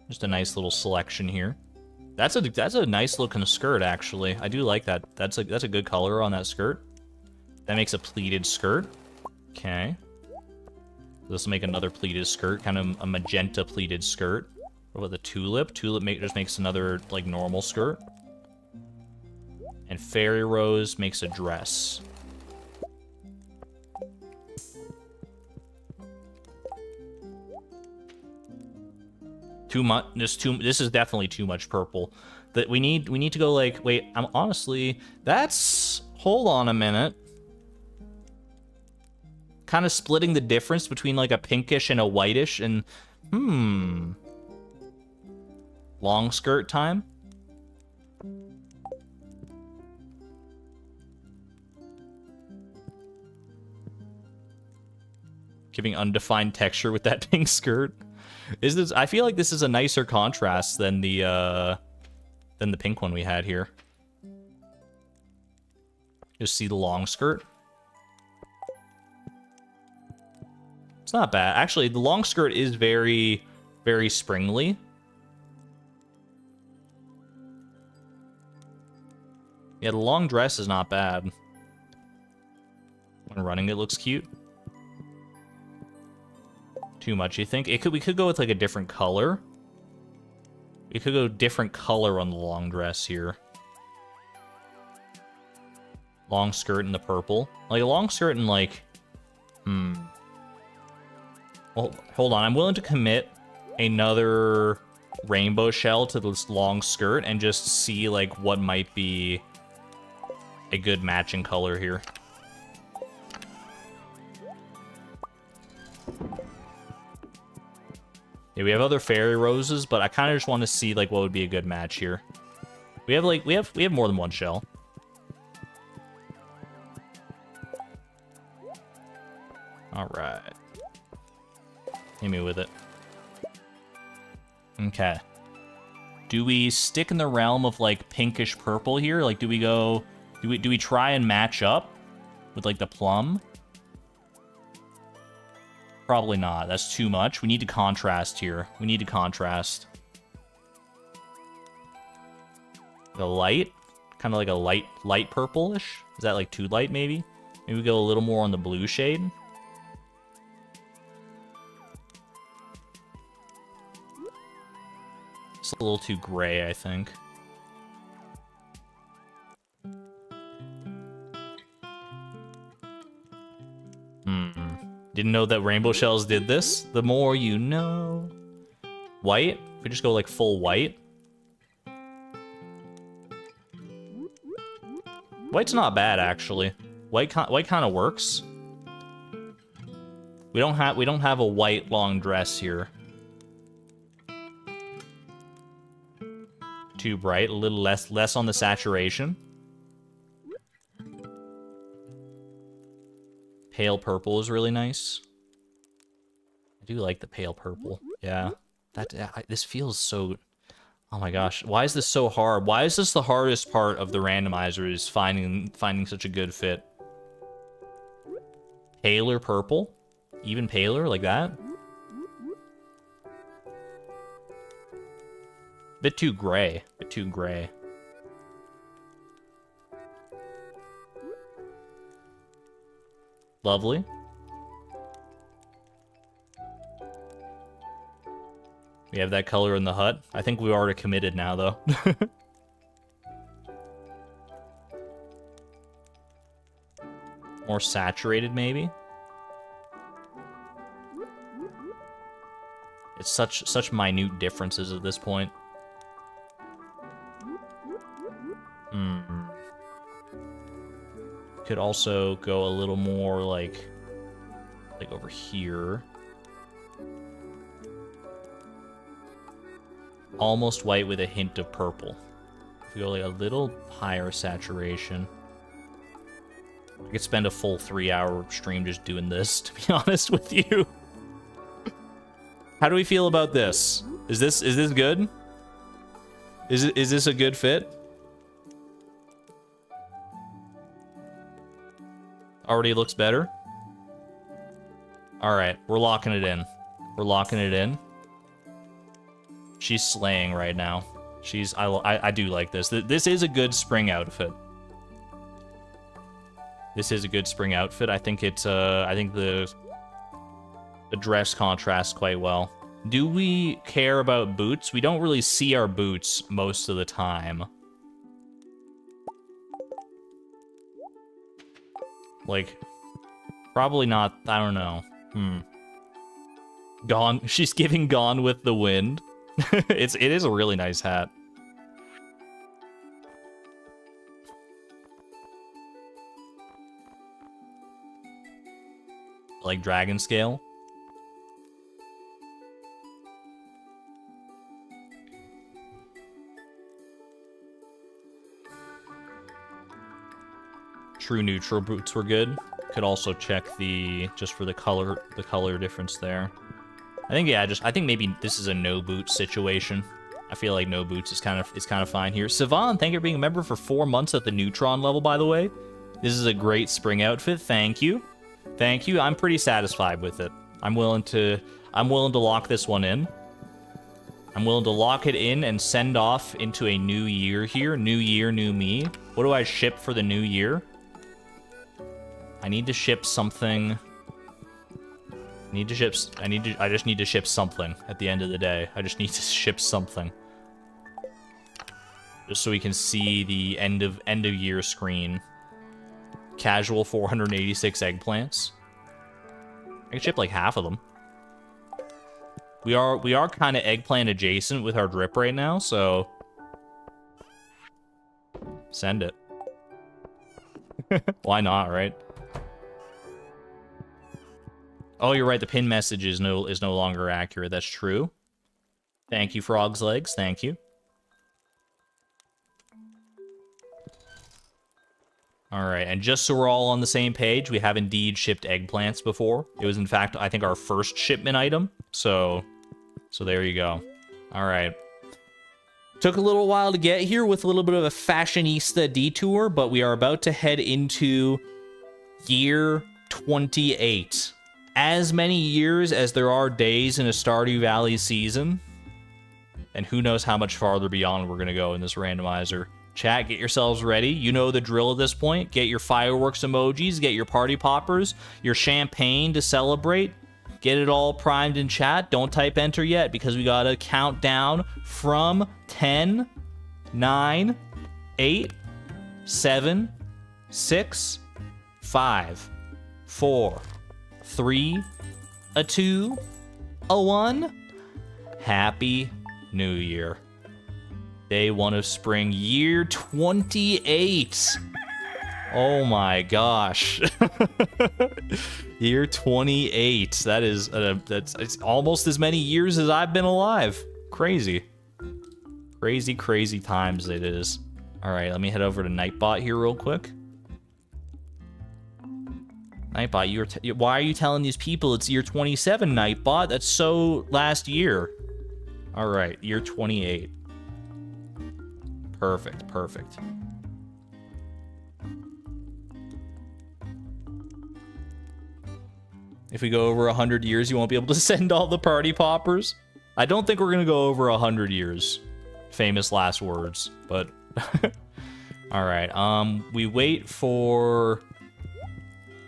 Just a nice little selection here. That's a nice looking skirt, actually. I do like that. That's a good color on that skirt. That makes a pleated skirt. Okay. This will make another pleated skirt, kind of a magenta pleated skirt. What about the tulip? Tulip just makes another like normal skirt. And fairy rose makes a dress. Too much. This is definitely too much purple. That we need to go like, wait, I'm honestly, hold on a minute. Kind of splitting the difference between like a pinkish and a whitish and long skirt time. Giving undefined texture with that pink skirt. I feel like this is a nicer contrast than the pink one we had here. Just see the long skirt. It's not bad. Actually, the long skirt is very, very springly. Yeah, the long dress is not bad. When running, it looks cute. Too much, you think? We could go with like a different color. We could go different color on the long dress here. Long skirt in the purple. Like a long skirt in like... Well, hold on. I'm willing to commit another rainbow shell to this long skirt and just see, like, what might be a good matching color here. Yeah, we have other fairy roses, but I kind of just want to see, like, what would be a good match here. We have, like, we have more than one shell. All right. Hit me with it. Okay. Do we stick in the realm of, like, pinkish purple here? Like, do we go... Do we try and match up with, like, the plum? Probably not. That's too much. We need to contrast here. We need to contrast. The light? Kind of like a light purplish? Is that, like, too light, maybe? Maybe we go a little more on the blue shade? It's a little too gray, I think. Didn't know that rainbow shells did this. The more you know. White? If we just go like full white. White's not bad actually. White kind of works. We don't have a white long dress here. Too bright, a little less on the saturation. Pale purple is really nice. I do like the pale purple. Yeah. This feels so... Oh my gosh. Why is this so hard? Why is this the hardest part of the randomizer, is finding such a good fit? Paler purple? Even paler like that? Bit too gray. Bit too gray. Lovely. We have that color in the hut. I think we already committed now, though. More saturated, maybe? It's such minute differences at this point. Could also go a little more like over here. Almost white with a hint of purple. If we go like a little higher saturation. I could spend a full 3-hour stream just doing this, to be honest with you. How do we feel about this? Is this good? Is this a good fit? Already looks better. All right, we're locking it in. We're locking it in. She's slaying right now. I do like this. This is a good spring outfit. This is a good spring outfit. I think it's I think the dress contrasts quite well. Do we care about boots? We don't really see our boots most of the time. Like, probably not. I don't know. Gone. She's giving Gone with the Wind. It is a really nice hat. Like dragon scale. True neutral boots were good. Could also check just for the color difference there. I think I think maybe this is a no boots situation. I feel like no boots is kind of fine here. Sivan, thank you for being a member for 4 months at the Neutron level, by the way. This is a great spring outfit. Thank you. Thank you. I'm pretty satisfied with it. I'm willing to lock this one in. I'm willing to lock it in and send off into a new year here. New year, new me. What do I ship for the new year? I need to ship something. I just need to ship something at the end of the day. I just need to ship something. Just so we can see the end of year screen. Casual 486 eggplants. I can ship like half of them. We are kind of eggplant adjacent with our drip right now, so send it. Why not, right? Oh, you're right. The pin message is no longer accurate. That's true. Thank you, Frog's Legs. Thank you. All right, and just so we're all on the same page, we have indeed shipped eggplants before. It was, in fact, I think our first shipment item. So there you go. All right. Took a little while to get here with a little bit of a fashionista detour, but we are about to head into year 28. As many years as there are days in a Stardew Valley season. And who knows how much farther beyond we're going to go in this randomizer. Chat, get yourselves ready. You know the drill at this point. Get your fireworks emojis, get your party poppers, your champagne to celebrate. Get it all primed in chat. Don't type enter yet because we got to count down from 10, 9, 8, 7, 6, 5, 4, 3, a 2, a 1. Happy New Year. Day 1 of spring, year 28. Oh my gosh. Year 28. That is it's almost as many years as I've been alive. Crazy. Crazy, crazy times it is. All right, let me head over to Nightbot here real quick. Nightbot, why are you telling these people it's year 27, Nightbot? That's so last year. All right, year 28. Perfect, perfect. If we go over 100 years, you won't be able to send all the party poppers. I don't think we're going to go over 100 years. Famous last words, but... all right, we wait for...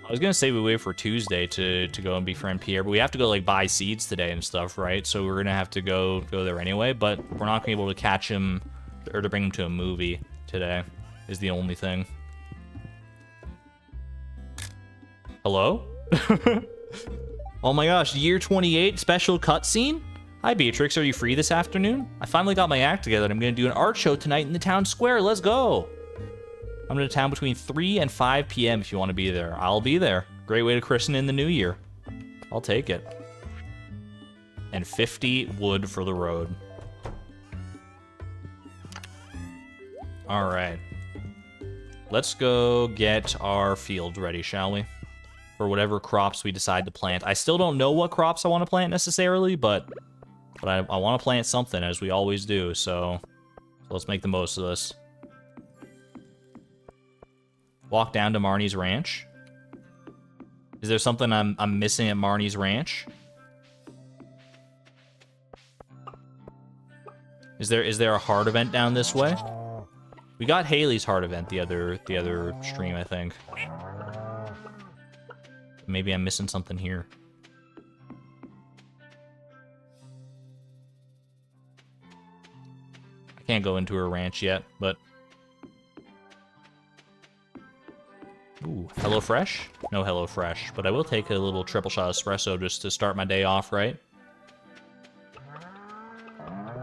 I was going to say we wait for Tuesday to go and befriend Pierre, but we have to go, like, buy seeds today and stuff, right? So we're going to have to go there anyway, but we're not going to be able to catch him or to bring him to a movie today is the only thing. Hello? Oh my gosh, year 28 special cutscene? Hi Beatrix, are you free this afternoon? I finally got my act together and I'm gonna do an art show tonight in the town square. Let's go! I'm in town between 3 and 5 p.m. if you want to be there. I'll be there. Great way to christen in the new year. I'll take it. And 50 wood for the road. All right. Let's go get our field ready, shall we? For whatever crops we decide to plant. I still don't know what crops I want to plant necessarily, but I want to plant something, as we always do, so let's make the most of this. Walk down to Marnie's ranch. Is there something I'm missing at Marnie's ranch? Is there a heart event down this way? We got Haley's heart event the other stream, I think. Maybe I'm missing something here. I can't go into her ranch yet, but... Ooh, HelloFresh? No HelloFresh, but I will take a little triple shot espresso just to start my day off, right?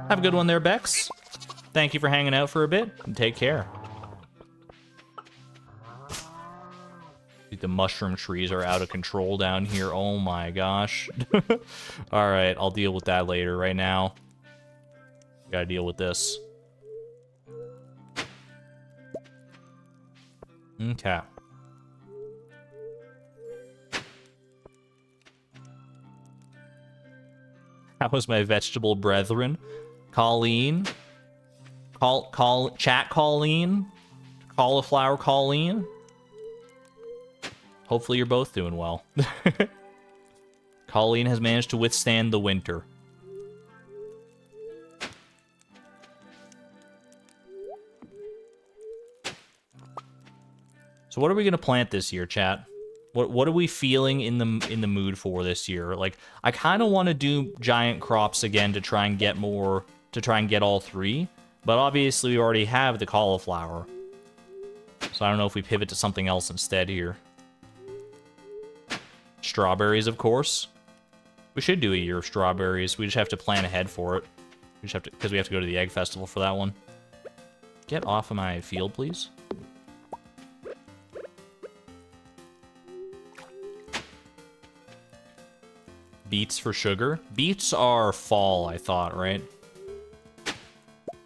Have a good one there, Bex. Thank you for hanging out for a bit, and take care. The mushroom trees are out of control down here. Oh my gosh. Alright, I'll deal with that later. Right now, gotta deal with this. Okay. How was my vegetable brethren? Colleen? Chat Colleen? Cauliflower Colleen? Hopefully you're both doing well. Colleen has managed to withstand the winter. So what are we gonna plant this year, chat? What are we feeling in the mood for this year? Like, I kind of want to do giant crops again to try and get more, to try and get all three. But obviously we already have the cauliflower. So I don't know if we pivot to something else instead here. Strawberries, of course. We should do a year of strawberries. We just have to plan ahead for it. We just have to, because we have to go to the egg festival for that one. Get off of my field, please. Beets for sugar. Beets are fall, I thought, right?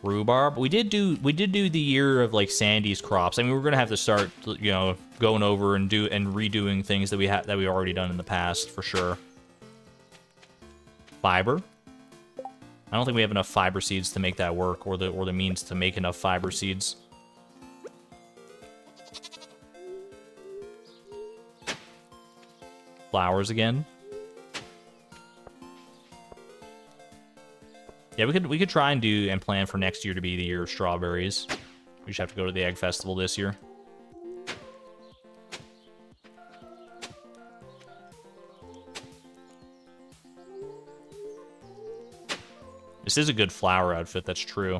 Rhubarb. We did do the year of like Sandy's crops. I mean, we're gonna have to start, you know, going over and redoing things that we already done in the past for sure. Fiber. I don't think we have enough fiber seeds to make that work, or the means to make enough fiber seeds. Flowers again. Yeah, we could try and do and plan for next year to be the year of strawberries. We just have to go to the egg festival this year. This is a good flower outfit, that's true.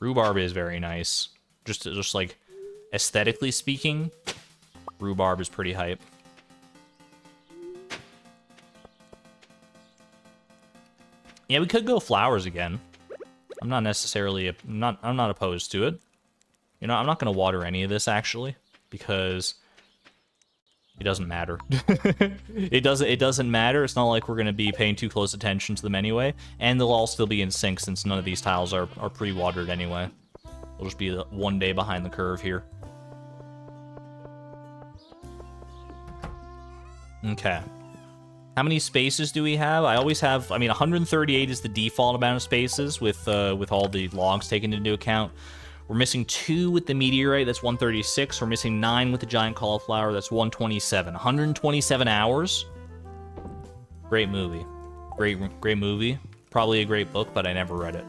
Rhubarb is very nice. Just like aesthetically speaking, rhubarb is pretty hype. Yeah, we could go flowers again. I'm not necessarily I'm not opposed to it. You know, I'm not gonna water any of this actually, because it doesn't matter. It doesn't matter. It's not like we're gonna be paying too close attention to them anyway, and they'll all still be in sync since none of these tiles are pre-watered anyway. We'll just be 1 day behind the curve here. Okay. How many spaces do we have? I always have, I mean, 138 is the default amount of spaces with all the logs taken into account. We're missing 2 with the meteorite, that's 136. We're missing 9 with the giant cauliflower, that's 127. 127 hours. Great movie. Great movie. Probably a great book, but I never read it.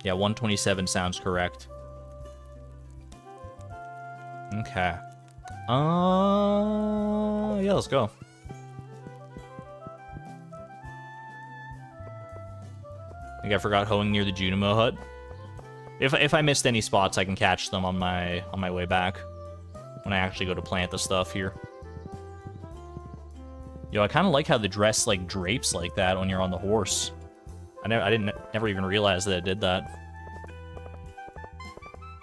Yeah, 127 sounds correct. Okay. Yeah, let's go. I think I forgot hoeing near the Junimo hut. If I missed any spots, I can catch them on my way back when I actually go to plant the stuff here. Yo, I kind of like how the dress like drapes like that when you're on the horse. I never even realized that it did that.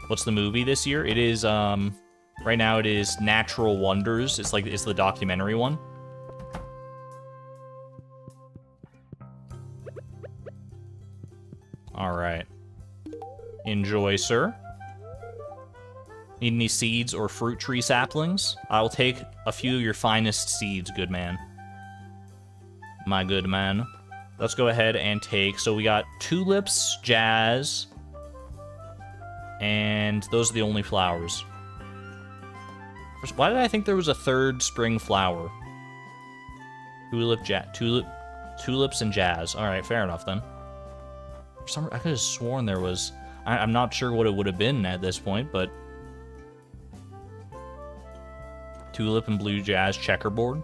What's the movie this year? It is right now it is Natural Wonders. It's the documentary one. All right. Enjoy, sir. Need any seeds or fruit tree saplings? I'll take a few of your finest seeds, good man. My good man. Let's go ahead and take, so we got tulips, jazz, and those are the only flowers. Why did I think there was a third spring flower? Tulips and jazz. All right, fair enough then. For some, I could have sworn there was. I'm not sure what it would have been at this point, but tulip and blue jazz checkerboard.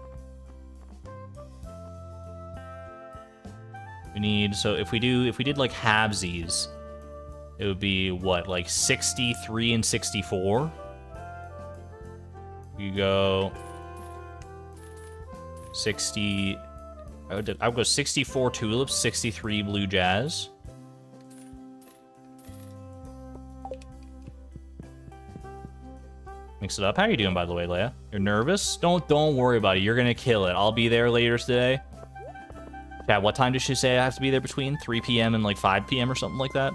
We need, so if we did like halvesies, it would be what, like 63 and 64? You go 60, I would go 64 tulips, 63 blue jazz. Mix it up. How are you doing, by the way, Leia? You're nervous? Don't worry about it. You're gonna kill it. I'll be there later today. Yeah, what time did she say I have to be there between 3 p.m. and like 5 p.m. or something like that?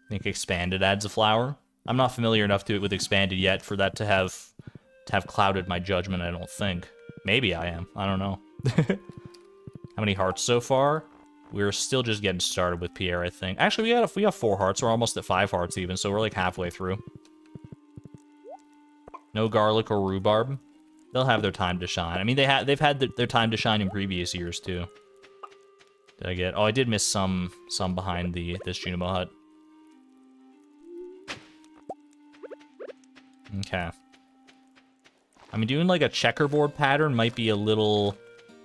I think expanded adds a flower. I'm not familiar enough to it with expanded yet for that to have clouded my judgment, I don't think. Maybe I am. I don't know. How many hearts so far? We're still just getting started with Pierre, I think. Actually, we got 4 hearts. We're almost at 5 hearts even, so we're like halfway through. No garlic or rhubarb. They'll have their time to shine. I mean, they've had their time to shine in previous years too. Did I get? Oh, I did miss some behind this Junimo hut. Okay. I mean, doing like a checkerboard pattern might be a little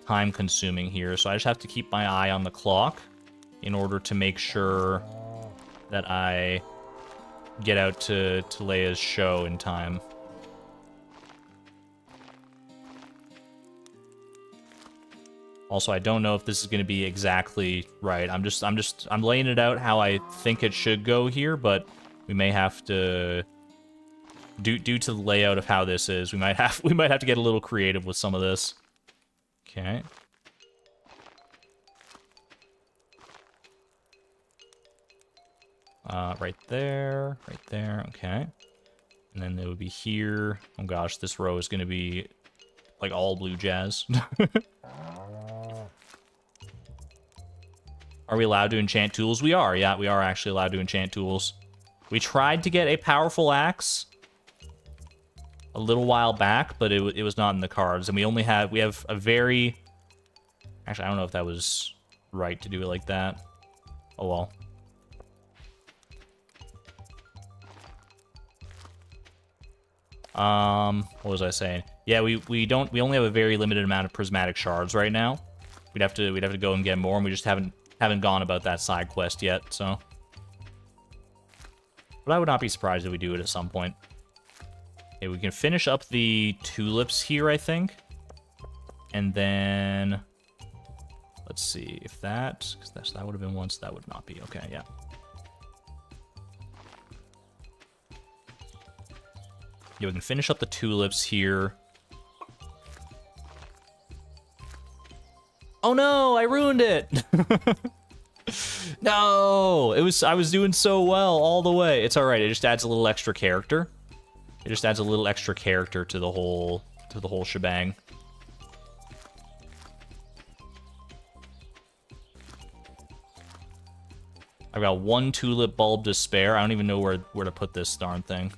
time consuming here, so I just have to keep my eye on the clock in order to make sure that I get out to Leia's show in time. Also, I don't know if this is going to be exactly right. I'm laying it out how I think it should go here, but we may have to, due to the layout of how this is, we might have to get a little creative with some of this. Okay. Right there, okay. And then it would be here. Oh gosh, this row is going to be like all blue jazz. Are we allowed to enchant tools? We are, yeah, we are actually allowed to enchant tools. We tried to get a powerful axe a little while back, but it was not in the cards. And we have a very... Actually, I don't know if that was right to do it like that. Oh well. What was I saying? Yeah, we only have a very limited amount of prismatic shards right now. We'd have to go and get more, and we just haven't gone about that side quest yet, so. But I would not be surprised if we do it at some point. Okay, we can finish up the tulips here, I think. And then let's see if that, because that would have been once, that would not be. Okay, yeah. Yeah, we can finish up the tulips here. Oh no, I ruined it. No, I was doing so well all the way. It's all right. It just adds a little extra character. It just adds a little extra character to the whole shebang. I've got one tulip bulb to spare. I don't even know where to put this darn thing.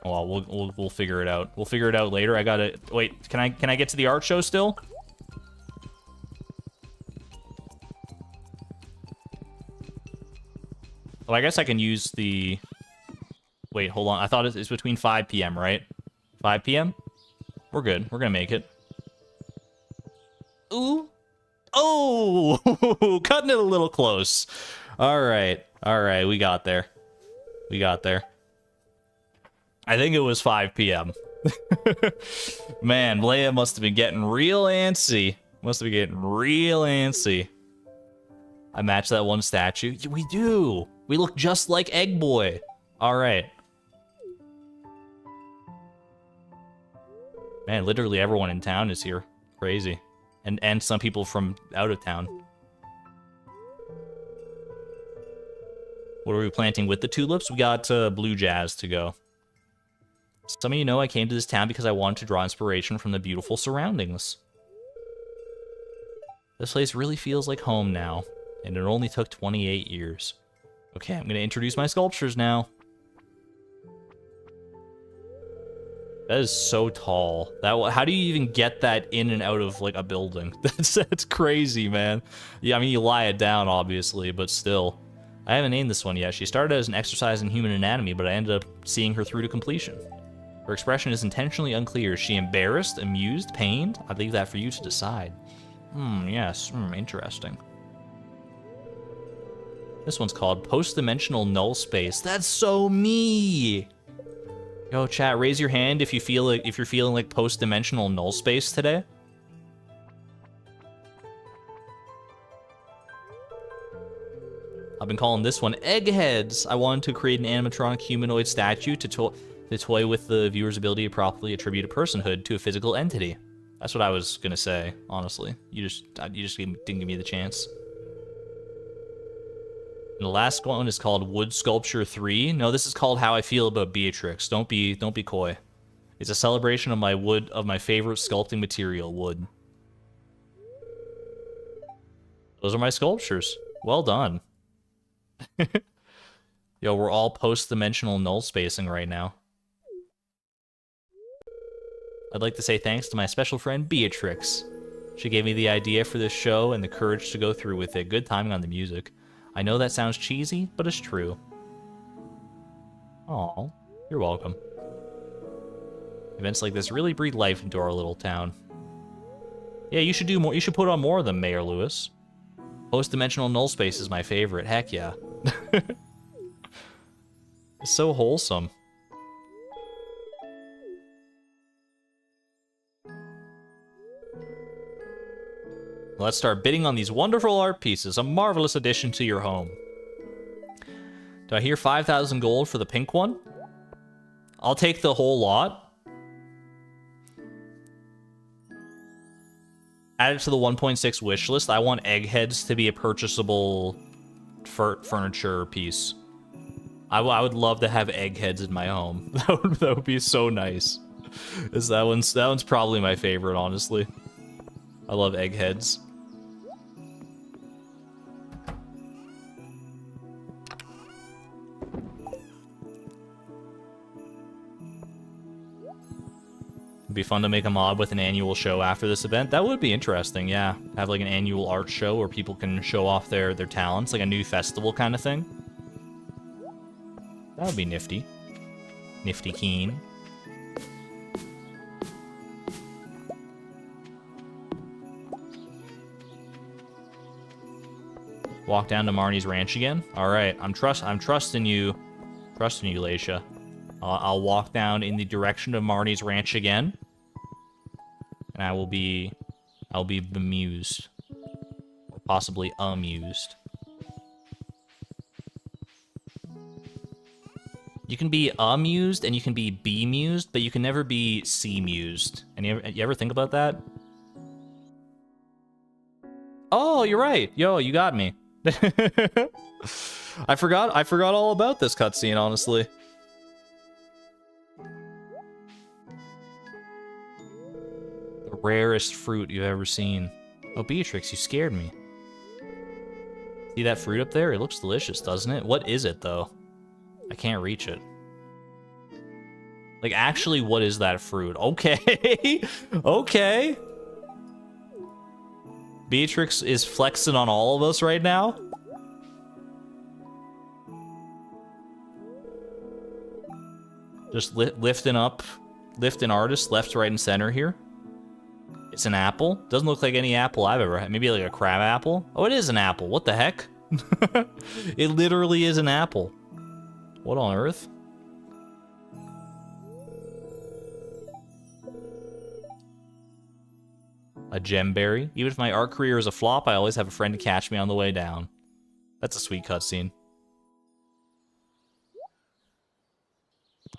Oh, well, we'll figure it out. We'll figure it out later. I gotta wait. Can I get to the art show still? Well, I guess I can use the. Wait, hold on. I thought it's between 5 p.m., right? 5 p.m. We're good. We're gonna make it. Ooh. Oh, cutting it a little close. All right. We got there. I think it was 5 p.m. Man, Leia must have been getting real antsy. I match that one statue. We do. We look just like Egg Boy. All right. Man, literally everyone in town is here. Crazy. And some people from out of town. What are we planting with the tulips? We got blue jazz to go. Some of you know I came to this town because I wanted to draw inspiration from the beautiful surroundings. This place really feels like home now, and it only took 28 years. Okay, I'm going to introduce my sculptures now. That is so tall. How do you even get that in and out of like a building? That's crazy, man. Yeah, I mean you lie it down obviously, but still. I haven't named this one yet. She started as an exercise in human anatomy, but I ended up seeing her through to completion. Her expression is intentionally unclear. Is she embarrassed, amused, pained? I'd leave that for you to decide. Yes. Interesting. This one's called Post-Dimensional Null Space. That's so me! Yo, chat, raise your hand if you're feeling like post-dimensional null space today. I've been calling this one Eggheads. I wanted to create an animatronic humanoid statue to toy with the viewer's ability to properly attribute a personhood to a physical entity. That's what I was gonna say, honestly. You just didn't give me the chance. And the last one is called Wood Sculpture 3. No, this is called How I Feel About Beatrix. Don't be coy. It's a celebration of my favorite sculpting material, wood. Those are my sculptures. Well done. Yo, we're all post-dimensional null spacing right now. I'd like to say thanks to my special friend Beatrix. She gave me the idea for this show and the courage to go through with it. Good timing on the music. I know that sounds cheesy, but it's true. Aw, you're welcome. Events like this really breathe life into our little town. Yeah, you should do more. You should put on more of them, Mayor Lewis. Post-dimensional null space is my favorite. Heck yeah. It's so wholesome. Let's start bidding on these wonderful art pieces. A marvelous addition to your home. Do I hear 5,000 gold for the pink one? I'll take the whole lot. Add it to the 1.6 wish list. I want eggheads to be a purchasable furniture piece. I would love to have eggheads in my home. That would be so nice. That one's probably my favorite, honestly. I love eggheads. It'd be fun to make a mod with an annual show after this event. That would be interesting, yeah. Have like an annual art show where people can show off their talents, like a new festival kind of thing. That would be nifty. Nifty keen. Walk down to Marnie's ranch again. All right, I'm trusting you, Leisha. I'll walk down in the direction of Marnie's ranch again, and I'll be bemused, or possibly amused. You can be amused and you can be bemused, but you can never be C-mused. And you ever think about that? Oh, you're right. Yo, you got me. I forgot all about this cutscene, honestly. The rarest fruit you've ever seen. Oh, Beatrix, you scared me. See that fruit up there? It looks delicious, doesn't it? What is it, though? I can't reach it. Like, actually, what is that fruit? Okay. Okay. Beatrix is flexing on all of us right now. Just lifting artists left, right, and center here. It's an apple. Doesn't look like any apple I've ever had. Maybe like a crab apple. Oh, it is an apple. What the heck? It literally is an apple. What on earth? A gemberry. Even if my art career is a flop, I always have a friend to catch me on the way down. That's a sweet cutscene.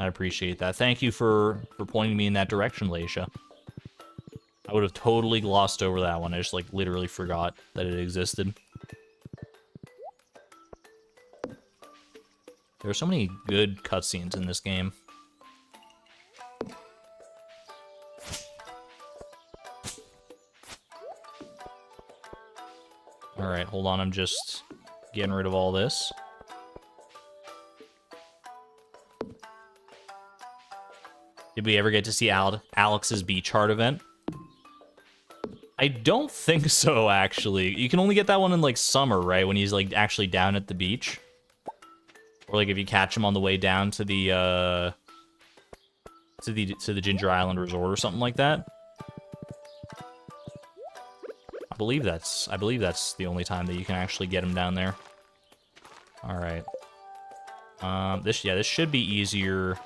I appreciate that. Thank you for pointing me in that direction, Leisha. I would have totally glossed over that one. I just, like, literally forgot that it existed. There are so many good cutscenes in this game. Alright, hold on, I'm just getting rid of all this. Did we ever get to see Alex's beach heart event? I don't think so, actually. You can only get that one in, like, summer, right? When he's, like, actually down at the beach. Or, like, if you catch him on the way down to the Ginger Island Resort or something like that. I believe that's the only time that you can actually get him down there. Alright. This should be easier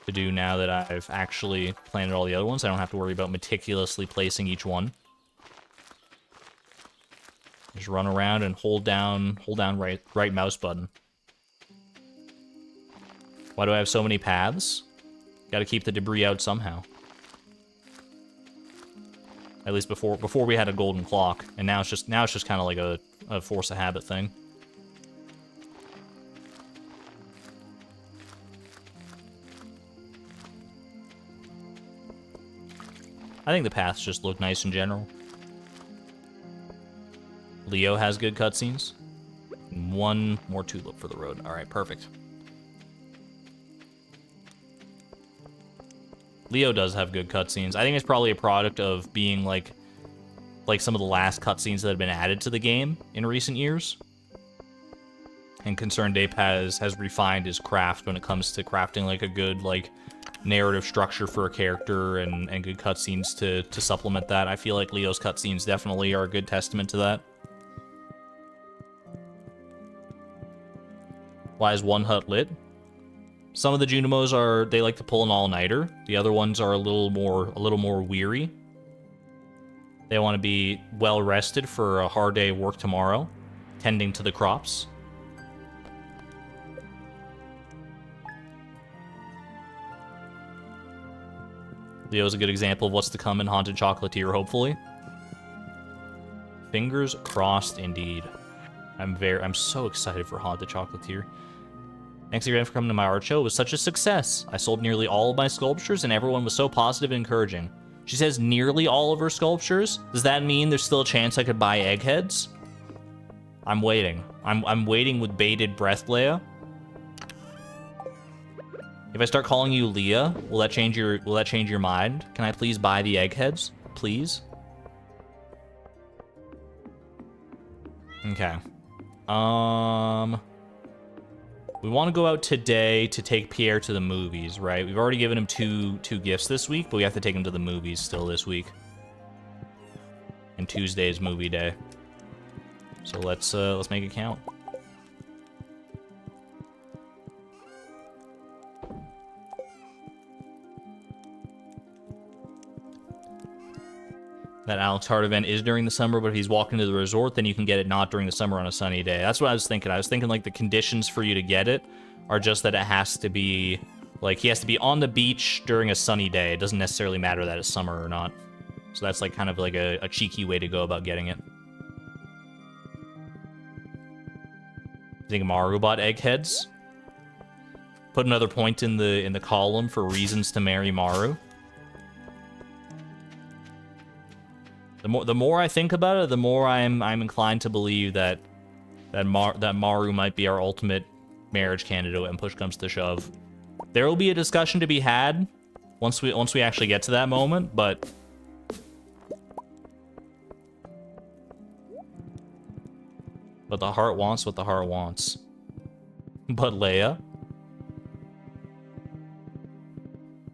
to do now that I've actually planted all the other ones. I don't have to worry about meticulously placing each one. Just run around and hold down right mouse button. Why do I have so many paths? Gotta keep the debris out somehow. At least before we had a golden clock, and now it's just kind of like a force of habit thing. I think the paths just look nice in general. Leo has good cutscenes. One more tulip for the road. All right, perfect. Leo does have good cutscenes. I think it's probably a product of being like some of the last cutscenes that have been added to the game in recent years. And Concerned Ape has refined his craft when it comes to crafting like a good narrative structure for a character and good cutscenes to supplement that. I feel like Leo's cutscenes definitely are a good testament to that. Why is one hut lit? Some of the Junimos they like to pull an all-nighter. The other ones are a little more weary. They want to be well rested for a hard day of work tomorrow, tending to the crops. Leo's a good example of what's to come in Haunted Chocolatier, hopefully. Fingers crossed, indeed. I'm so excited for Haunted Chocolatier. Thanks again for coming to my art show. It was such a success. I sold nearly all of my sculptures, and everyone was so positive and encouraging. She says nearly all of her sculptures. Does that mean there's still a chance I could buy eggheads? I'm waiting. I'm waiting with bated breath, Leia. If I start calling you Leia, will that change your mind? Can I please buy the eggheads? Please? Okay. We want to go out today to take Pierre to the movies, right? We've already given him two gifts this week, but we have to take him to the movies still this week. And Tuesday is movie day. So let's make it count. That Alex Hart event is during the summer, but if he's walking to the resort, then you can get it not during the summer on a sunny day. That's what I was thinking. I was thinking, like, the conditions for you to get it are just that it has to be, like, he has to be on the beach during a sunny day. It doesn't necessarily matter that it's summer or not. So that's, like, kind of like a cheeky way to go about getting it. You think Maru bought eggheads? Put another point in the column for reasons to marry Maru. The more I think about it, the more I'm inclined to believe that Maru might be our ultimate marriage candidate when push comes to shove. There will be a discussion to be had once we actually get to that moment, but the heart wants what the heart wants. But Leia,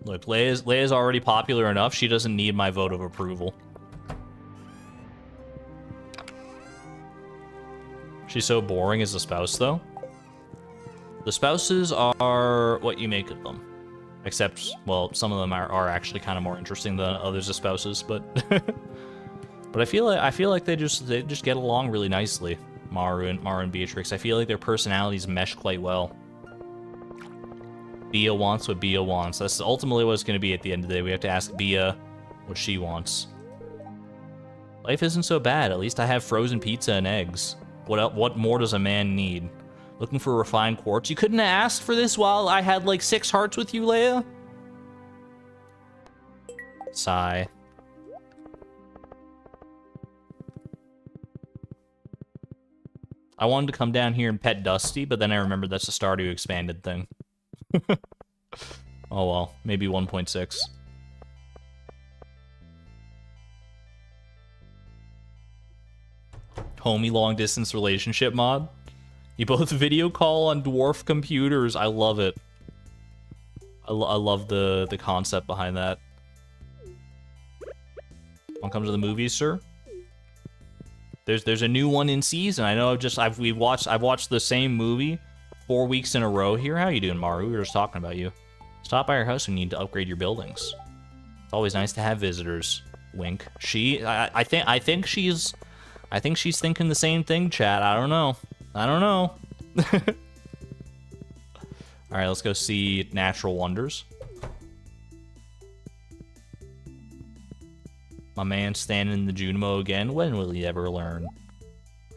look, Leia's already popular enough. She doesn't need my vote of approval. She's so boring as a spouse, though. The spouses are what you make of them. Except, well, some of them are actually kind of more interesting than others as spouses, but but I feel like they just get along really nicely. Maru and Beatrix. I feel like their personalities mesh quite well. Bia wants what Bia wants. That's ultimately what it's going to be at the end of the day. We have to ask Bia what she wants. Life isn't so bad. At least I have frozen pizza and eggs. What more does a man need? Looking for refined quartz? You couldn't have asked for this while I had like 6 hearts with you, Leia? Sigh. I wanted to come down here and pet Dusty, but then I remembered that's a Stardew expanded thing. Oh well, maybe 1.6. Homie long distance relationship mod. You both video call on dwarf computers. I love it. I love the concept behind that. Want to come to the movies, sir? There's a new one in season. I know I've watched the same movie 4 weeks in a row here. How you doing, Maru? We were just talking about you. Stop by our house when you need to upgrade your buildings. It's always nice to have visitors. Wink. I think she's thinking the same thing, chat. I don't know. All right, let's go see Natural Wonders. My man standing in the Junimo again. When will he ever learn?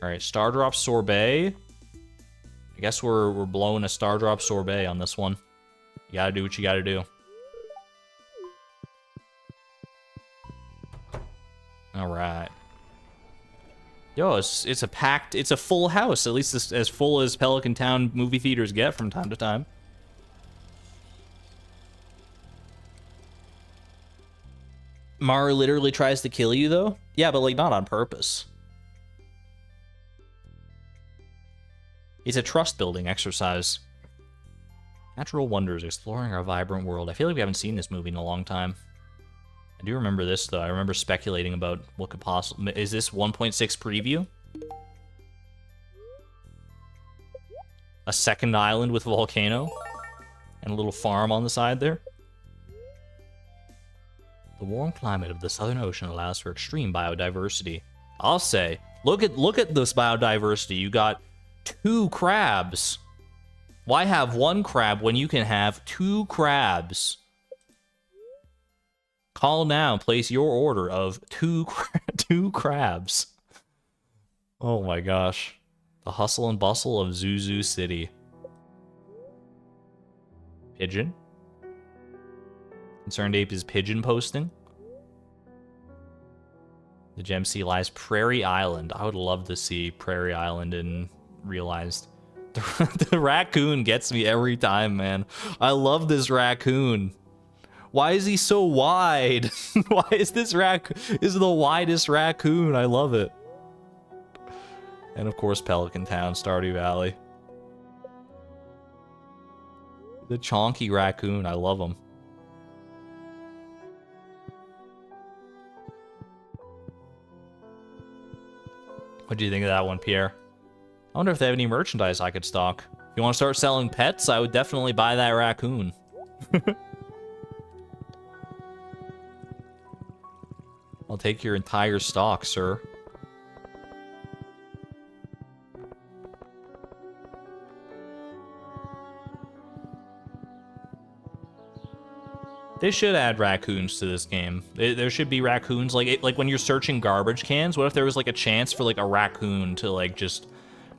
All right, Stardrop Sorbet. I guess we're blowing a Stardrop Sorbet on this one. You gotta do what you gotta do. All right. Yo, it's a full house. At least as full as Pelican Town movie theaters get from time to time. Maru literally tries to kill you, though? Yeah, but, like, not on purpose. It's a trust-building exercise. Natural Wonders, exploring our vibrant world. I feel like we haven't seen this movie in a long time. I do remember this, though. I remember speculating about what could possibly... Is this 1.6 preview? A second island with a volcano? And a little farm on the side there? The warm climate of the Southern Ocean allows for extreme biodiversity. I'll say, look at this biodiversity. You got 2 crabs. Why have 1 crab when you can have 2 crabs? Call now, place your order of 2 crabs. Oh my gosh. The hustle and bustle of Zuzu City. Pigeon? Concerned Ape is pigeon posting. The Gem Sea lies Prairie Island. I would love to see Prairie Island in realized. The raccoon gets me every time, man. I love this raccoon. Why is he so wide? Why is this raccoon? This is the widest raccoon. I love it. And of course, Pelican Town, Stardew Valley. The chonky raccoon. I love him. What do you think of that one, Pierre? I wonder if they have any merchandise I could stock. If you want to start selling pets, I would definitely buy that raccoon. I'll take your entire stock, sir. They should add raccoons to this game. There should be raccoons, like when you're searching garbage cans. What if there was like a chance for like a raccoon to like just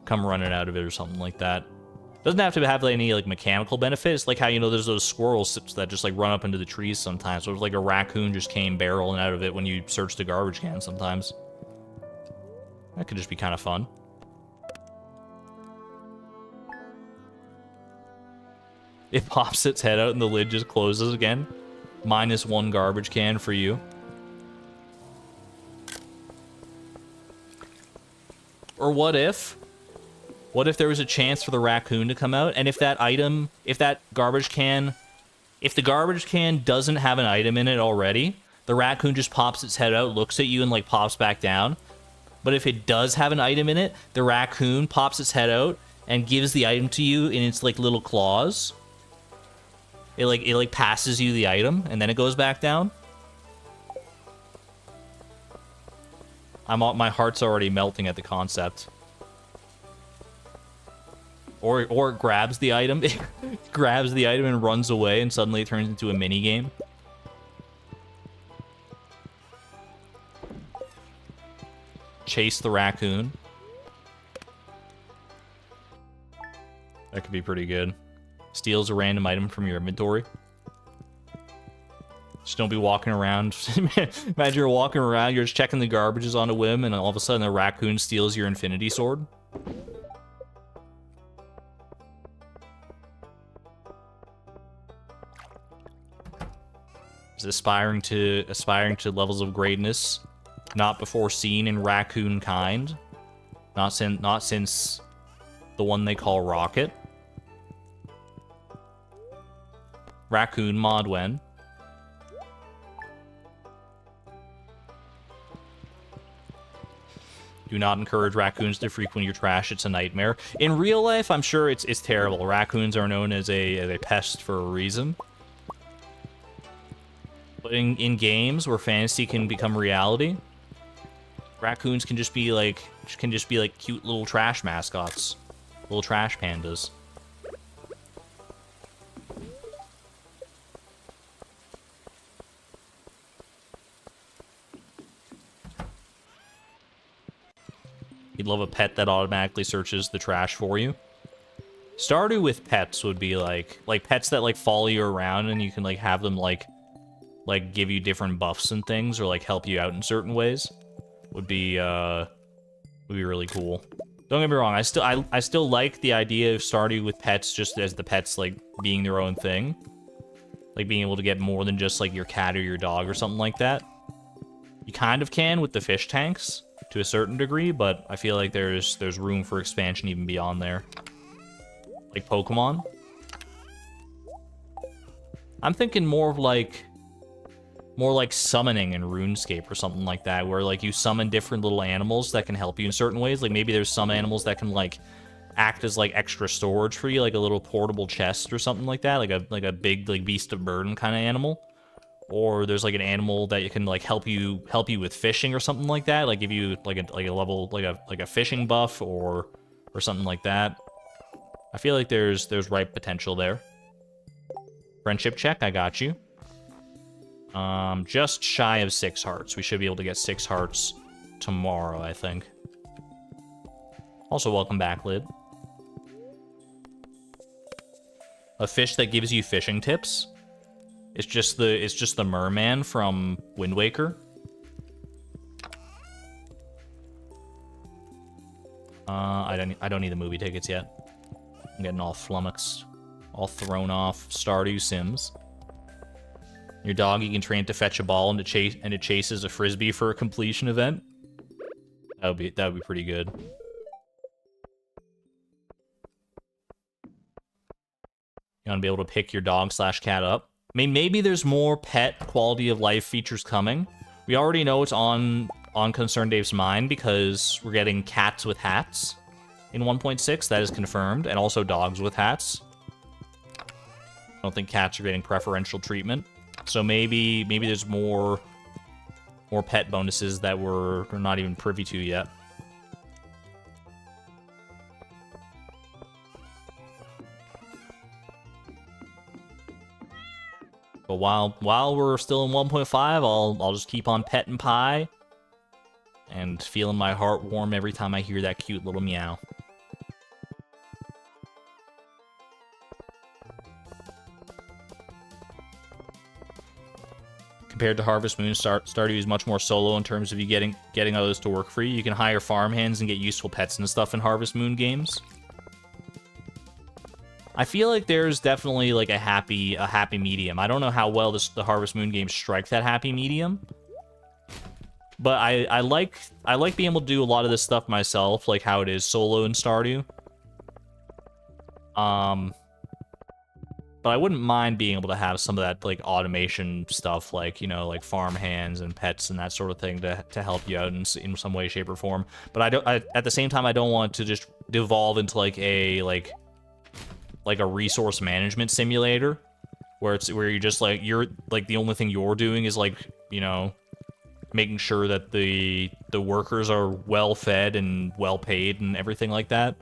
come running out of it or something like that? Doesn't have to have any like mechanical benefits, like how, you know, there's those squirrels that just like run up into the trees sometimes. So it's like a raccoon just came barreling out of it when you search the garbage can sometimes. That could just be kind of fun. It pops its head out and the lid just closes again. -1 garbage can for you. Or what if there was a chance for the raccoon to come out, and if that item, if the garbage can doesn't have an item in it already, the raccoon just pops its head out, looks at you, and like pops back down. But if it does have an item in it, the raccoon pops its head out and gives the item to you in its like little claws. It like passes you the item, and then it goes back down. My heart's already melting at the concept. Or it grabs the item. It grabs the item and runs away, and suddenly it turns into a mini game. Chase the raccoon. That could be pretty good. Steals a random item from your inventory. Just don't be walking around. Imagine you're walking around, you're just checking the garbages on a whim, and all of a sudden a raccoon steals your infinity sword. Is aspiring to levels of greatness not before seen in raccoon kind. Not since the one they call Rocket. Raccoon mod when. Do not encourage raccoons to frequent your trash. It's a nightmare. In real life, I'm sure it's terrible. Raccoons are known as a pest for a reason. But in games where fantasy can become reality, raccoons can just be like cute little trash mascots, little trash pandas. You'd love a pet that automatically searches the trash for you. Stardew with pets would be like pets that like follow you around, and you can like have them like give you different buffs and things, or like help you out in certain ways. Would be really cool. Don't get me wrong, I still like the idea of Stardew with pets, just as the pets like being their own thing. Like being able to get more than just like your cat or your dog or something like that. You kind of can with the fish tanks to a certain degree, but I feel like there's room for expansion even beyond there. Like Pokemon. I'm thinking more like summoning in RuneScape or something like that, where like you summon different little animals that can help you in certain ways. Like maybe there's some animals that can like act as like extra storage for you, like a little portable chest or something like that, like a big like beast of burden kind of animal. Or there's like an animal that you can like help you with fishing or something like that, like give you like a level like a fishing buff or something like that. I feel like there's ripe potential there. Friendship check, I got you. Just shy of 6 hearts. We should be able to get 6 hearts tomorrow, I think. Also, welcome back, Lid. A fish that gives you fishing tips. It's just the merman from Wind Waker. I don't need the movie tickets yet. I'm getting all flummoxed, all thrown off. Stardew Sims. Your dog, you can train it to fetch a ball and it chases a frisbee for a completion event. That would be pretty good. You want to be able to pick your dog / cat up. I mean, maybe there's more pet quality of life features coming. We already know it's on Concerned Dave's mind because we're getting cats with hats in 1.6. That is confirmed, and also dogs with hats. I don't think cats are getting preferential treatment. So maybe there's more pet bonuses that we're not even privy to yet. But while we're still in 1.5, I'll just keep on petting Pie and feeling my heart warm every time I hear that cute little meow. Compared to Harvest Moon, Stardew is much more solo in terms of you getting others to work for you. You can hire farmhands and get useful pets and stuff in Harvest Moon games. I feel like there's definitely like a happy medium. I don't know how well the Harvest Moon games strike that happy medium, but I like being able to do a lot of this stuff myself, like how it is solo in Stardew. But I wouldn't mind being able to have some of that like automation stuff, like, you know, like farm hands and pets and that sort of thing to help you out in some way, shape, or form. But at the same time, I don't want to just devolve into like a resource management simulator where you're just like, the only thing you're doing is like, you know, making sure that the workers are well fed and well paid and everything like that.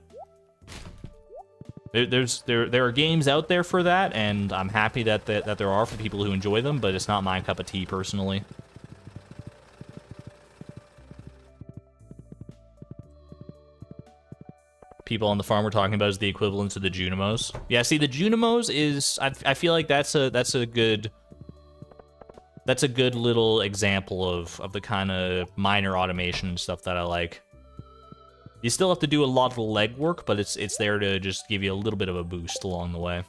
There are games out there for that, and I'm happy that there are for people who enjoy them, but it's not my cup of tea personally. People on the farm we're talking about is the equivalent to the Junimos. Yeah, see, the Junimos is I feel like that's a good little example of the kind of minor automation stuff that I like. You still have to do a lot of the legwork, but it's there to just give you a little bit of a boost along the way.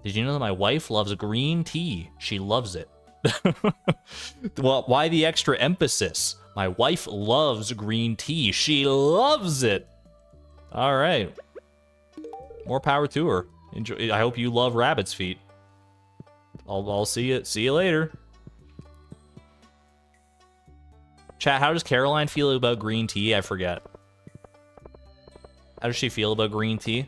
Did you know that my wife loves green tea? She loves it. Well, why the extra emphasis? My wife loves green tea. She loves it. All right. More power to her. Enjoy. I hope you love rabbit's feet. I'll see you later. Chat, how does Caroline feel about green tea? I forget. How does she feel about green tea?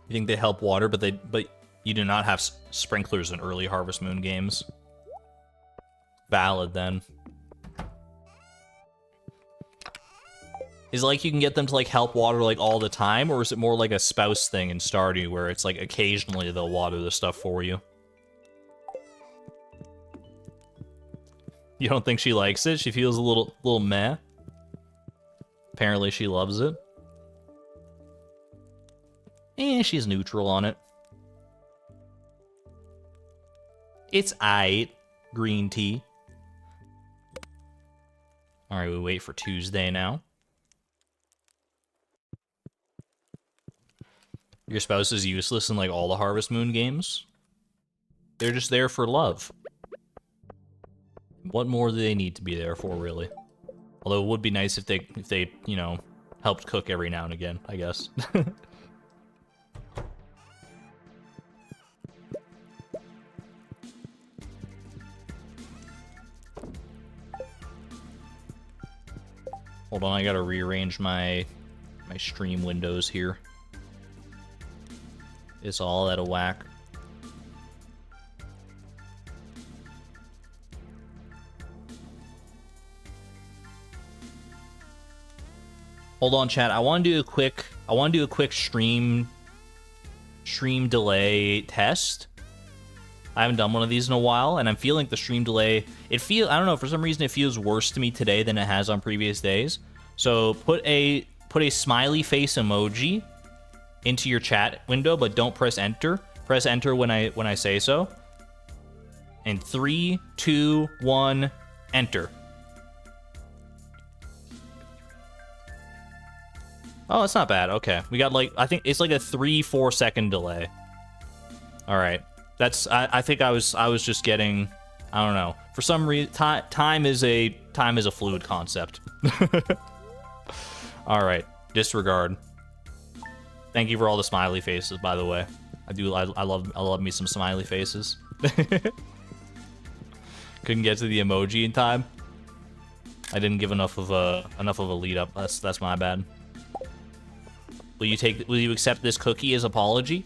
You think they help water, but you do not have sprinklers in early Harvest Moon games. Valid then. Is it like you can get them to like help water like all the time, or is it more like a spouse thing in Stardew where it's like occasionally they'll water the stuff for you? You don't think she likes it? She feels a little meh. Apparently she loves it. She's neutral on it. It's aight. Green tea. Alright, we wait for Tuesday now. Your spouse is useless in like all the Harvest Moon games. They're just there for love. What more do they need to be there for, really? Although it would be nice if they, you know, helped cook every now and again, I guess. Hold on, I gotta rearrange my stream windows here. It's all out of whack. Hold on, chat. I want to do a quick stream delay test. I haven't done one of these in a while, and I'm feeling the stream delay. I don't know, for some reason it feels worse to me today than it has on previous days. So put a smiley face emoji into your chat window, but don't press enter. Press enter when I say so. And 3, 2, 1, enter. Oh, it's not bad. Okay. We got like, I think it's like a 3-4 second delay. All right. I think I was just getting, I don't know. For some reason, time is a fluid concept. All right. Disregard. Thank you for all the smiley faces, by the way. I love me some smiley faces. Couldn't get to the emoji in time. I didn't give enough of a lead up. That's my bad. Will you accept this cookie as apology?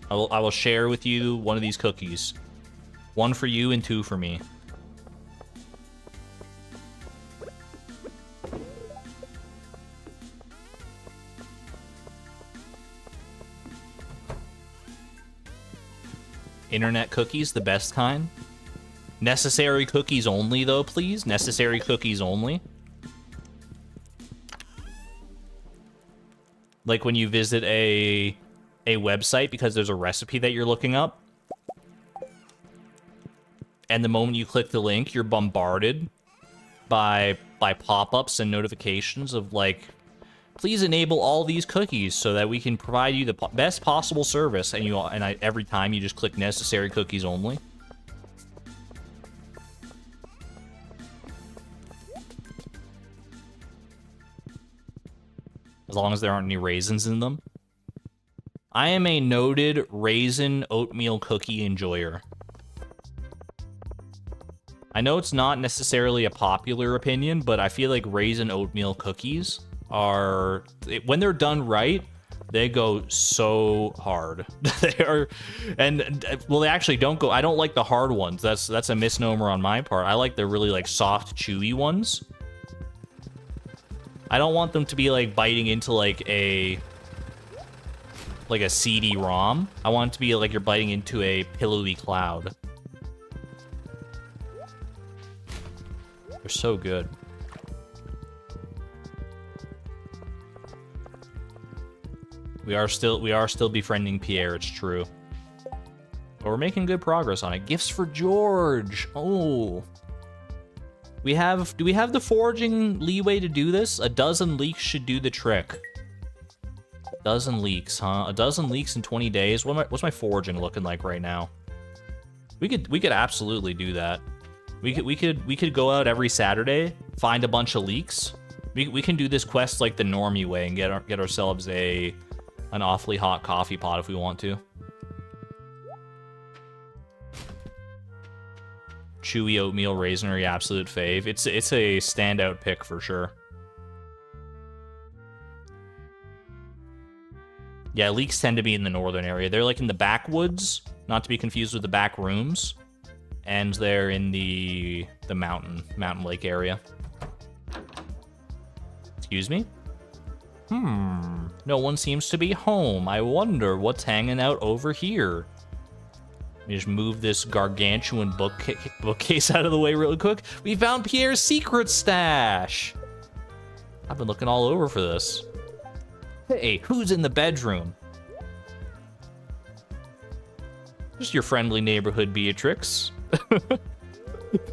I will share with you one of these cookies. 1 for you and 2 for me. Internet cookies, the best kind. Necessary cookies only, though, please. Necessary cookies only. Like when you visit a website because there's a recipe that you're looking up, and the moment you click the link, you're bombarded by pop-ups and notifications of like, please enable all these cookies so that we can provide you the best possible service, and every time you just click necessary cookies only. As long as there aren't any raisins in them. I am a noted raisin oatmeal cookie enjoyer. I know it's not necessarily a popular opinion, but I feel like raisin oatmeal cookies are, when they're done right, they go so hard. They are, and well, they actually don't go. I don't like the hard ones. That's a misnomer on my part. I like the really like soft, chewy ones. I don't want them to be like biting into like a CD-ROM. I want it to be like you're biting into a pillowy cloud. They're so good. We are still befriending Pierre, it's true. But we're making good progress on it. Gifts for George. Oh. Do we have the foraging leeway to do this? A dozen leaks should do the trick. A dozen leaks, huh? A dozen leaks in 20 days? What's my foraging looking like right now? We could absolutely do that. We could go out every Saturday, find a bunch of leaks. We can do this quest like the normie way and get ourselves an awfully hot coffee pot if we want to. Chewy oatmeal raisin are your absolute fave. It's a standout pick for sure. Yeah, leaks tend to be in the northern area. They're like in the backwoods, not to be confused with the back rooms, and they're in the mountain lake area. Excuse me? No one seems to be home. I wonder what's hanging out over here. Let me just move this gargantuan bookcase out of the way really quick. We found Pierre's secret stash. I've been looking all over for this. Hey, who's in the bedroom? Just your friendly neighborhood Beatrix.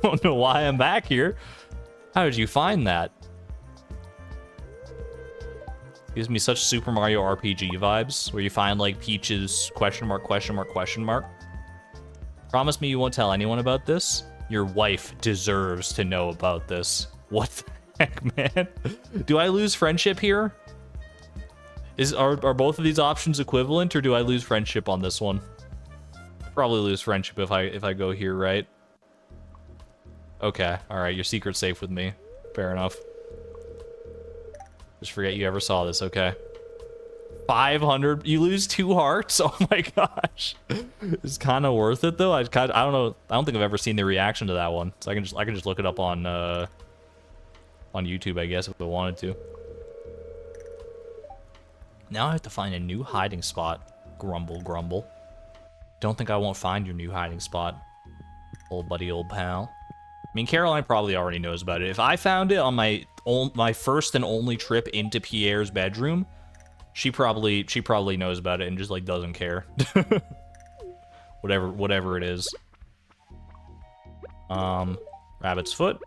Don't know why I'm back here. How did you find that? Gives me such Super Mario RPG vibes, where you find like Peach's question mark, question mark, question mark. Promise me you won't tell anyone about this. Your wife deserves to know about this. What the heck, man? Do I lose friendship here? Are both of these options equivalent, or do I lose friendship on this one? Probably lose friendship if I go here, right? Okay, all right. Your secret's safe with me. Fair enough. Just forget you ever saw this. Okay. 500. You lose 2 hearts. Oh my gosh. It's kind of worth it though. I don't know. I don't think I've ever seen the reaction to that one. So I can just look it up on YouTube, I guess, if I wanted to. Now I have to find a new hiding spot. Grumble, grumble. Don't think I won't find your new hiding spot, old buddy, old pal. I mean, Caroline probably already knows about it. If I found it on my first and only trip into Pierre's bedroom, she probably knows about it and just like doesn't care. whatever it is. Rabbit's foot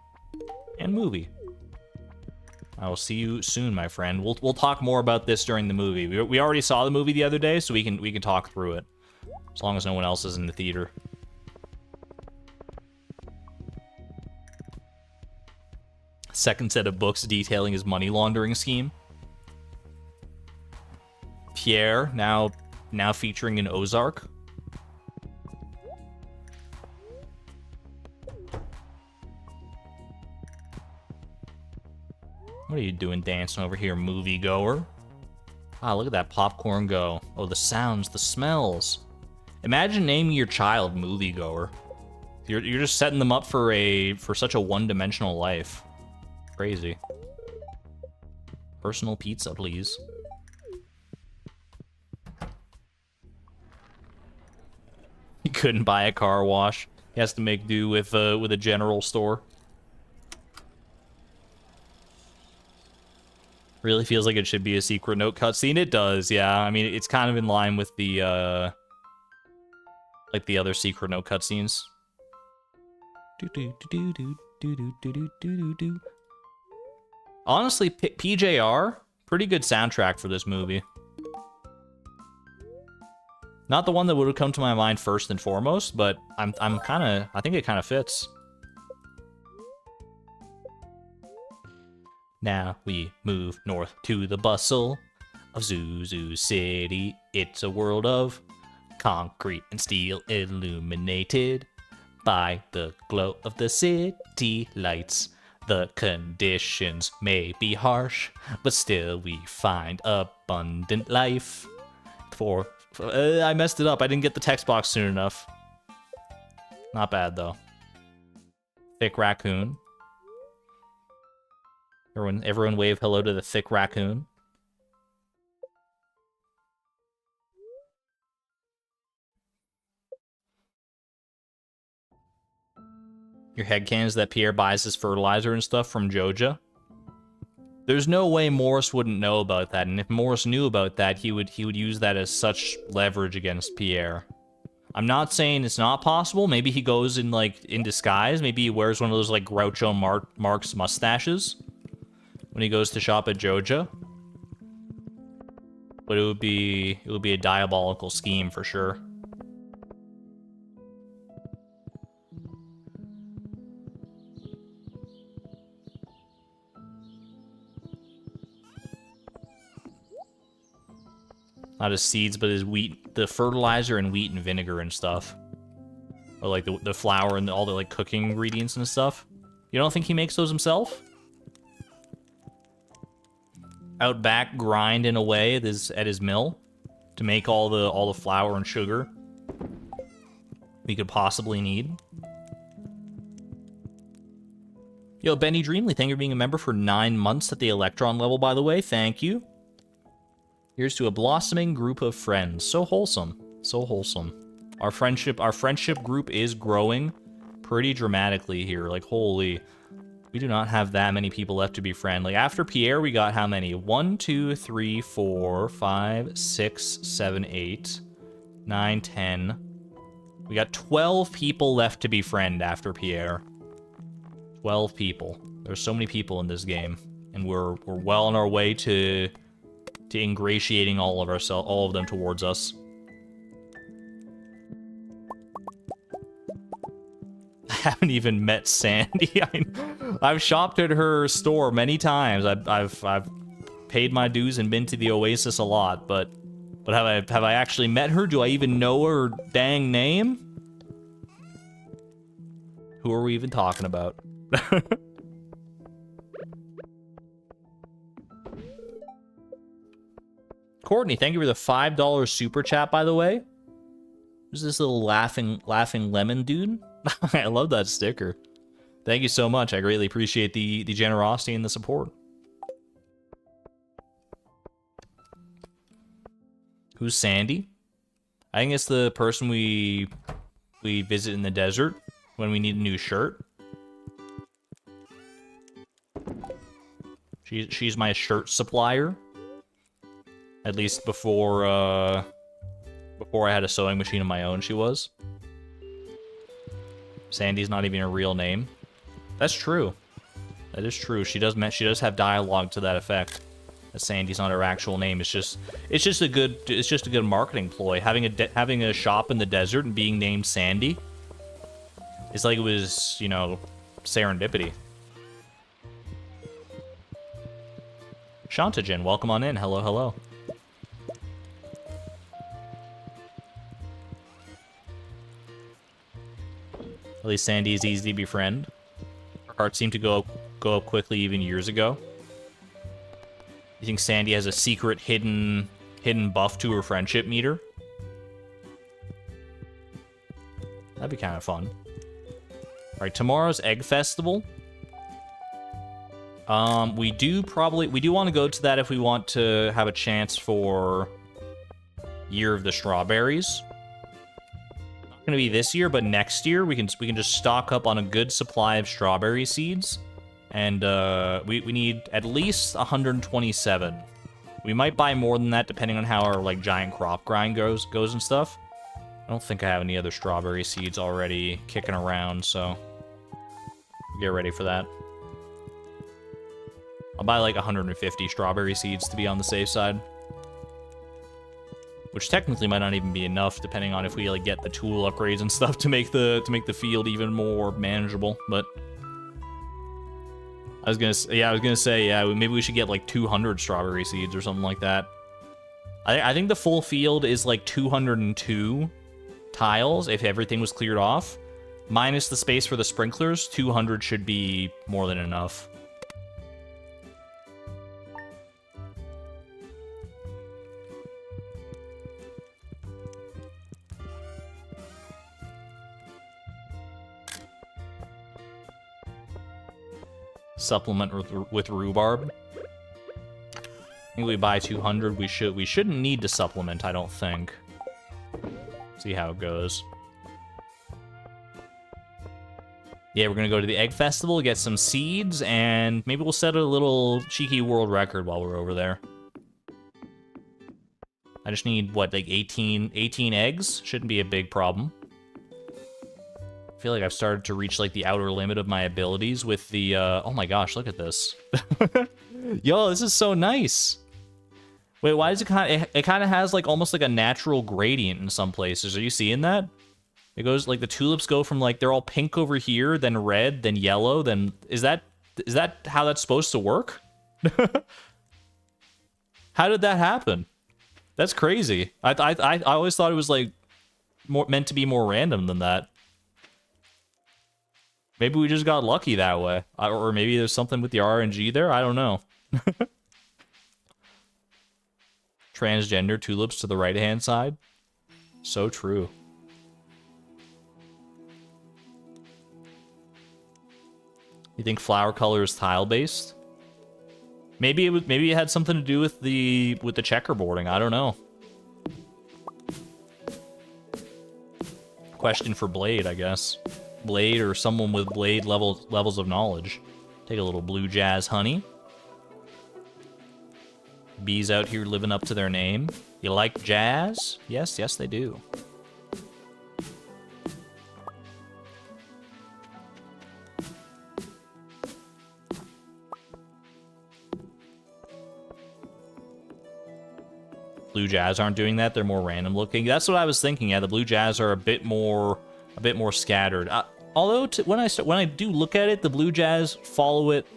and movie. I will see you soon, my friend. We'll talk more about this during the movie. We already saw the movie the other day, so we can talk through it. As long as no one else is in the theater. Second set of books detailing his money laundering scheme. Pierre, now featuring in Ozark. What are you doing dancing over here, moviegoer? Ah, look at that popcorn go. Oh, the sounds, the smells. Imagine naming your child moviegoer. You're just setting them up for such a one-dimensional life. Crazy. Personal pizza, please. He couldn't buy a car wash. He has to make do with a general store. Really feels like it should be a secret note cutscene. It does, yeah. I mean, it's kind of in line with the like the other secret note cutscenes. Honestly, PJR, pretty good soundtrack for this movie. Not the one that would have come to my mind first and foremost, but I think it kind of fits. Now we move north to the bustle of Zuzu City. It's a world of concrete and steel illuminated by the glow of the city lights. The conditions may be harsh, but still we find abundant life. I messed it up. I didn't get the text box soon enough. Not bad, though. Thick raccoon. Everyone wave hello to the thick raccoon. Your headcanon is that Pierre buys his fertilizer and stuff from Joja. There's no way Morris wouldn't know about that, and if Morris knew about that, he would use that as such leverage against Pierre. I'm not saying it's not possible. Maybe he goes in disguise. Maybe he wears one of those like Groucho Marx mustaches when he goes to shop at Joja. But it would be a diabolical scheme for sure. Not his seeds, but his wheat, the fertilizer and wheat and vinegar and stuff. Or like the flour and all the like cooking ingredients and stuff. You don't think he makes those himself? Out back grinding away at his mill to make all the flour and sugar we could possibly need. Yo, Benny Dreamly, thank you for being a member for 9 months at the Electron level, by the way. Thank you. Here's to a blossoming group of friends. So wholesome. So wholesome. Our friendship group is growing pretty dramatically here. Like, holy. We do not have that many people left to befriend. Like, after Pierre, we got how many? 1, 2, 3, 4, 5, 6, 7, 8, 9, 10. We got 12 people left to befriend after Pierre. 12 people. There's so many people in this game. And we're well on our way to ingratiating all of them towards us. haven't even met Sandy. I've shopped at her store many times. I've paid my dues and been to the Oasis a lot, but have I actually met her? Do I even know her dang name? Who are we even talking about? Courtney, thank you for the $5 super chat, by the way. Who's this little laughing lemon dude? I love that sticker. Thank you so much. I greatly appreciate the generosity and the support. Who's Sandy? I think it's the person we visit in the desert when we need a new shirt. She's my shirt supplier. At least before I had a sewing machine of my own, she was. Sandy's not even a real name. That's true. That is true. She does have dialogue to that effect. That Sandy's not her actual name. It's just a good marketing ploy. Having a shop in the desert and being named Sandy. It's like it was, you know, serendipity. Shantajan, welcome on in. Hello, hello. At least Sandy is easy to befriend. Her heart seemed to go up quickly even years ago. You think Sandy has a secret hidden buff to her friendship meter? That'd be kind of fun. All right, tomorrow's Egg Festival. We do want to go to that if we want to have a chance for Year of the Strawberries. Not going to be this year, but next year we can just stock up on a good supply of strawberry seeds, and we need at least 127. We might buy more than that depending on how our like giant crop grind goes and stuff. I don't think I have any other strawberry seeds already kicking around, so get ready for that. I'll buy like 150 strawberry seeds to be on the safe side. Which technically might not even be enough, depending on if we like get the tool upgrades and stuff to make the field even more manageable. But I was gonna say, maybe we should get like 200 strawberry seeds or something like that. I think the full field is like 202 tiles if everything was cleared off, minus the space for the sprinklers. 200 should be more than enough. Supplement with rhubarb. I think we buy 200. We shouldn't need to supplement, I don't think. See how it goes. Yeah, we're gonna go to the Egg Festival, get some seeds, and maybe we'll set a little cheeky world record while we're over there. I just need, what, like 18 eggs? Shouldn't be a big problem. I feel like I've started to reach like the outer limit of my abilities with the oh my gosh, look at this. Yo, this is so nice. Wait, why does it kind of has like almost like a natural gradient in some places. Are you seeing that? It goes like the tulips go from like they're all pink over here, then red, then yellow, then is that how that's supposed to work? How did that happen? That's crazy. I always thought it was like meant to be more random than that. Maybe we just got lucky that way. Or maybe there's something with the RNG there. I don't know. Transgender tulips to the right-hand side. So true. You think flower color is tile-based? Maybe it had something to do with the checkerboarding. I don't know. Question for Blade, I guess. Blade or someone with Blade levels of knowledge. Take a little blue jazz honey. Bees out here living up to their name. You like jazz? Yes, they do. Blue jazz aren't doing that. They're more random looking. That's what I was thinking. Yeah, the blue jazz are a bit more scattered. Although when I do look at it, the blue jazz follow it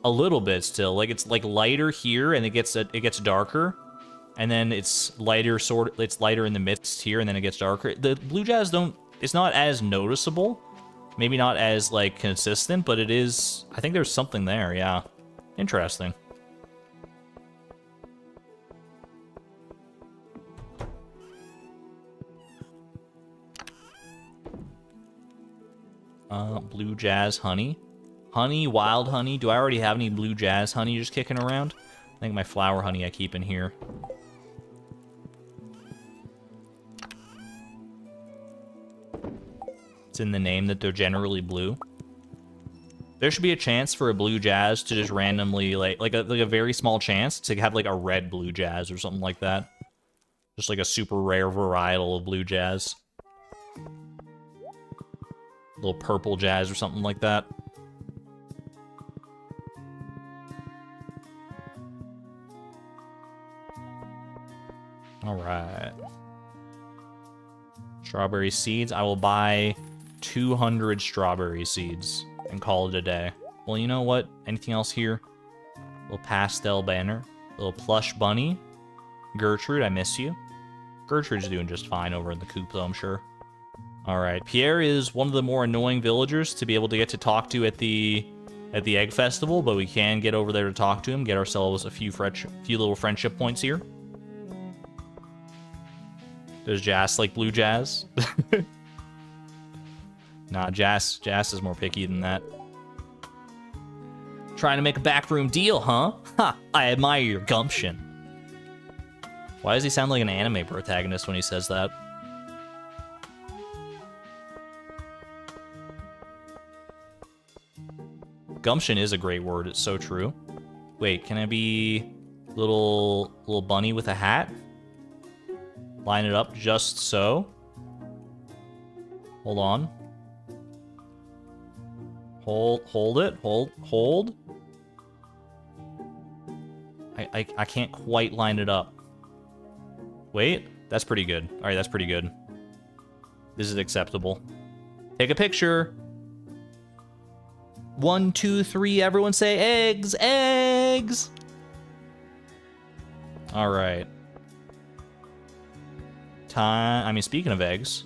a little bit still. Like it's like lighter here, and it gets darker, and then it's lighter it's lighter in the midst here, and then it gets darker. The blue jazz don't. It's not as noticeable, maybe not as like consistent, but it is. I think there's something there. Yeah, interesting. Blue jazz honey. Honey, wild honey. Do I already have any blue jazz honey just kicking around? I think my flower honey I keep in here. It's in the name that they're generally blue. There should be a chance for a blue jazz to just randomly, like a very small chance to have like a red blue jazz or something like that. Just like a super rare varietal of blue jazz. Little purple jazz or something like that. All right. Strawberry seeds. I will buy 200 strawberry seeds and call it a day. Well, you know what? Anything else here? Little pastel banner. Little plush bunny. Gertrude, I miss you. Gertrude's doing just fine over in the coop, though, I'm sure. All right, Pierre is one of the more annoying villagers to be able to get to talk to at the egg festival, but we can get over there to talk to him, get ourselves a few little friendship points here. Does Jas like blue jazz? Nah, Jas is more picky than that. Trying to make a backroom deal, huh? Ha! I admire your gumption. Why does he sound like an anime protagonist when he says that? Gumption is a great word. It's so true. Wait, can I be little bunny with a hat? Line it up just so. Hold on. Hold it. Hold. I can't quite line it up. Wait, that's pretty good. All right, that's pretty good. This is acceptable. Take a picture. 1, 2, 3, everyone say eggs, eggs! All right. Speaking of eggs,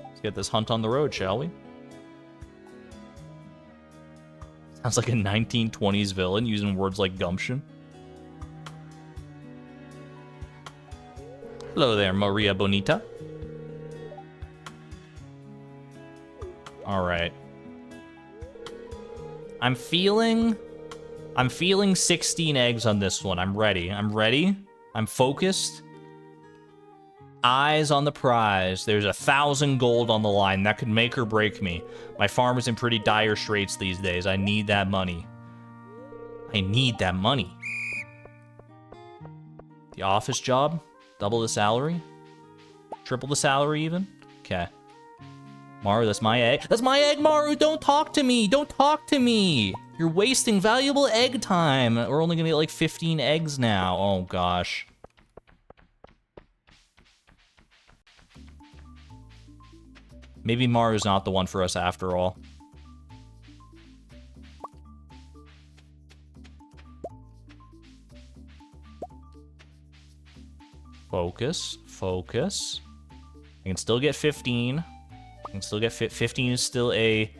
let's get this hunt on the road, shall we? Sounds like a 1920s villain using words like gumption. Hello there, Maria Bonita. All right. I'm feeling 16 eggs on this one. I'm ready. I'm focused. Eyes on the prize. There's 1,000 gold on the line. That could make or break me. My farm is in pretty dire straits these days. I need that money. The office job? Double the salary? Triple the salary even? Okay. Maru, that's my egg. That's my egg, Maru! Don't talk to me! Don't talk to me! You're wasting valuable egg time! We're only gonna get like 15 eggs now. Oh, gosh. Maybe Maru's not the one for us after all. Focus. Focus. I can still get 15. I can still get 15 is still a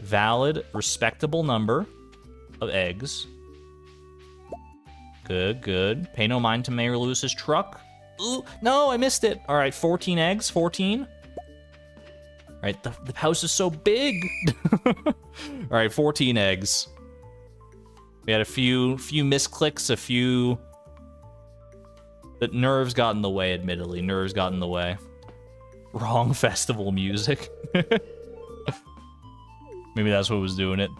valid, respectable number of eggs. Good, good. Pay no mind to Mayor Lewis's truck. Ooh, no, I missed it. All right, 14 eggs, 14. All right, the house is so big. All right, 14 eggs. We had a few misclicks, a few... The nerves got in the way, admittedly. Nerves got in the way. Wrong festival music. Maybe that's what was doing it.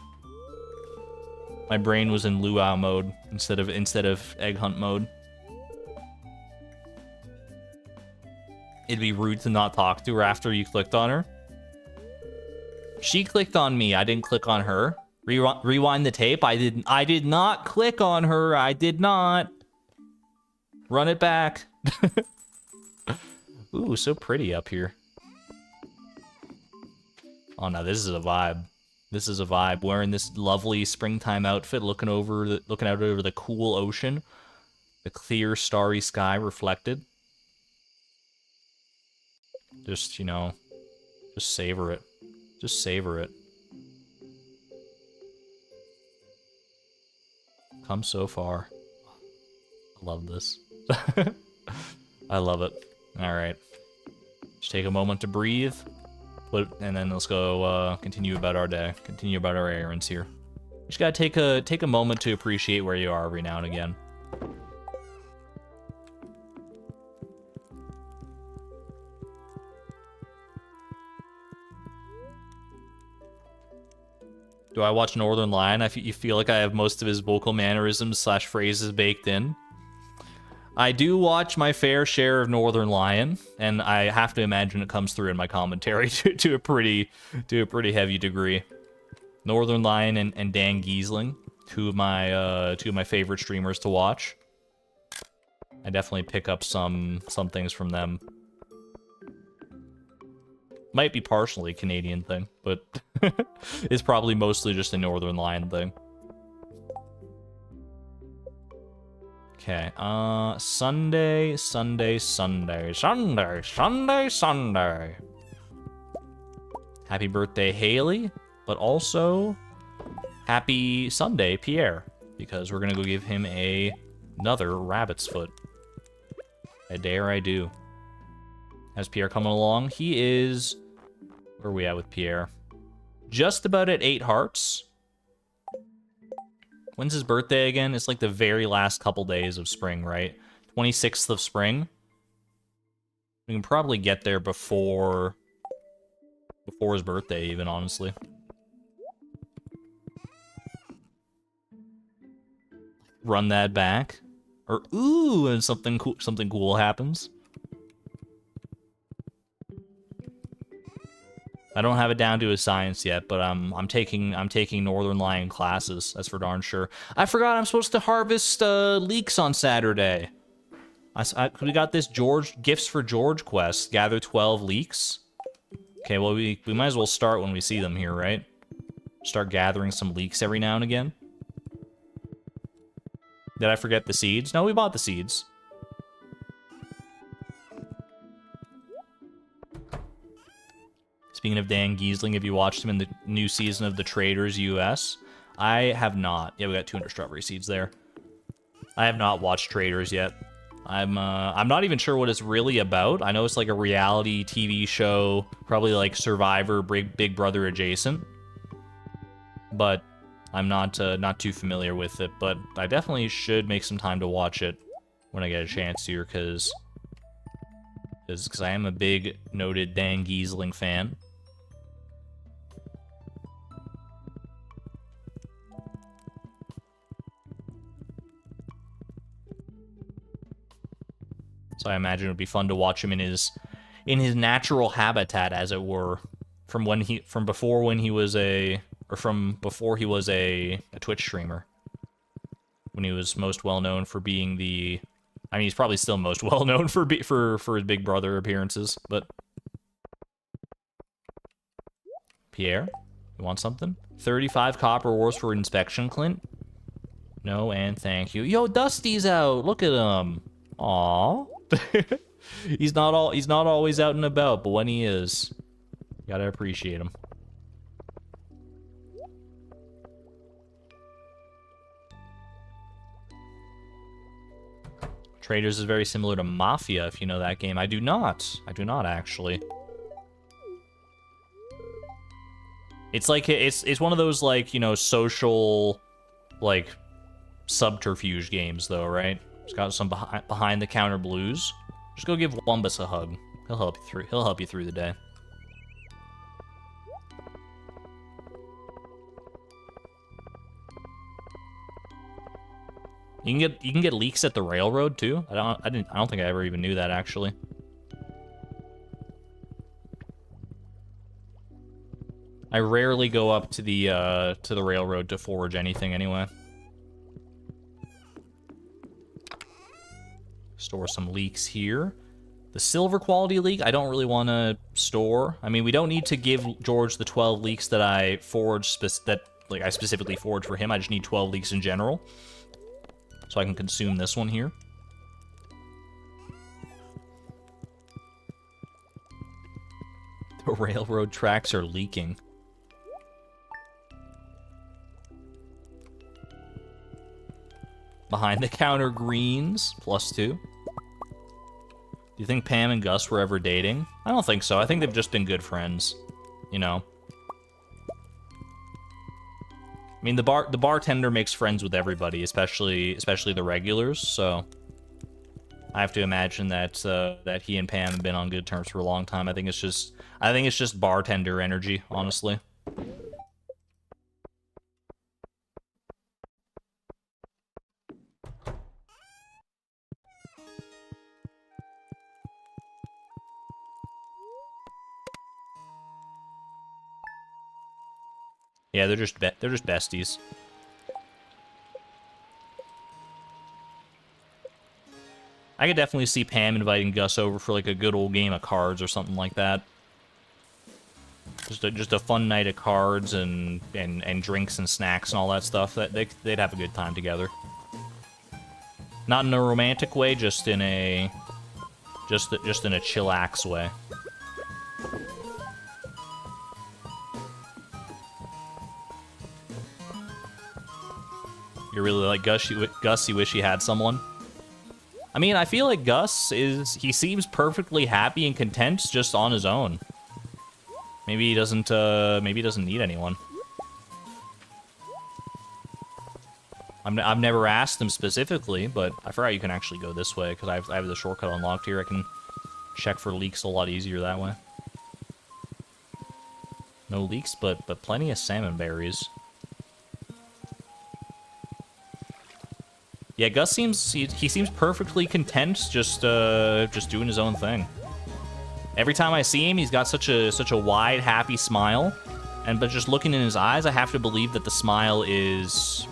My brain was in luau mode instead of egg hunt mode. It'd be rude to not talk to her after you clicked on her. She clicked on me. I didn't click on her. Rewind the tape. I did not click on her. I did not. Run it back. Ooh, so pretty up here. Oh no, this is a vibe. This is a vibe. Wearing this lovely springtime outfit, looking out over the cool ocean, the clear starry sky reflected. Just, you know, just savor it. Just savor it. Come so far. I love this. I love it. All right. Just take a moment to breathe. And then let's go continue about our day. Continue about our errands here. Just gotta take a moment to appreciate where you are every now and again. Do I watch Northern Lion? You feel like I have most of his vocal mannerisms / phrases baked in. I do watch my fair share of Northern Lion, and I have to imagine it comes through in my commentary to a pretty heavy degree. Northern Lion and Dan Giesling, two of my favorite streamers to watch. I definitely pick up some things from them. Might be partially a Canadian thing, but it's probably mostly just a Northern Lion thing. Okay, Sunday. Happy birthday, Haley, but also happy Sunday, Pierre, because we're gonna go give him another rabbit's foot. I dare I do. How's Pierre coming along? He is... Where are we at with Pierre? Just about at 8 hearts. When's his birthday again? It's like the very last couple days of spring, right? 26th of spring. We can probably get there before his birthday even, honestly. Run that back. Or ooh, and something cool happens. I don't have it down to a science yet, but I'm taking Northern Lion classes. That's for darn sure. I forgot I'm supposed to harvest leeks on Saturday. We got this Gifts for George quest. Gather 12 leeks. Okay, well we might as well start when we see them here, right? Start gathering some leeks every now and again. Did I forget the seeds? No, we bought the seeds. Speaking of Dan Giesling, have you watched him in the new season of The Traders US? I have not. Yeah, we got 200 strawberry seeds there. I have not watched Traders yet. I'm not even sure what it's really about. I know it's like a reality TV show, probably like Survivor, Big Brother adjacent. But I'm not too familiar with it. But I definitely should make some time to watch it when I get a chance here, because I am a big noted Dan Giesling fan. So I imagine it would be fun to watch him in his natural habitat, as it were, from before he was a Twitch streamer. When he was most well known for being the, I mean, he's probably still most well known for his Big Brother appearances, but Pierre, you want something? 35 copper ores for inspection, Clint? No, and thank you. Yo, Dusty's out. Look at him. Aww. He's not always out and about, but when he is, you gotta appreciate him. Traders is very similar to Mafia, if you know that game. I do not actually. It's like it's one of those, like, you know, social, like, subterfuge games though, right? It's got some behind the counter blues. Just go give Wumbus a hug. He'll help you through the day. You can get leaks at the railroad too. I don't think I ever even knew that, actually. I rarely go up to the railroad to forage anything anyway. Store some leeks here. The silver quality leek, I don't really want to store. I mean, we don't need to give George the 12 leeks that I forged, I specifically forged for him. I just need 12 leeks in general. So I can consume this one here. The railroad tracks are leaking. Behind the counter greens, +2. Do you think Pam and Gus were ever dating? I don't think so. I think they've just been good friends. You know. I mean, the bartender makes friends with everybody, especially the regulars. So I have to imagine that that he and Pam have been on good terms for a long time. I think it's just bartender energy, honestly. Yeah, they're just besties. I could definitely see Pam inviting Gus over for like a good old game of cards or something like that. Just a fun night of cards and drinks and snacks and all that stuff. They'd have a good time together. Not in a romantic way, just in a chillax way. You really like Gus? You wish he had someone? I mean, I feel like Gus he seems perfectly happy and content just on his own. Maybe he doesn't need anyone. I've never asked him specifically, but I forgot you can actually go this way because I have the shortcut unlocked here. I can check for leaks a lot easier that way. No leaks, but plenty of salmon berries. Yeah, Gus he seems perfectly content, just doing his own thing. Every time I see him, he's got such a wide, happy smile, but just looking in his eyes, I have to believe that the smile is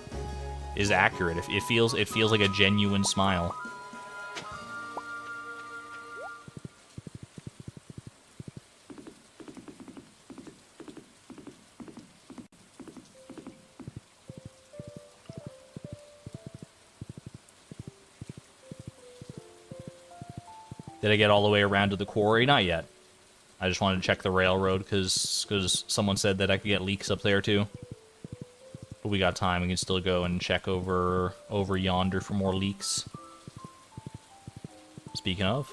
accurate. It feels like a genuine smile. Did I get all the way around to the quarry? Not yet. I just wanted to check the railroad because someone said that I could get leaks up there too. But we got time. We can still go and check over yonder for more leaks. Speaking of.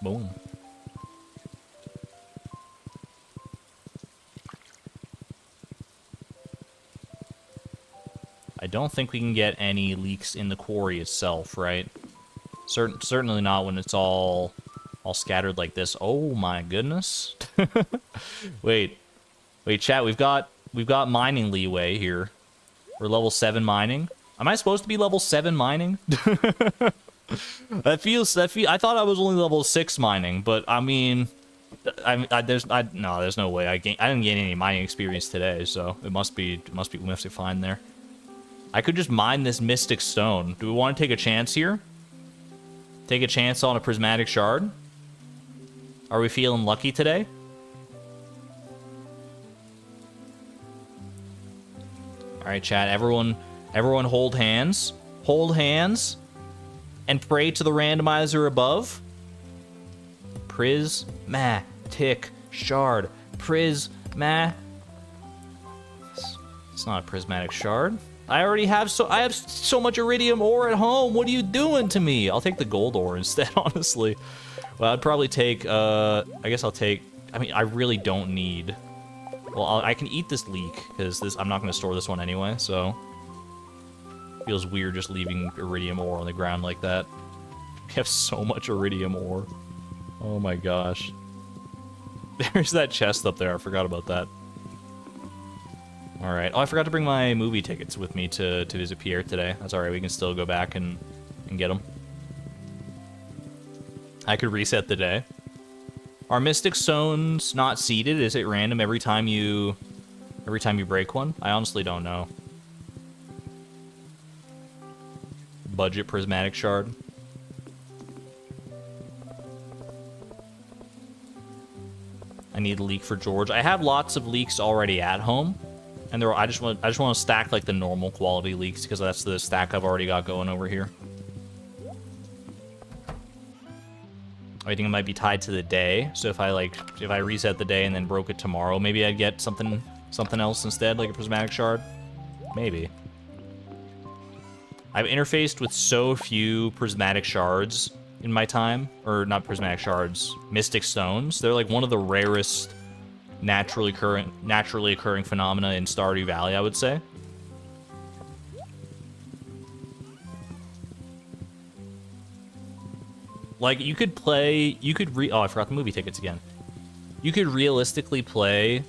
Boom. I don't think we can get any leaks in the quarry itself, right? Certainly not when it's all scattered like this. Oh my goodness. Wait, chat, we've got mining leeway here. We're level 7 mining. Am I supposed to be level 7 mining? I thought I was only level 6 mining, but I mean, there's no way I didn't gain any mining experience today, so we must be fine there. I could just mine this mystic stone. Do we want to take a chance here? Take a chance on a prismatic shard? Are we feeling lucky today? Alright, chat, everyone hold hands. Hold hands. And pray to the randomizer above. Prismatic shard. It's not a prismatic shard. I have so much iridium ore at home. What are you doing to me? I'll take the gold ore instead, honestly. Well, I'd probably take, I guess I'll take, I mean, I really don't need, well, I can eat this leek, because I'm not going to store this one anyway, so. Feels weird just leaving iridium ore on the ground like that. We have so much iridium ore. Oh my gosh. There's that chest up there, I forgot about that. Alright. Oh, I forgot to bring my movie tickets with me to visit Pierre today. That's alright, we can still go back and get them. I could reset the day. Are Mystic Stones not seeded? Is it random every time you break one? I honestly don't know. Budget prismatic shard. I need a leek for George. I have lots of leeks already at home, and I just want to stack like the normal quality leeks because that's the stack I've already got going over here. I think it might be tied to the day. So if I reset the day and then broke it tomorrow, maybe I'd get something else instead, like a prismatic shard. Maybe. I've interfaced with so few prismatic shards in my time, or not prismatic shards, mystic stones. They're like one of the rarest naturally occurring phenomena in Stardew Valley, I would say. Like, oh, I forgot the movie tickets again. You could realistically play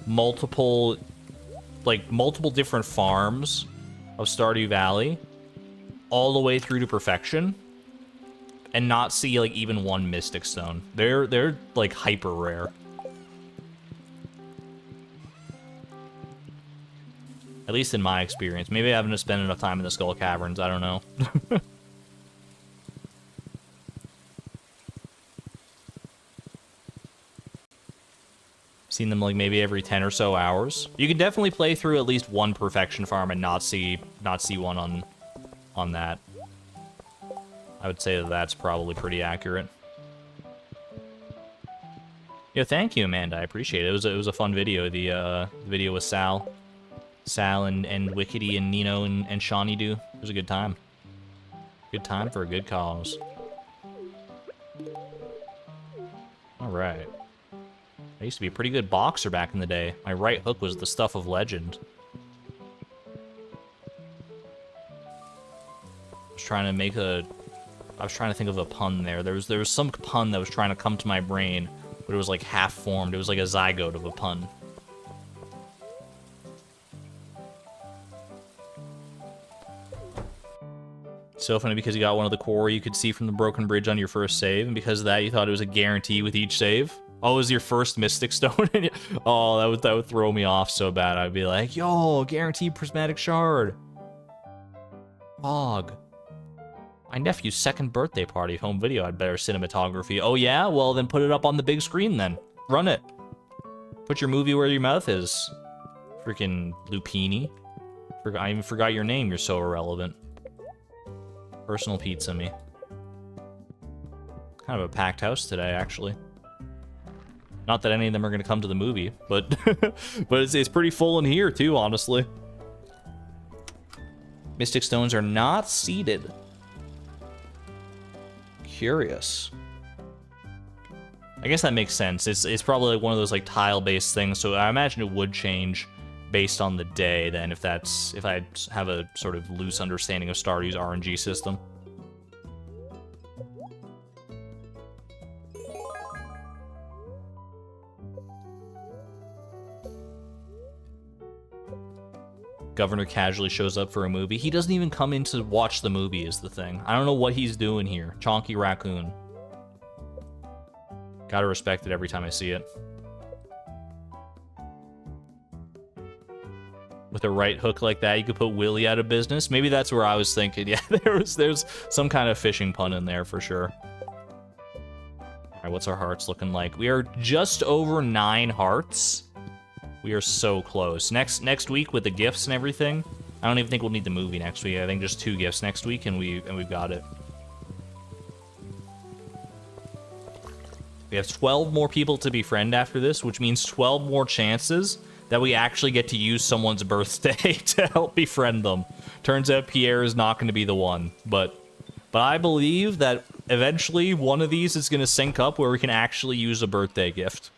multiple different farms of Stardew Valley all the way through to perfection and not see, like, even one Mystic Stone. They're like, hyper rare. At least in my experience. Maybe I haven't spent enough time in the Skull Caverns, I don't know. Seen them like maybe every 10 or so hours. You can definitely play through at least one perfection farm and not see one on that. I would say that that's probably pretty accurate. Yeah, thank you, Amanda. I appreciate it. It was a fun video. The video with Sal and Wickedy and Nino and Shawnee do. It was a good time. Good time for a good cause. All right. I used to be a pretty good boxer back in the day. My right hook was the stuff of legend. I was trying to think of a pun there. There was some pun that was trying to come to my brain, but it was like half formed. It was like a zygote of a pun. So funny because you got one of the Quarry you could see from the broken bridge on your first save, and because of that you thought it was a guarantee with each save. Oh, it was your first Mystic Stone? Oh, that would throw me off so bad. I'd be like, yo, guaranteed prismatic shard. Hog. My nephew's second birthday party home video had better cinematography. Oh yeah? Well, then put it up on the big screen then. Run it. Put your movie where your mouth is. Freaking Lupini. I even forgot your name. You're so irrelevant. Personal pizza me. Kind of a packed house today, actually. Not that any of them are going to come to the movie, but but it's pretty full in here, too, honestly. Mystic Stones are not seeded. Curious. I guess that makes sense. It's probably like one of those like tile-based things, so I imagine it would change based on the day then if I have a sort of loose understanding of Stardew's RNG system. Governor casually shows up for a movie. He doesn't even come in to watch the movie is the thing. I don't know what he's doing here. Chonky Raccoon. Gotta respect it every time I see it. With a right hook like that, you could put Willie out of business. Maybe that's where I was thinking. Yeah, there's some kind of fishing pun in there for sure. All right, what's our hearts looking like? We are just over 9 hearts. We are so close. Next week with the gifts and everything, I don't even think we'll need the movie next week. I think just 2 gifts next week and we've got it. We have 12 more people to befriend after this, which means 12 more chances that we actually get to use someone's birthday to help befriend them. Turns out Pierre is not going to be the one, but I believe that eventually one of these is going to sync up where we can actually use a birthday gift.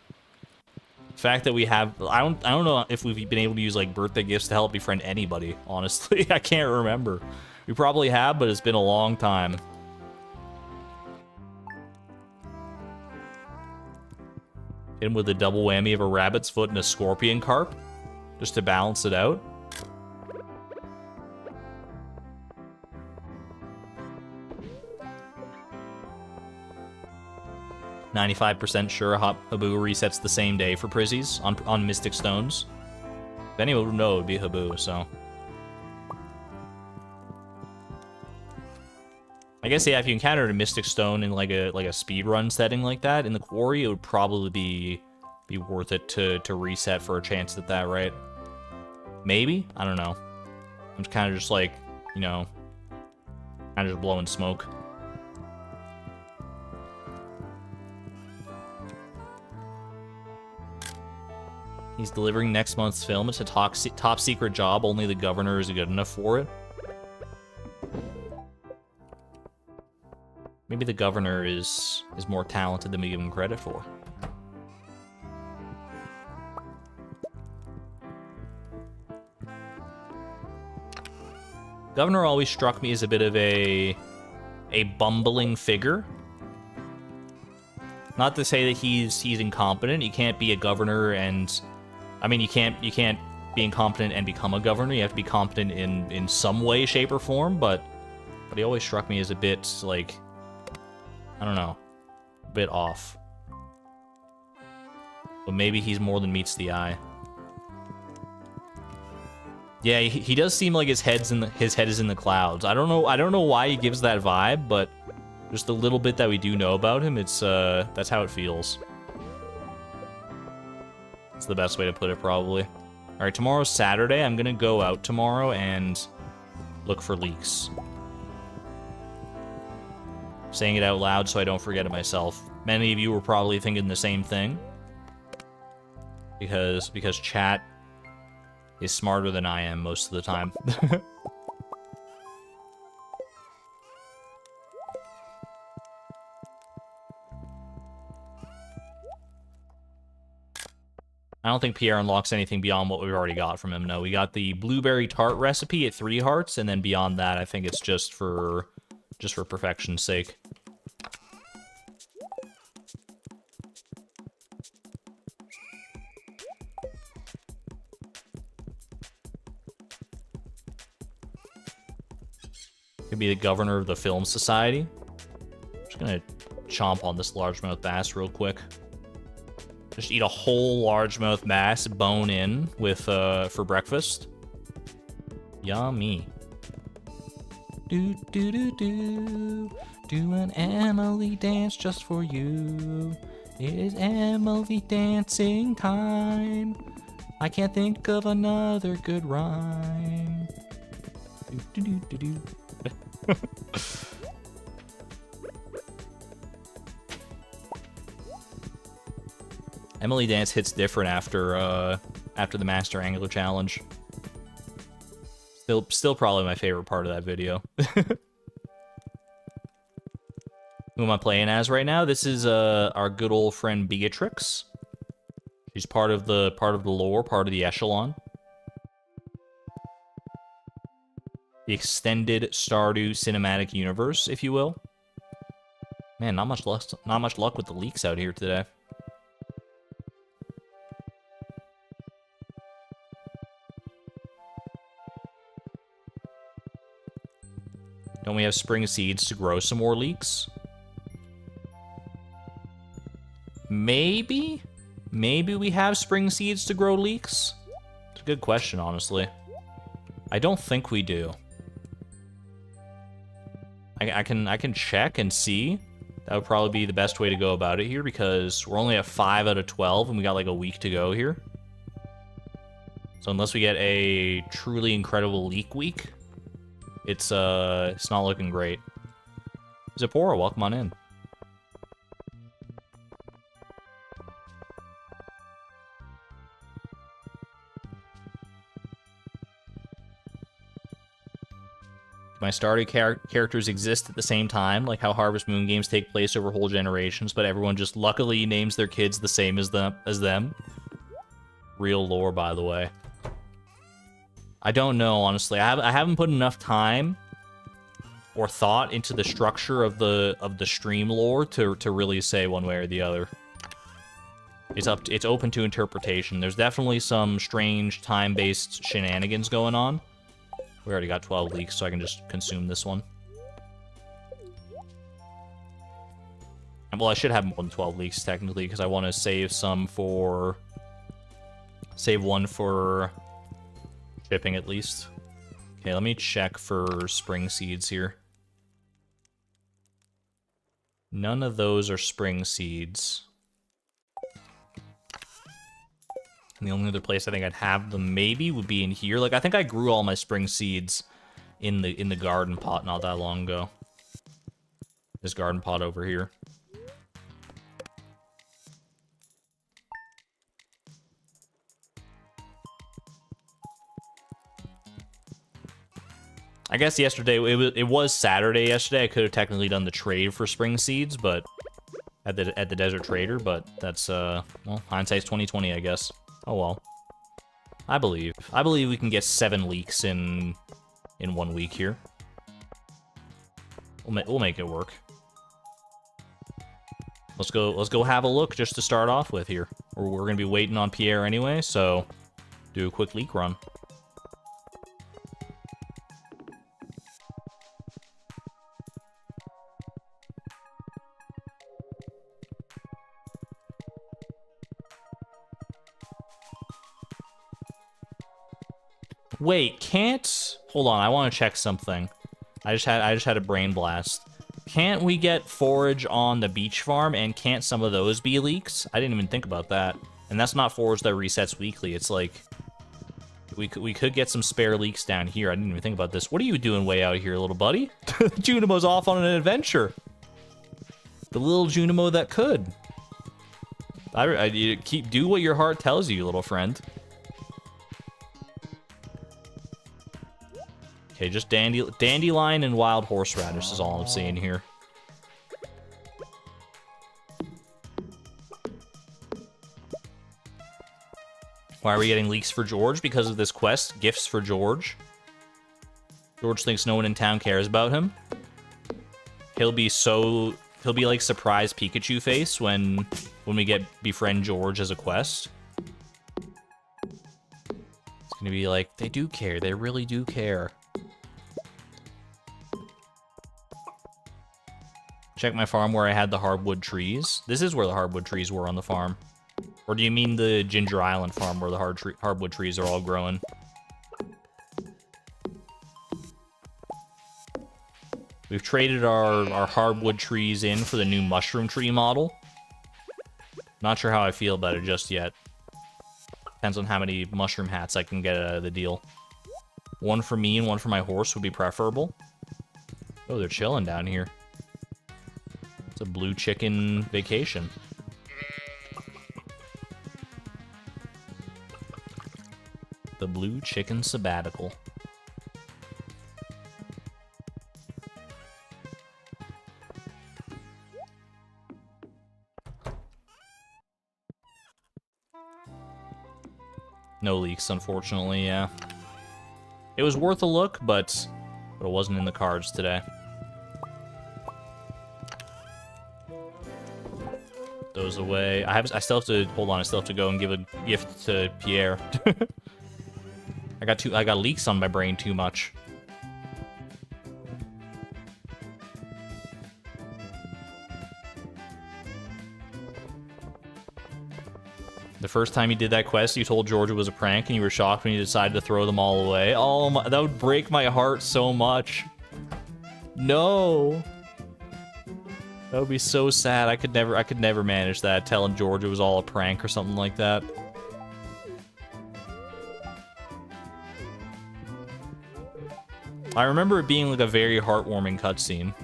The fact that we have, I don't know if we've been able to use like birthday gifts to help befriend anybody, honestly. I can't remember. We probably have, but it's been a long time. Hit him with a double whammy of a rabbit's foot and a scorpion carp, just to balance it out. %, sure Habu resets the same day for Prizzies on Mystic Stones. If anyone would know, it would be Habu, so. I guess, yeah, if you encountered a Mystic Stone in like a speedrun setting like that in the Quarry, it would probably be be worth it to reset for a chance at that, right? Maybe? I don't know. I'm kind of just like, you know, kind of just blowing smoke. He's delivering next month's film. It's a top secret job. Only the governor is good enough for it. Maybe the governor is more talented than we give him credit for. Governor always struck me as a bit of a bumbling figure. Not to say that he's incompetent. You can't be a governor and, I mean, you can't be incompetent and become a governor. You have to be competent in some way, shape, or form. But he always struck me as a bit like, I don't know, a bit off. But maybe he's more than meets the eye. Yeah, he does seem like his head is in the clouds. I don't know why he gives that vibe, but just a little bit that we do know about him, it's that's how it feels. It's the best way to put it, probably. All right, tomorrow's Saturday. I'm gonna go out tomorrow and look for leaks. Saying it out loud so I don't forget it myself. Many of you were probably thinking the same thing, because chat is smarter than I am most of the time. I don't think Pierre unlocks anything beyond what we've already got from him. No, we got the blueberry tart recipe at 3 hearts, and then beyond that, I think it's just for perfection's sake. Could be the governor of the Film Society. Just gonna chomp on this largemouth bass real quick. Just eat a whole largemouth bass, bone in, with for breakfast. Yummy. Do do do do. Do an Emily dance just for you. It is Emily dancing time. I can't think of another good rhyme. Do do do do do. Emily Dance hits different after the Master Angler Challenge. Still probably my favorite part of that video. Who am I playing as right now? This is our good old friend Beatrix. She's part of the lore, part of the echelon. The extended Stardew cinematic universe, if you will. Man, not much luck with the leaks out here today. Don't we have spring seeds to grow some more leeks? Maybe? Maybe we have spring seeds to grow leeks? It's a good question, honestly. I don't think we do. I can check and see. That would probably be the best way to go about it here, because we're only at 5 out of 12 and we got like a week to go here. So unless we get a truly incredible leak week, it's not looking great. Zipporah, welcome on in. My Stardew characters exist at the same time, like how Harvest Moon games take place over whole generations, but everyone just luckily names their kids the same as them. Real lore, by the way. I don't know, honestly. I haven't put enough time or thought into the structure of the stream lore to really say one way or the other. It's open to interpretation. There's definitely some strange time-based shenanigans going on. We already got 12 leaks, so I can just consume this one. Well, I should have more than 12 leaks, technically, because I want to save some for... Save one for shipping, at least. Okay, let me check for spring seeds here. None of those are spring seeds. And the only other place I think I'd have them maybe would be in here. Like, I think I grew all my spring seeds in the garden pot not that long ago. This garden pot over here. I guess yesterday, it was Saturday yesterday. I could have technically done the trade for spring seeds, but at the Desert Trader, but that's well, hindsight's 2020, I guess. Oh well. I believe we can get 7 leaks in 1 week here. We'll make it work. Let's go have a look just to start off with here. We're gonna be waiting on Pierre anyway, so do a quick leak run. Wait, can't... Hold on, I want to check something. I just had a brain blast. Can't we get forage on the beach farm, and can't some of those be leaks? I didn't even think about that. And that's not forage that resets weekly. It's like... We could get some spare leaks down here. I didn't even think about this. What are you doing way out here, little buddy? Junimo's off on an adventure. The little Junimo that could. You do what your heart tells you, little friend. Okay, just dandelion and wild horseradish is all I'm seeing here. Why are we getting leaks for George? Because of this quest, gifts for George. George thinks no one in town cares about him. He'll be like surprised Pikachu face when we get befriend George as a quest. It's gonna be like, they do care, they really do care. Check my farm where I had the hardwood trees. This is where the hardwood trees were on the farm. Or do you mean the Ginger Island farm where the hardwood trees are all growing? We've traded our hardwood trees in for the new mushroom tree model. Not sure how I feel about it just yet. Depends on how many mushroom hats I can get out of the deal. One for me and one for my horse would be preferable. Oh, they're chilling down here. It's a blue chicken vacation. The blue chicken sabbatical. No leaks, unfortunately, yeah. It was worth a look, but it wasn't in the cards today. Those away. I still have to hold on. I still have to go and give a gift to Pierre. I got leaks on my brain too much. The first time you did that quest, you told George it was a prank, and you were shocked when you decided to throw them all away. Oh, that would break my heart so much. No. That would be so sad. I could never manage that, telling George it was all a prank or something like that. I remember it being like a very heartwarming cutscene.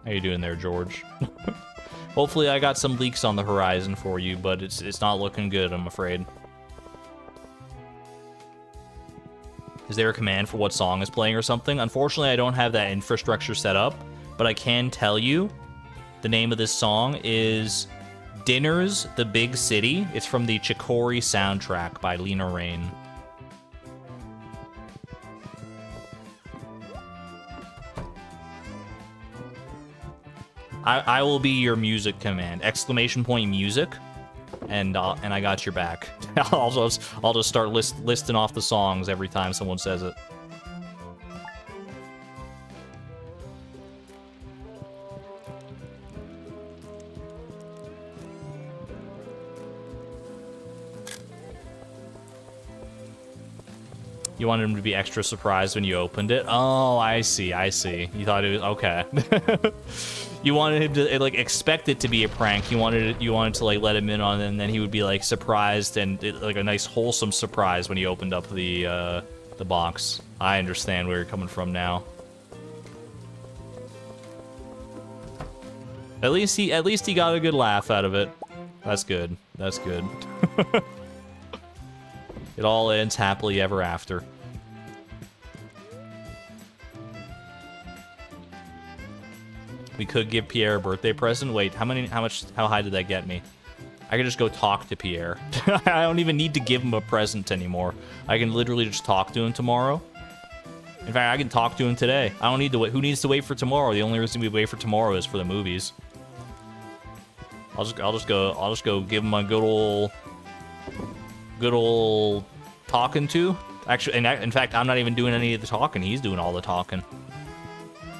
How you doing there, George? Hopefully I got some leaks on the horizon for you, but it's not looking good, I'm afraid. Is there a command for what song is playing or something? Unfortunately, I don't have that infrastructure set up, but I can tell you the name of this song is Dinner's the Big City. It's from the Quarry soundtrack by Lena Raine. I will be your music command. Exclamation point music, and I got your back. I'll just start listing off the songs every time someone says it. You wanted him to be extra surprised when you opened it? Oh, I see. You thought it was... Okay. You wanted him to like expect it to be a prank. You wanted to like let him in on it, and then he would be like surprised and like a nice wholesome surprise when he opened up the box. I understand where you're coming from now. At least he got a good laugh out of it. That's good. That's good. It all ends happily ever after. We could give Pierre a birthday present. Wait, how high did that get me? I can just go talk to Pierre. I don't even need to give him a present anymore. I can literally just talk to him tomorrow. In fact, I can talk to him today. I don't need to wait. Who needs to wait for tomorrow? The only reason we wait for tomorrow is for the movies. I'll just go give him a good old talking to. Actually, in fact, I'm not even doing any of the talking. He's doing all the talking.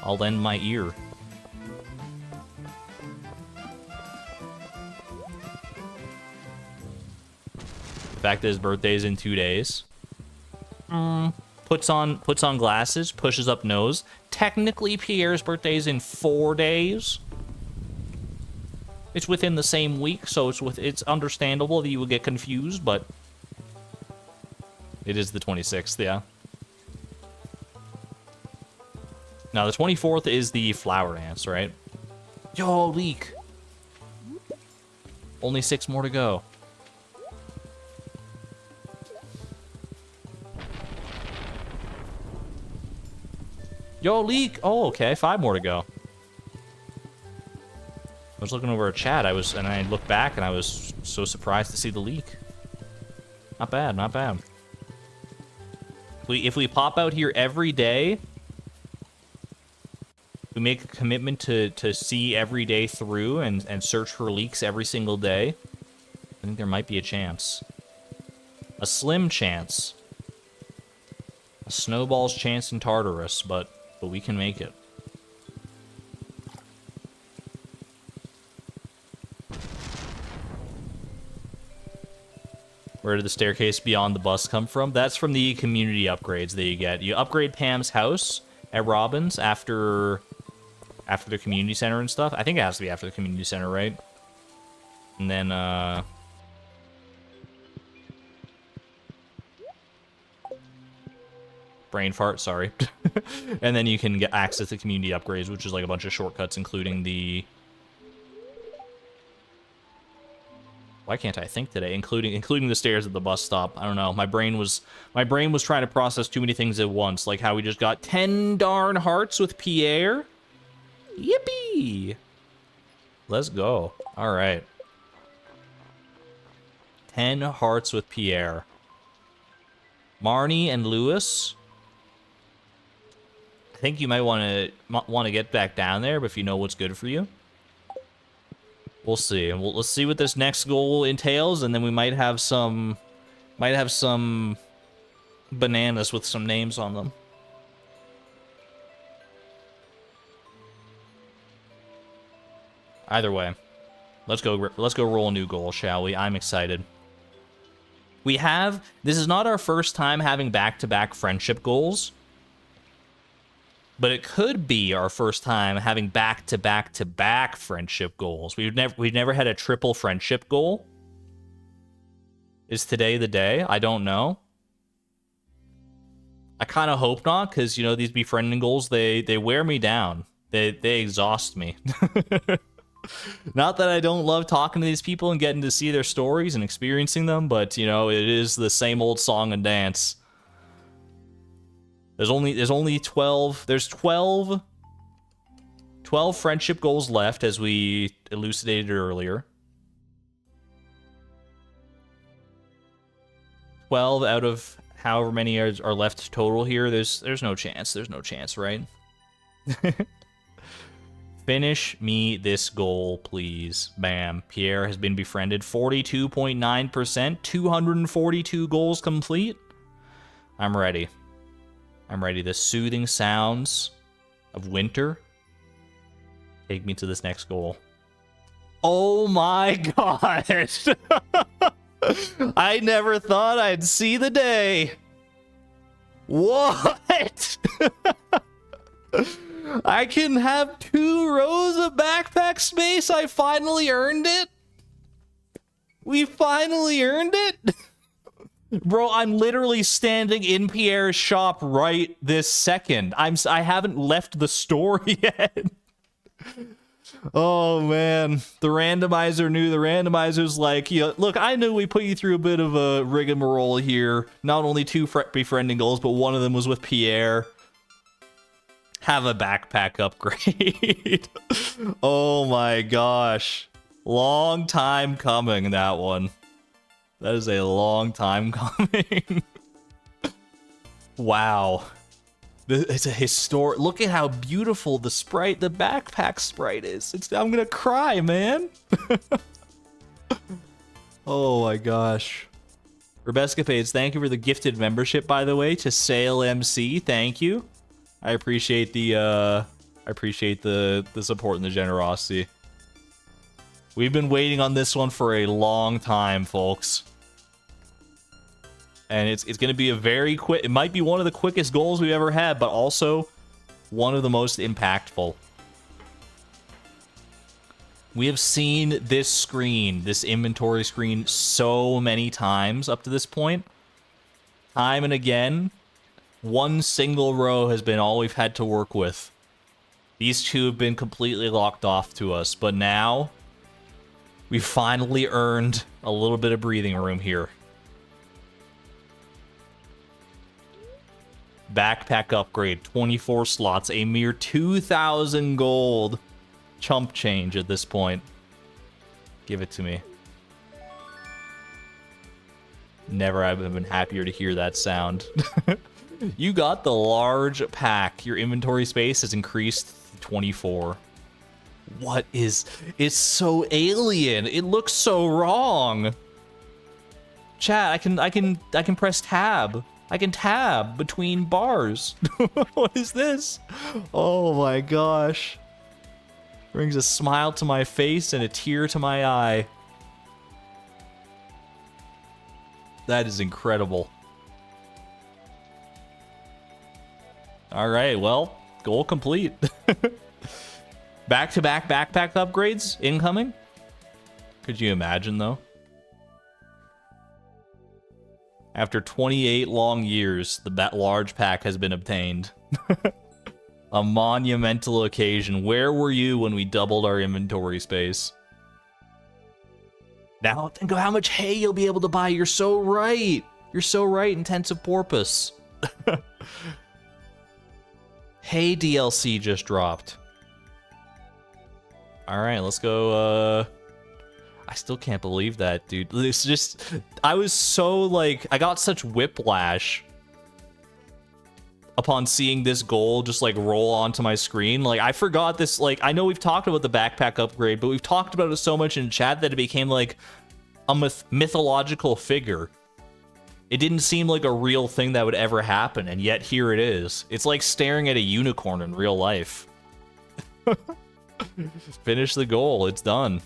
I'll lend my ear. The fact that his birthday is in 2 days. Puts on glasses, pushes up nose. Technically, Pierre's birthday is in 4 days. It's within the same week, so it's understandable that you would get confused, but it is the 26th, yeah. Now, the 24th is the flower dance, right? Yo, leak! Only 6 more to go. Yo, leak! Oh, okay, 5 more to go. I was looking over a chat, and I looked back, and I was so surprised to see the leak. Not bad, not bad. If we pop out here every day, we make a commitment to see every day through and search for leaks every single day, I think there might be a chance. A slim chance. A snowball's chance in Tartarus, but we can make it. Where did the staircase beyond the bus come from? That's from the community upgrades that you get. You upgrade Pam's house at Robin's after the community center and stuff. I think it has to be after the community center, right? And then, brain fart, sorry. And then you can get access to community upgrades, which is like a bunch of shortcuts, including the... Why can't I think today? Including the stairs at the bus stop. I don't know. My brain was trying to process too many things at once, like how we just got 10 darn hearts with Pierre. Yippee! Let's go. All right. 10 hearts with Pierre. Marnie and Lewis. I think you might want to get back down there, but if you know what's good for you. We'll see. Let's see what this next goal entails, and then we might have some bananas with some names on them. Either way, let's go roll a new goal, shall we? I'm excited. This is not our first time having back-to-back friendship goals, but it could be our first time having back-to-back-to-back friendship goals. We've never had a triple friendship goal. Is today the day? I don't know. I kind of hope not, because, you know, these befriending goals, they wear me down. They exhaust me. Not that I don't love talking to these people and getting to see their stories and experiencing them, but, you know, it is the same old song and dance. There's only 12. There's 12 friendship goals left, as we elucidated earlier. 12 out of however many are left total here. There's no chance. There's no chance, right? Finish me this goal, please. Bam. Pierre has been befriended. 42.9%. 242 goals complete. I'm ready. I'm ready. The soothing sounds of winter take me to this next goal. Oh my gosh! I never thought I'd see the day. What? I can have 2 rows of backpack space. I finally earned it. We finally earned it. Bro, I'm literally standing in Pierre's shop right this second. I haven't left the store yet. Oh man, the randomizer knew. The randomizer's like, yeah, look, I knew we put you through a bit of a rigmarole here. Not only 2 befriending goals, but one of them was with Pierre. Have a backpack upgrade. Oh my gosh. Long time coming, that one. That is a long time coming. Wow. It's a historic... Look at how beautiful the sprite, the backpack sprite is. I'm gonna cry, man. Oh my gosh. Rebescapades, thank you for the gifted membership, by the way, to Sail MC. Thank you. I appreciate the support and the generosity. We've been waiting on this one for a long time, folks. And it's going to be a very quick... It might be one of the quickest goals we've ever had, but also one of the most impactful. We have seen this screen, this inventory screen, so many times up to this point. Time and again, one single row has been all we've had to work with. These 2 have been completely locked off to us, but now we've finally earned a little bit of breathing room here. Backpack upgrade, 24 slots, a mere 2,000 gold. Chump change at this point. Give it to me. Never have been happier to hear that sound. You got the large pack. Your inventory space has increased to 24. What is... It's so alien. It looks so wrong. Chat, I can press tab. I can tab between bars. What is this? Oh my gosh. Brings a smile to my face and a tear to my eye. That is incredible. Alright, well, goal complete. Back-to-back backpack upgrades incoming? Could you imagine, though? After 28 long years, that large pack has been obtained. A monumental occasion. Where were you when we doubled our inventory space? Now think of how much hay you'll be able to buy. You're so right. You're so right, Intensive Porpoise. Hay DLC just dropped. Alright, let's go, I still can't believe that, dude. It's just... I was so, like... I got such whiplash upon seeing this goal just, like, roll onto my screen. Like, I forgot this... Like, I know we've talked about the backpack upgrade, but we've talked about it so much in chat that it became, like, a mythological figure. It didn't seem like a real thing that would ever happen, and yet here it is. It's like staring at a unicorn in real life. Finish the goal. It's done.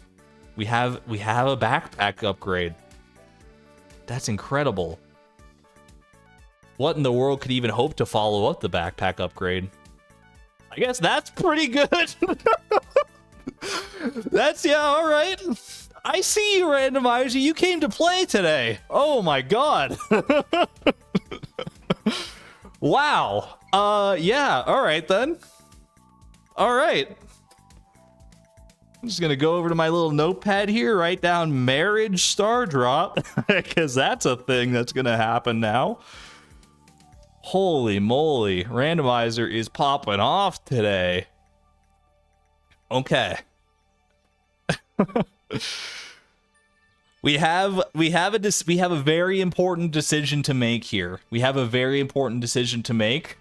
We have a backpack upgrade. That's incredible. What in the world could even hope to follow up the backpack upgrade? I guess that's pretty good. That's, yeah, all right. I see you, Randomizer. You came to play today. Oh my god. Wow. Yeah, all right then. All right. I'm just gonna go over to my little notepad here, write down marriage star drop, because that's a thing that's gonna happen now. Holy moly, Randomizer is popping off today. Okay. we have a very important decision to make here. We have a very important decision to make.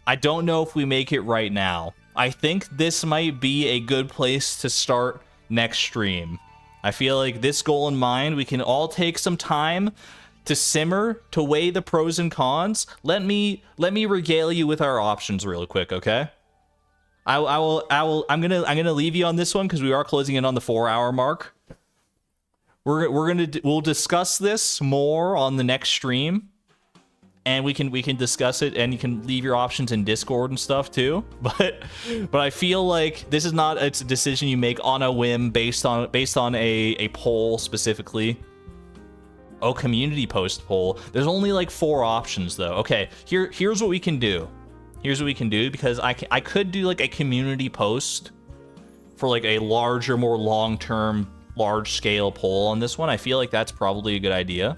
I don't know if we make it right now. I think this might be a good place to start next stream. I feel like this goal in mind, we can all take some time to simmer, to weigh the pros and cons. Let me regale you with our options real quick, okay? I'm gonna leave you on this one because we are closing in on the 4-hour mark. We'll discuss this more on the next stream. and we can discuss it, and you can leave your options in Discord and stuff too. But I feel like this is not a decision you make on a whim based on a poll specifically. Oh, community post poll. There's only like 4 options though. Okay, here's what we can do. Here's what we can do, because I could do like a community post for like a larger, more long-term, large-scale poll on this one. I feel like that's probably a good idea.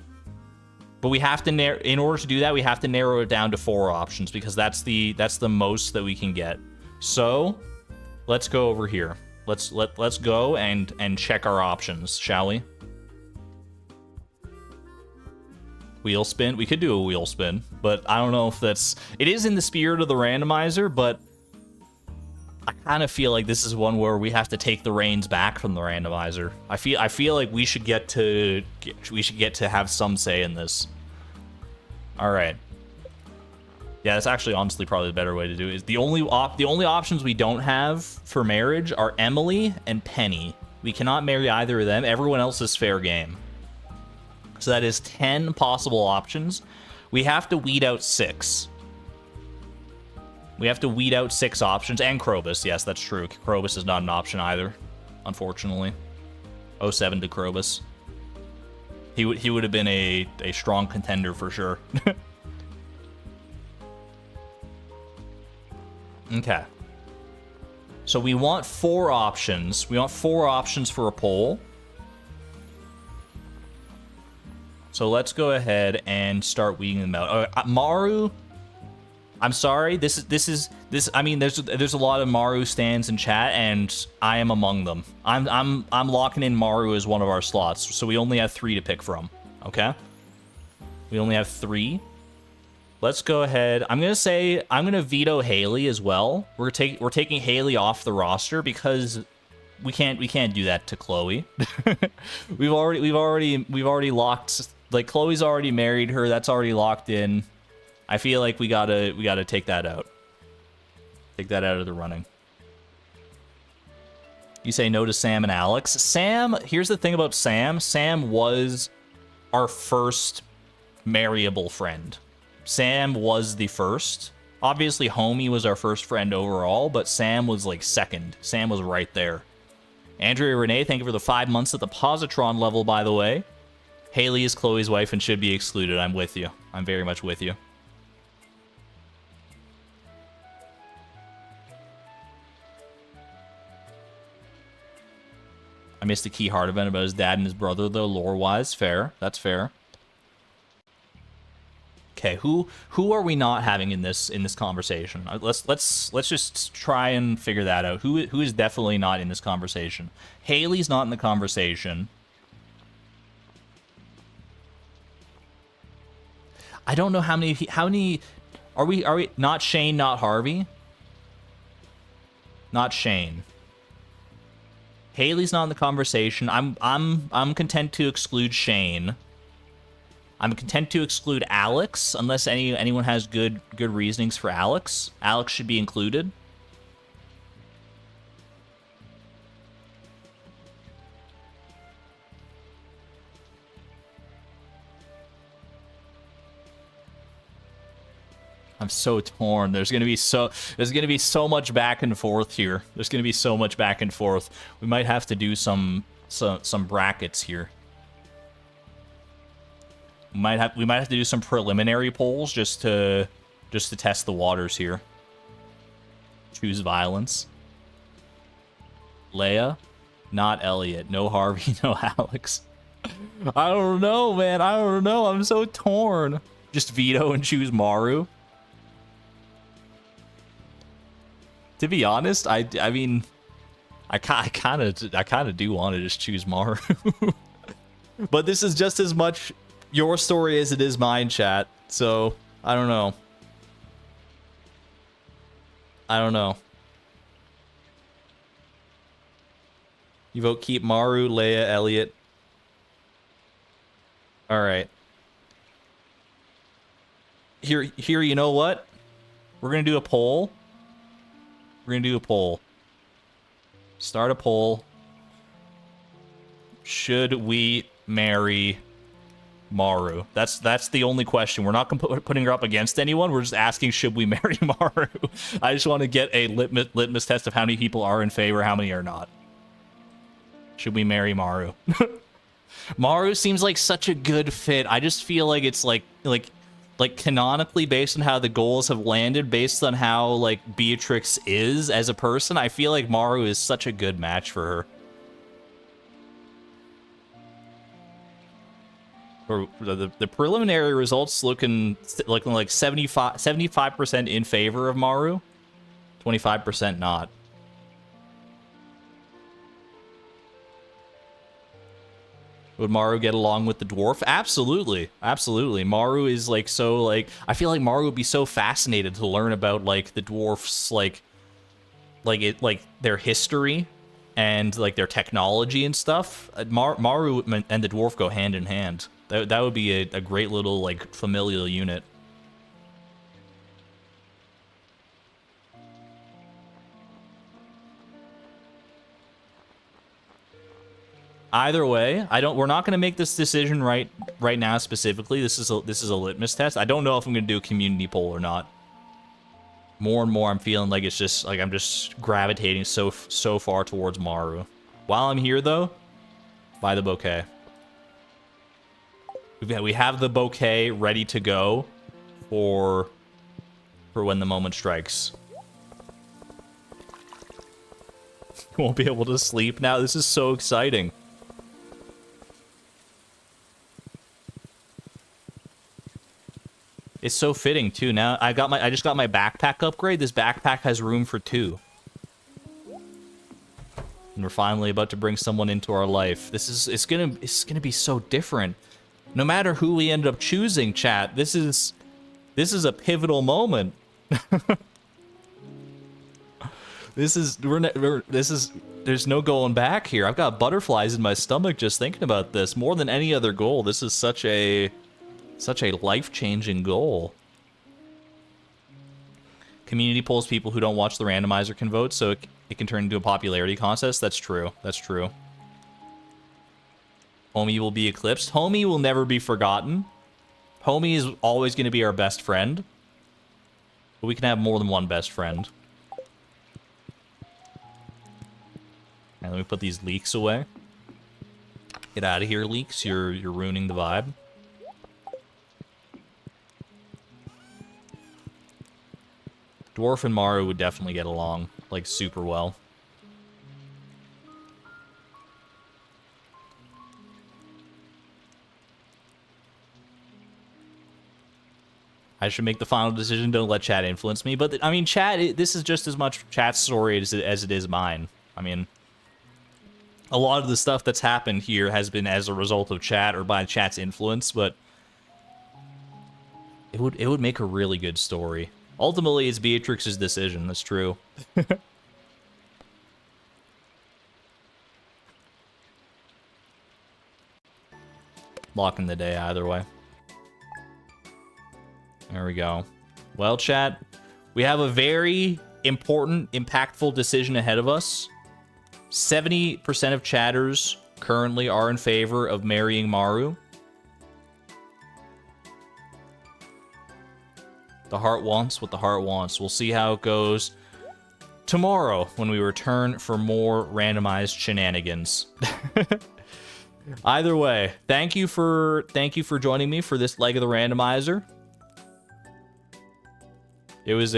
But we have to in order to do that, we have to narrow it down to 4 options, because that's the most that we can get. So let's go over here. Let's go and check our options, shall we? Wheel spin. We could do a wheel spin, but I don't know if that's... It is in the spirit of the randomizer, but I kind of feel like this is one where we have to take the reins back from the randomizer. I feel like we should get to have some say in this. All right. Yeah, that's actually honestly probably the better way to do it. Is the only options we don't have for marriage are Emily and Penny. We cannot marry either of them. Everyone else is fair game. So that is 10 possible options. We have to weed out 6. We have to weed out 6 options. And Krobus. Yes, that's true. Krobus is not an option either, unfortunately. 07 to Krobus. He would have been a strong contender for sure. Okay. So we want 4 options. We want 4 options for a poll. So let's go ahead and start weeding them out. Maru, I'm sorry. This. I mean, there's a lot of Maru stands in chat, and I am among them. I'm locking in Maru as one of our slots. So we only have 3 to pick from. Okay. We only have 3. Let's go ahead. I'm gonna veto Haley as well. We're taking Haley off the roster because we can't do that to Chloe. we've already locked. Like, Chloe's already married her. That's already locked in. I feel like we gotta take that out. Take that out of the running. You say no to Sam and Alex. Sam, here's the thing about Sam. Sam was our first marryable friend. Sam was the first. Obviously, Homie was our first friend overall, but Sam was like second. Sam was right there. Andrea Renee, thank you for the 5 months at the positron level, by the way. Haley is Chloe's wife and should be excluded. I'm with you. I'm very much with you. I missed a key heart event about his dad and his brother, though, lore-wise. Fair. That's fair. Okay, who are we not having in this conversation? Let's just try and figure that out. Who is definitely not in this conversation? Haley's not in the conversation. I don't know how many are we not Shane, not Harvey? Not Shane. Haley's not in the conversation. I'm content to exclude Shane. I'm content to exclude Alex unless anyone has good reasonings for Alex. Alex should be included. I'm so torn. There's gonna be so much back and forth here. There's gonna be so much back and forth. We might have to do some brackets here. We might have to do some preliminary polls just to test the waters here. Choose violence. Leia, not Elliot. No Harvey, no Alex. I don't know, man. I don't know. I'm so torn. Just veto and choose Maru. To be honest, I mean, I kind of do want to just choose Maru. But this is just as much your story as it is mine, chat. So, I don't know. I don't know. You vote keep Maru, Leia, Elliot. All right. Here, you know what? We're going to do a poll. We're going to do a poll. Start a poll. Should we marry Maru? That's the only question. We're not putting her up against anyone. We're just asking, should we marry Maru? I just want to get a litmus test of how many people are in favor, how many are not. Should we marry Maru? Maru seems like such a good fit. I just feel like it's like canonically, based on how the goals have landed, based on how like Beatrix is as a person, I feel like Maru is such a good match for her. Or the preliminary results looking like 75% in favor of Maru, 25% not. Would Maru get along with the dwarf? Absolutely. Absolutely. Maru is like so like I feel like Maru would be so fascinated to learn about like the dwarfs like their history and like their technology and stuff. Maru and the dwarf go hand in hand. That would be a great little like familial unit. Either way, we're not going to make this decision right now specifically. This is a litmus test. I don't know if I'm going to do a community poll or not. More and more I'm feeling like it's just like I'm just gravitating so far towards Maru. While I'm here though, buy the bouquet. We have the bouquet ready to go for when the moment strikes. Won't be able to sleep now. This is so exciting. It's so fitting too. Now I just got my backpack upgrade. This backpack has room for 2. And we're finally about to bring someone into our life. It's gonna be so different. No matter who we end up choosing, chat, this is a pivotal moment. There's no going back here. I've got butterflies in my stomach just thinking about this. More than any other goal, this is such a life-changing goal. Community polls people who don't watch the randomizer can vote, so it can turn into a popularity contest. That's true. That's true. Homie will be eclipsed. Homie will never be forgotten. Homie is always going to be our best friend. But we can have more than one best friend. And let me put these leaks away. Get out of here, leaks. You're ruining the vibe. Dwarf and Maru would definitely get along, like, super well. I should make the final decision. Don't let chat influence me. But, I mean, chat, this is just as much chat's story as it is mine. I mean, a lot of the stuff that's happened here has been as a result of chat or by chat's influence, but it would make a really good story. Ultimately, it's Beatrix's decision. That's true. Locking the day either way. There we go. Well, chat, we have a very important, impactful decision ahead of us. 70% of chatters currently are in favor of marrying Maru. The heart wants what the heart wants. We'll see how it goes tomorrow when we return for more randomized shenanigans. Either way, thank you for joining me for this leg of the randomizer. It was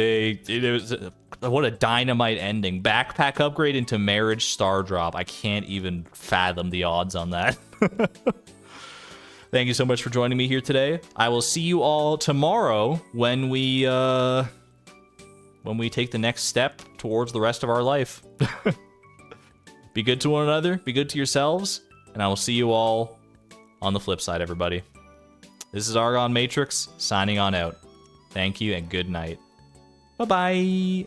what a dynamite ending. Backpack upgrade into marriage star drop. I can't even fathom the odds on that. Thank you so much for joining me here today. I will see you all tomorrow when we take the next step towards the rest of our life. Be good to one another, be good to yourselves, and I will see you all on the flip side, everybody. This is Argon Matrix, signing on out. Thank you and good night. Bye-bye.